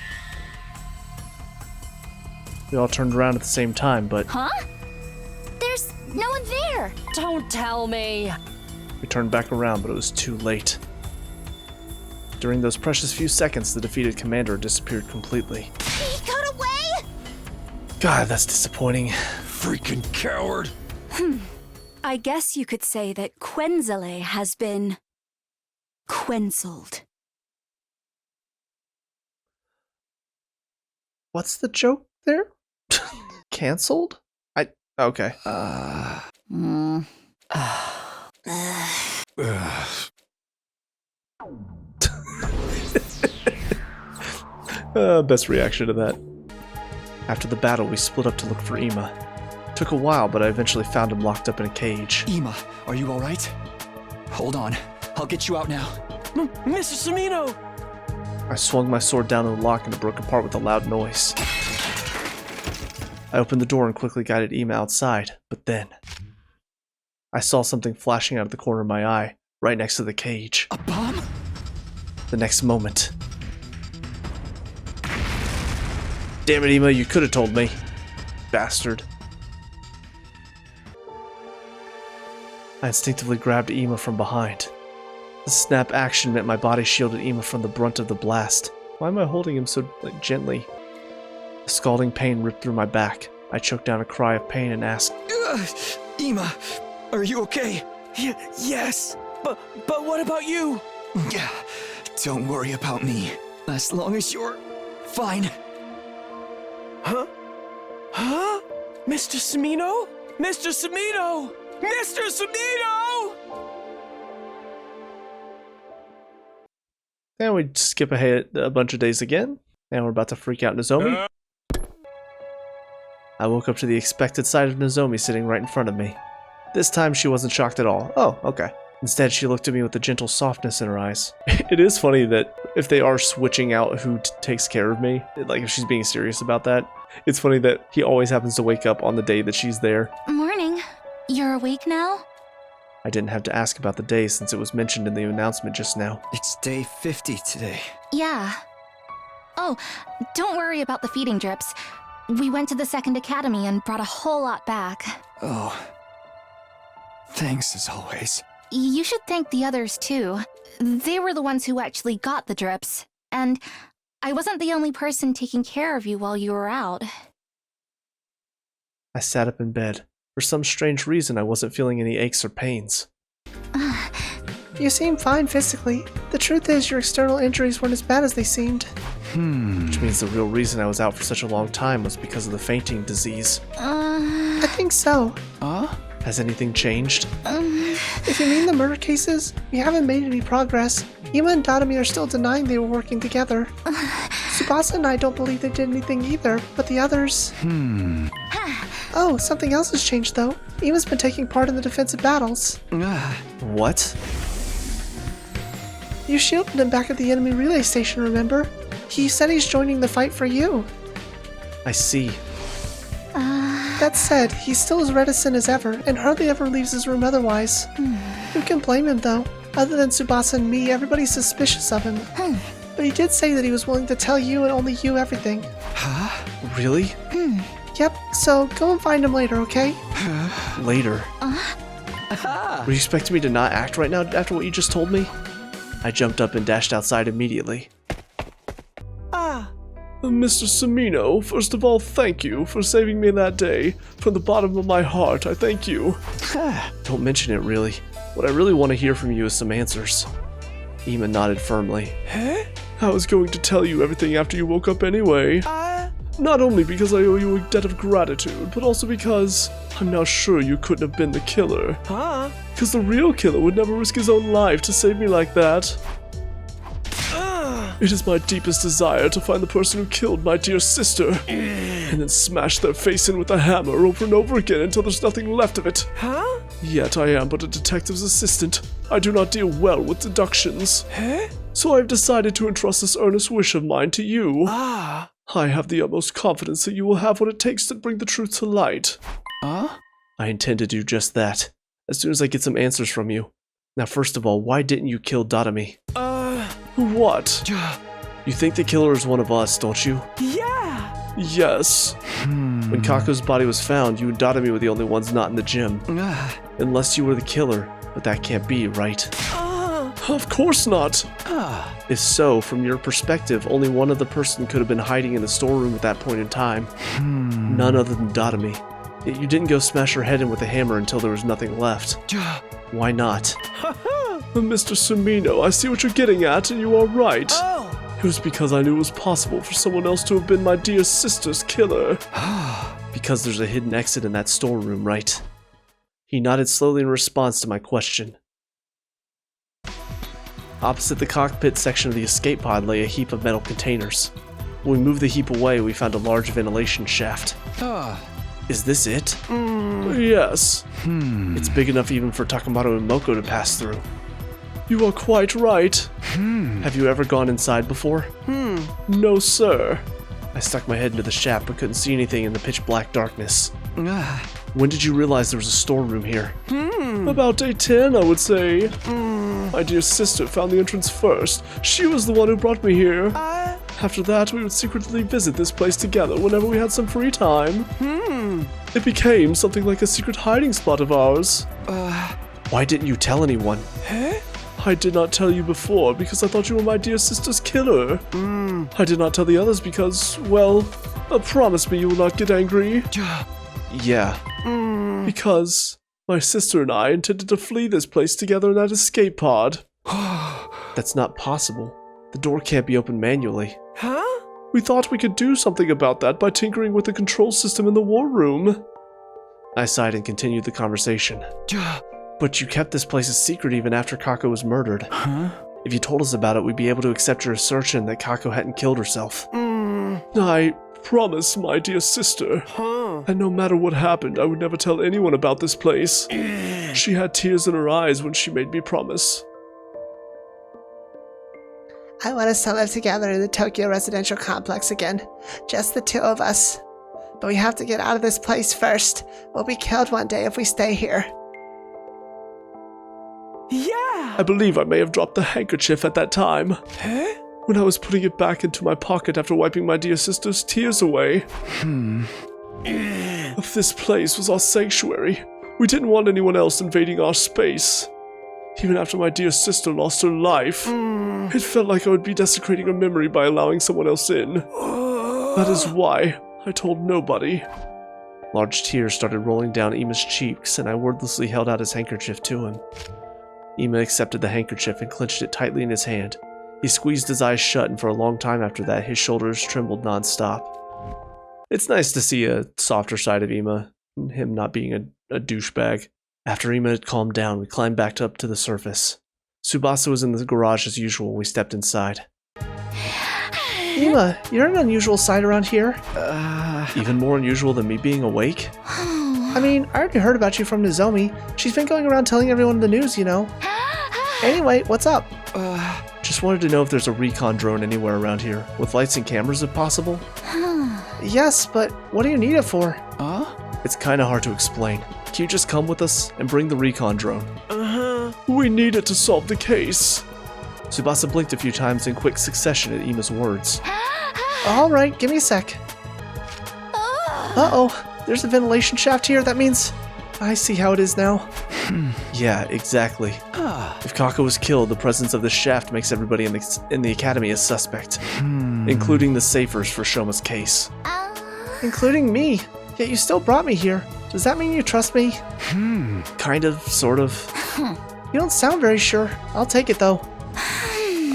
We all turned around at the same time, but Huh? There's no one there! Don't tell me. we turned back around, but it was too late. During those precious few seconds, the defeated commander disappeared completely. He got away? God, that's disappointing. Freaking coward! I guess you could say that Quenzele has been... quenceled. What's the joke there? Cancelled? Okay. Best reaction to that. After the battle, we split up to look for Ima. Took a while, but I eventually found him locked up in a cage. Ima, are you alright? Hold on, I'll get you out now. Mr. Samino! I swung my sword down in the lock and it broke apart with a loud noise. I opened the door and quickly guided Ima outside, but then I saw something flashing out of the corner of my eye, right next to the cage. A bomb? The next moment. Damn it, Ima, you could have told me. Bastard. I instinctively grabbed Ima from behind. The snap action meant my body shielded Ima from the brunt of the blast. Why am I holding him so gently? A scalding pain ripped through my back. I choked down a cry of pain and asked, Ima, are you okay? Yes, but what about you? Yeah, don't worry about me. As long as you're fine. Huh? Huh? Mr. Samino? Mr. Samino! Mr. Samino! and we skip ahead a bunch of days again, and we're about to freak out Nozomi. I woke up to the expected sight of Nozomi sitting right in front of me. This time she wasn't shocked at all. Oh, okay. Instead, she looked at me with a gentle softness in her eyes. It is funny that if they are switching out who takes care of me, like if she's being serious about that, it's funny that he always happens to wake up on the day that she's there. Morning. You're awake now? I didn't have to ask about the day since it was mentioned in the announcement just now. It's day 50 today. Yeah. Oh, don't worry about the feeding drips. We went to the second academy and brought a whole lot back. Oh. Thanks as always. You should thank the others too. They were the ones who actually got the drips. and I wasn't the only person taking care of you while you were out. I sat up in bed. For some strange reason, I wasn't feeling any aches or pains. You seem fine physically. The truth is, your external injuries weren't as bad as they seemed. Which means the real reason I was out for such a long time was because of the fainting disease. I think so. Has anything changed? If you mean the murder cases, we haven't made any progress. Ima and Dadami are still denying they were working together. Tsubasa and I don't believe they did anything either, but the others... Oh, something else has changed though. Ima's been taking part in the defensive battles. What? You shielded him back at the enemy relay station, remember? He said he's joining the fight for you. I see. That said, he's still as reticent as ever, and hardly ever leaves his room otherwise. Who can blame him, though? Other than Tsubasa and me, everybody's suspicious of him. But he did say that he was willing to tell you and only you everything. Really? Yep, so go and find him later, okay? Later? Were you expecting me to not act right now after what you just told me? I jumped up and dashed outside immediately. Mr. Samino, first of all, thank you for saving me that day. From the bottom of my heart, I thank you. Don't mention it, really. What I really want to hear from you is some answers. Ima nodded firmly. I was going to tell you everything after you woke up anyway. Not only because I owe you a debt of gratitude, but also because I'm now sure you couldn't have been the killer. Because the real killer would never risk his own life to save me like that. It is my deepest desire to find the person who killed my dear sister, and then smash their face in with a hammer over and over again until there's nothing left of it. Yet I am but a detective's assistant. I do not deal well with deductions. So I've decided to entrust this earnest wish of mine to you. I have the utmost confidence that you will have what it takes to bring the truth to light. I intend to do just that, as soon as I get some answers from you. Now, first of all, why didn't you kill Dadami? What? You think the killer is one of us, don't you? Yeah! Yes. When Kaku's body was found, you and Dadami were the only ones not in the gym. Unless you were the killer, but that can't be, right? Of course not. If so, from your perspective, only one other person could have been hiding in the storeroom at that point in time. None other than Dadami. Yet you didn't go smash her head in with a hammer until there was nothing left. Why not? Mr. Sumino, I see what you're getting at, and you are right. It was because I knew it was possible for someone else to have been my dear sister's killer. Because there's a hidden exit in that storeroom, right? He nodded slowly in response to my question. Opposite the cockpit section of the escape pod lay a heap of metal containers. When we moved the heap away, we found a large ventilation shaft. Is this it? Yes. It's big enough even for Takamaru and Moko to pass through. You are quite right. Have you ever gone inside before? No, sir. I stuck my head into the shaft but couldn't see anything in the pitch black darkness. When did you realize there was a storeroom here? About day 10, I would say. My dear sister found the entrance first. She was the one who brought me here. After that, we would secretly visit this place together whenever we had some free time. It became something like a secret hiding spot of ours. Why didn't you tell anyone? I did not tell you before because I thought you were my dear sister's killer. I did not tell the others because, well, promise me you will not get angry. Yeah. Because my sister and I intended to flee this place together in that escape pod. That's not possible. The door can't be opened manually. We thought we could do something about that by tinkering with the control system in the war room. I sighed and continued the conversation. But you kept this place a secret even after Kako was murdered. If you told us about it, we'd be able to accept your assertion that Kako hadn't killed herself. I promise, my dear sister. And no matter what happened, I would never tell anyone about this place. She had tears in her eyes when she made me promise. I want us to live together in the Tokyo residential complex again. Just the two of us. But we have to get out of this place first. We'll be killed one day if we stay here. I believe I may have dropped the handkerchief at that time. When I was putting it back into my pocket after wiping my dear sister's tears away. If this place was our sanctuary, we didn't want anyone else invading our space. Even after my dear sister lost her life, it felt like I would be desecrating her memory by allowing someone else in. That is why I told nobody. Large tears started rolling down Ima's cheeks, and I wordlessly held out his handkerchief to him. Ima accepted the handkerchief and clenched it tightly in his hand. He squeezed his eyes shut, and for a long time after that, his shoulders trembled nonstop. It's nice to see a softer side of Ima, him not being a douchebag. After Ima had calmed down, we climbed back up to the surface. Tsubasa was in the garage as usual when we stepped inside. Ima, you're an unusual sight around here. Even more unusual than me being awake? I mean, I already heard about you from Nozomi. She's been going around telling everyone the news, you know. Anyway, what's up? Just wanted to know if there's a recon drone anywhere around here, with lights and cameras if possible. Yes, but what do you need it for? It's kinda hard to explain. Can you just come with us and bring the recon drone? We need it to solve the case. Tsubasa blinked a few times in quick succession at Ima's words. Alright, give me a sec. Uh-oh, there's a ventilation shaft here. That means I see how it is now. Yeah, exactly. If Kako was killed, the presence of this shaft makes everybody in the academy a suspect, including the safers for Shoma's case. Including me. Yet you still brought me here. Does that mean you trust me? Kind of, sort of. You don't sound very sure. I'll take it though.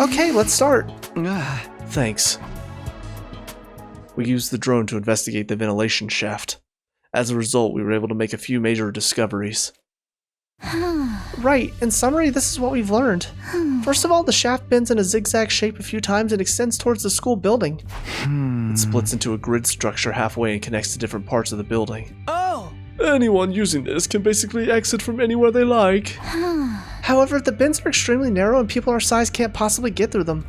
Okay, let's start. Thanks. We used the drone to investigate the ventilation shaft. As a result, we were able to make a few major discoveries. Right, in summary, this is what we've learned. First of all, the shaft bends in a zigzag shape a few times and extends towards the school building. It splits into a grid structure halfway and connects to different parts of the building. Anyone using this can basically exit from anywhere they like. However, the bins are extremely narrow and people our size can't possibly get through them.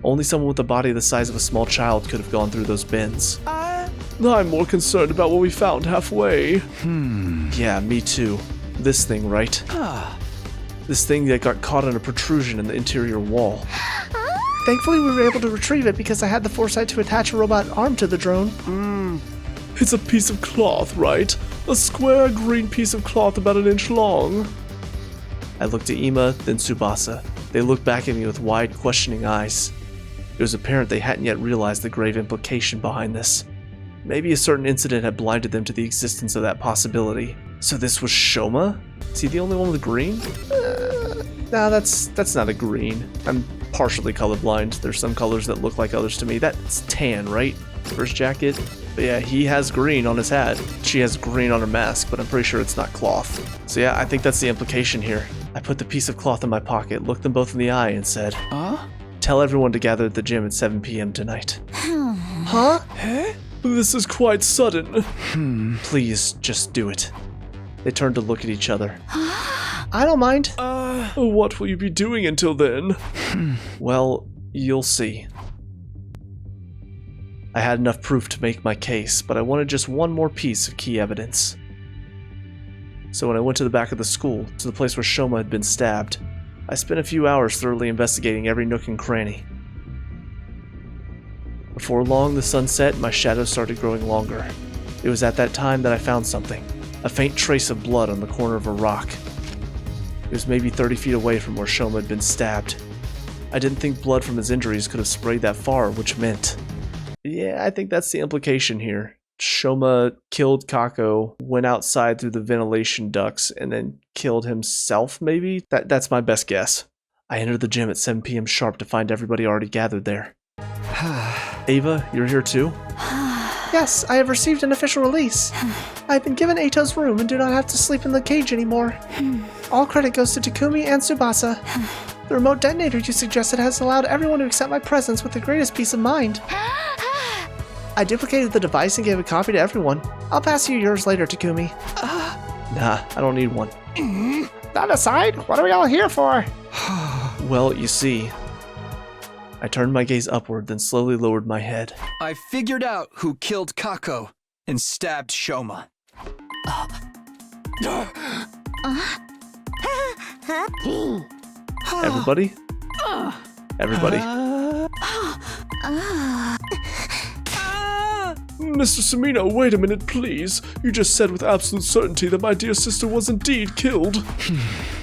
Only someone with a body the size of a small child could have gone through those bins. I'm more concerned about what we found halfway. Yeah, me too. This thing, right? This thing that got caught in a protrusion in the interior wall. Thankfully, we were able to retrieve it because I had the foresight to attach a robot arm to the drone. It's a piece of cloth, right? A square green piece of cloth about 1 inch long. I looked at Ima, then Tsubasa. They looked back at me with wide, questioning eyes. It was apparent they hadn't yet realized the grave implication behind this. Maybe a certain incident had blinded them to the existence of that possibility. So this was Shoma? Is he the only one with green? Nah, that's not a green. I'm partially colorblind. There's some colors that look like others to me. That's tan, right? For his jacket. But yeah, he has green on his hat. She has green on her mask, but I'm pretty sure it's not cloth. So yeah, I think that's the implication here. I put the piece of cloth in my pocket, looked them both in the eye, and said, Tell everyone to gather at the gym at 7 p.m. tonight. Huh? This is quite sudden. Please, just do it. They turned to look at each other. I don't mind. What will you be doing until then? Well, you'll see. I had enough proof to make my case, but I wanted just one more piece of key evidence. So when I went to the back of the school, to the place where Shoma had been stabbed, I spent a few hours thoroughly investigating every nook and cranny. Before long, the sun set and my shadows started growing longer. It was at that time that I found something. A faint trace of blood on the corner of a rock. It was maybe 30 feet away from where Shoma had been stabbed. I didn't think blood from his injuries could have sprayed that far, which meant... Yeah, I think that's the implication here. Shoma killed Kako, went outside through the ventilation ducts, and then killed himself, maybe? That's my best guess. I entered the gym at 7 p.m. sharp to find everybody already gathered there. Ava, you're here too? Yes, I have received an official release. I've been given Ato's room and do not have to sleep in the cage anymore. All credit goes to Takumi and Tsubasa. The remote detonator you suggested has allowed everyone to accept my presence with the greatest peace of mind. I duplicated the device and gave a copy to everyone. I'll pass you yours later, Takumi. Nah, I don't need one. That aside, what are we all here for? Well, you see... I turned my gaze upward, then slowly lowered my head. I figured out who killed Kako and stabbed Shoma. Everybody? Everybody. Mr. Samino, wait a minute, please. You just said with absolute certainty that my dear sister was indeed killed.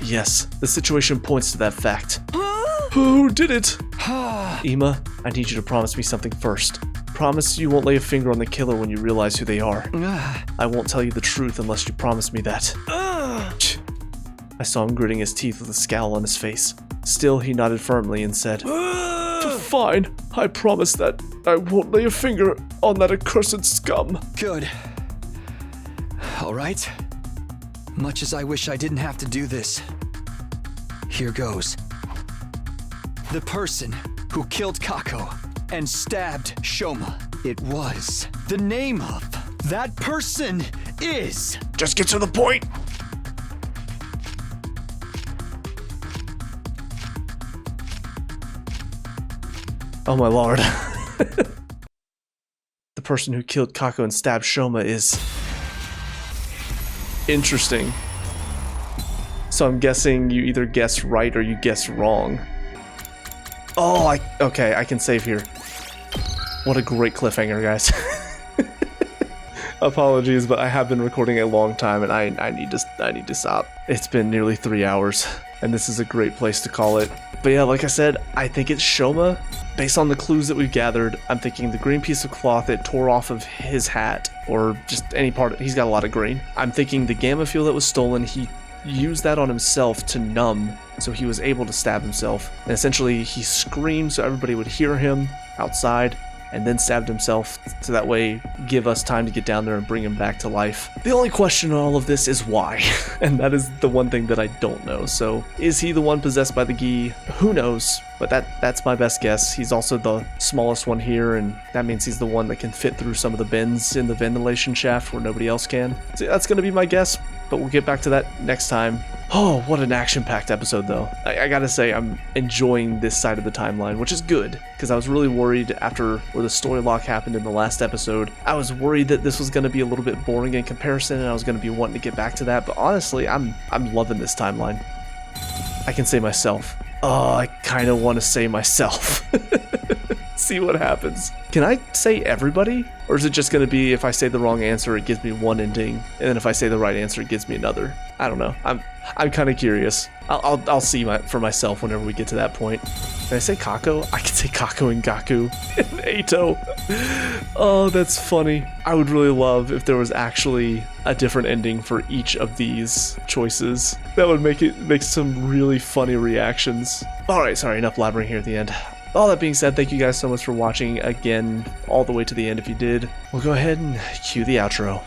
Yes, the situation points to that fact. Who did it? Ima, I need you to promise me something first. Promise you won't lay a finger on the killer when you realize who they are. I won't tell you the truth unless you promise me that. I saw him gritting his teeth with a scowl on his face. Still, he nodded firmly and said, Fine, I promise that I won't lay a finger on that accursed scum. Good. All right. Much as I wish I didn't have to do this, here goes. The person who killed Kako and stabbed Shoma. It was. The name of that person is... Just get to the point. Oh my lord. The person who killed Kako and stabbed Shoma is... Interesting. So I'm guessing you either guess right or you guess wrong. Oh, okay, I can save here. What a great cliffhanger, guys. Apologies, but I have been recording a long time and I need to stop. It's been nearly 3 hours, and this is a great place to call it. But yeah, like I said, I think it's Shoma. Based on the clues that we've gathered, I'm thinking the green piece of cloth it tore off of his hat, or just any part, he's got a lot of green. I'm thinking the gamma fuel that was stolen, he used that on himself to numb, so he was able to stab himself. And essentially, he screamed so everybody would hear him outside, and then stabbed himself to that way give us time to get down there and bring him back to life. The only question in all of this is why, and that is the one thing that I don't know. So is he the one possessed by the Gi? Who knows? But that's my best guess. He's also the smallest one here, and that means he's the one that can fit through some of the bends in the ventilation shaft where nobody else can. So that's going to be my guess, but we'll get back to that next time. Oh, what an action-packed episode, though. I gotta say, I'm enjoying this side of the timeline, which is good, because I was really worried after where the story lock happened in the last episode. I was worried that this was going to be a little bit boring in comparison, and I was going to be wanting to get back to that, but honestly, I'm loving this timeline. I can say myself. Oh, I kind of want to say myself. See what happens. Can I say everybody? Or is it just going to be if I say the wrong answer, it gives me one ending, and then if I say the right answer, it gives me another? I don't know. I'm kind of curious. I'll see for myself whenever we get to that point. Can I say Kako? I can say Kako and Gaku and Eito. Oh, that's funny. I would really love if there was actually a different ending for each of these choices. That would make some really funny reactions. Alright, sorry, enough blabbering here at the end. All that being said, thank you guys so much for watching again, all the way to the end if you did. We'll go ahead and cue the outro.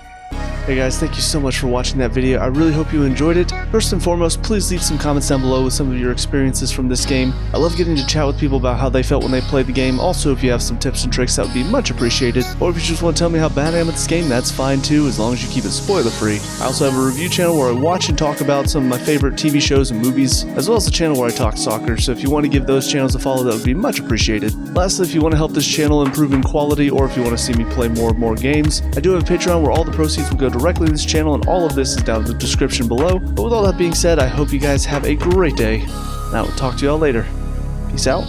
Hey guys, thank you so much for watching that video. I really hope you enjoyed it. First and foremost, please leave some comments down below with some of your experiences from this game. I love getting to chat with people about how they felt when they played the game. Also, if you have some tips and tricks, that would be much appreciated. Or if you just want to tell me how bad I am at this game, that's fine too, as long as you keep it spoiler free. I also have a review channel where I watch and talk about some of my favorite TV shows and movies, as well as a channel where I talk soccer, so if you want to give those channels a follow, that would be much appreciated. Lastly, if you want to help this channel improve in quality, or if you want to see me play more games, I do have a Patreon where all the proceeds will go directly to this channel, and all of this is down in the description below. But with all that being said, I hope you guys have a great day, and I will talk to y'all later. Peace out.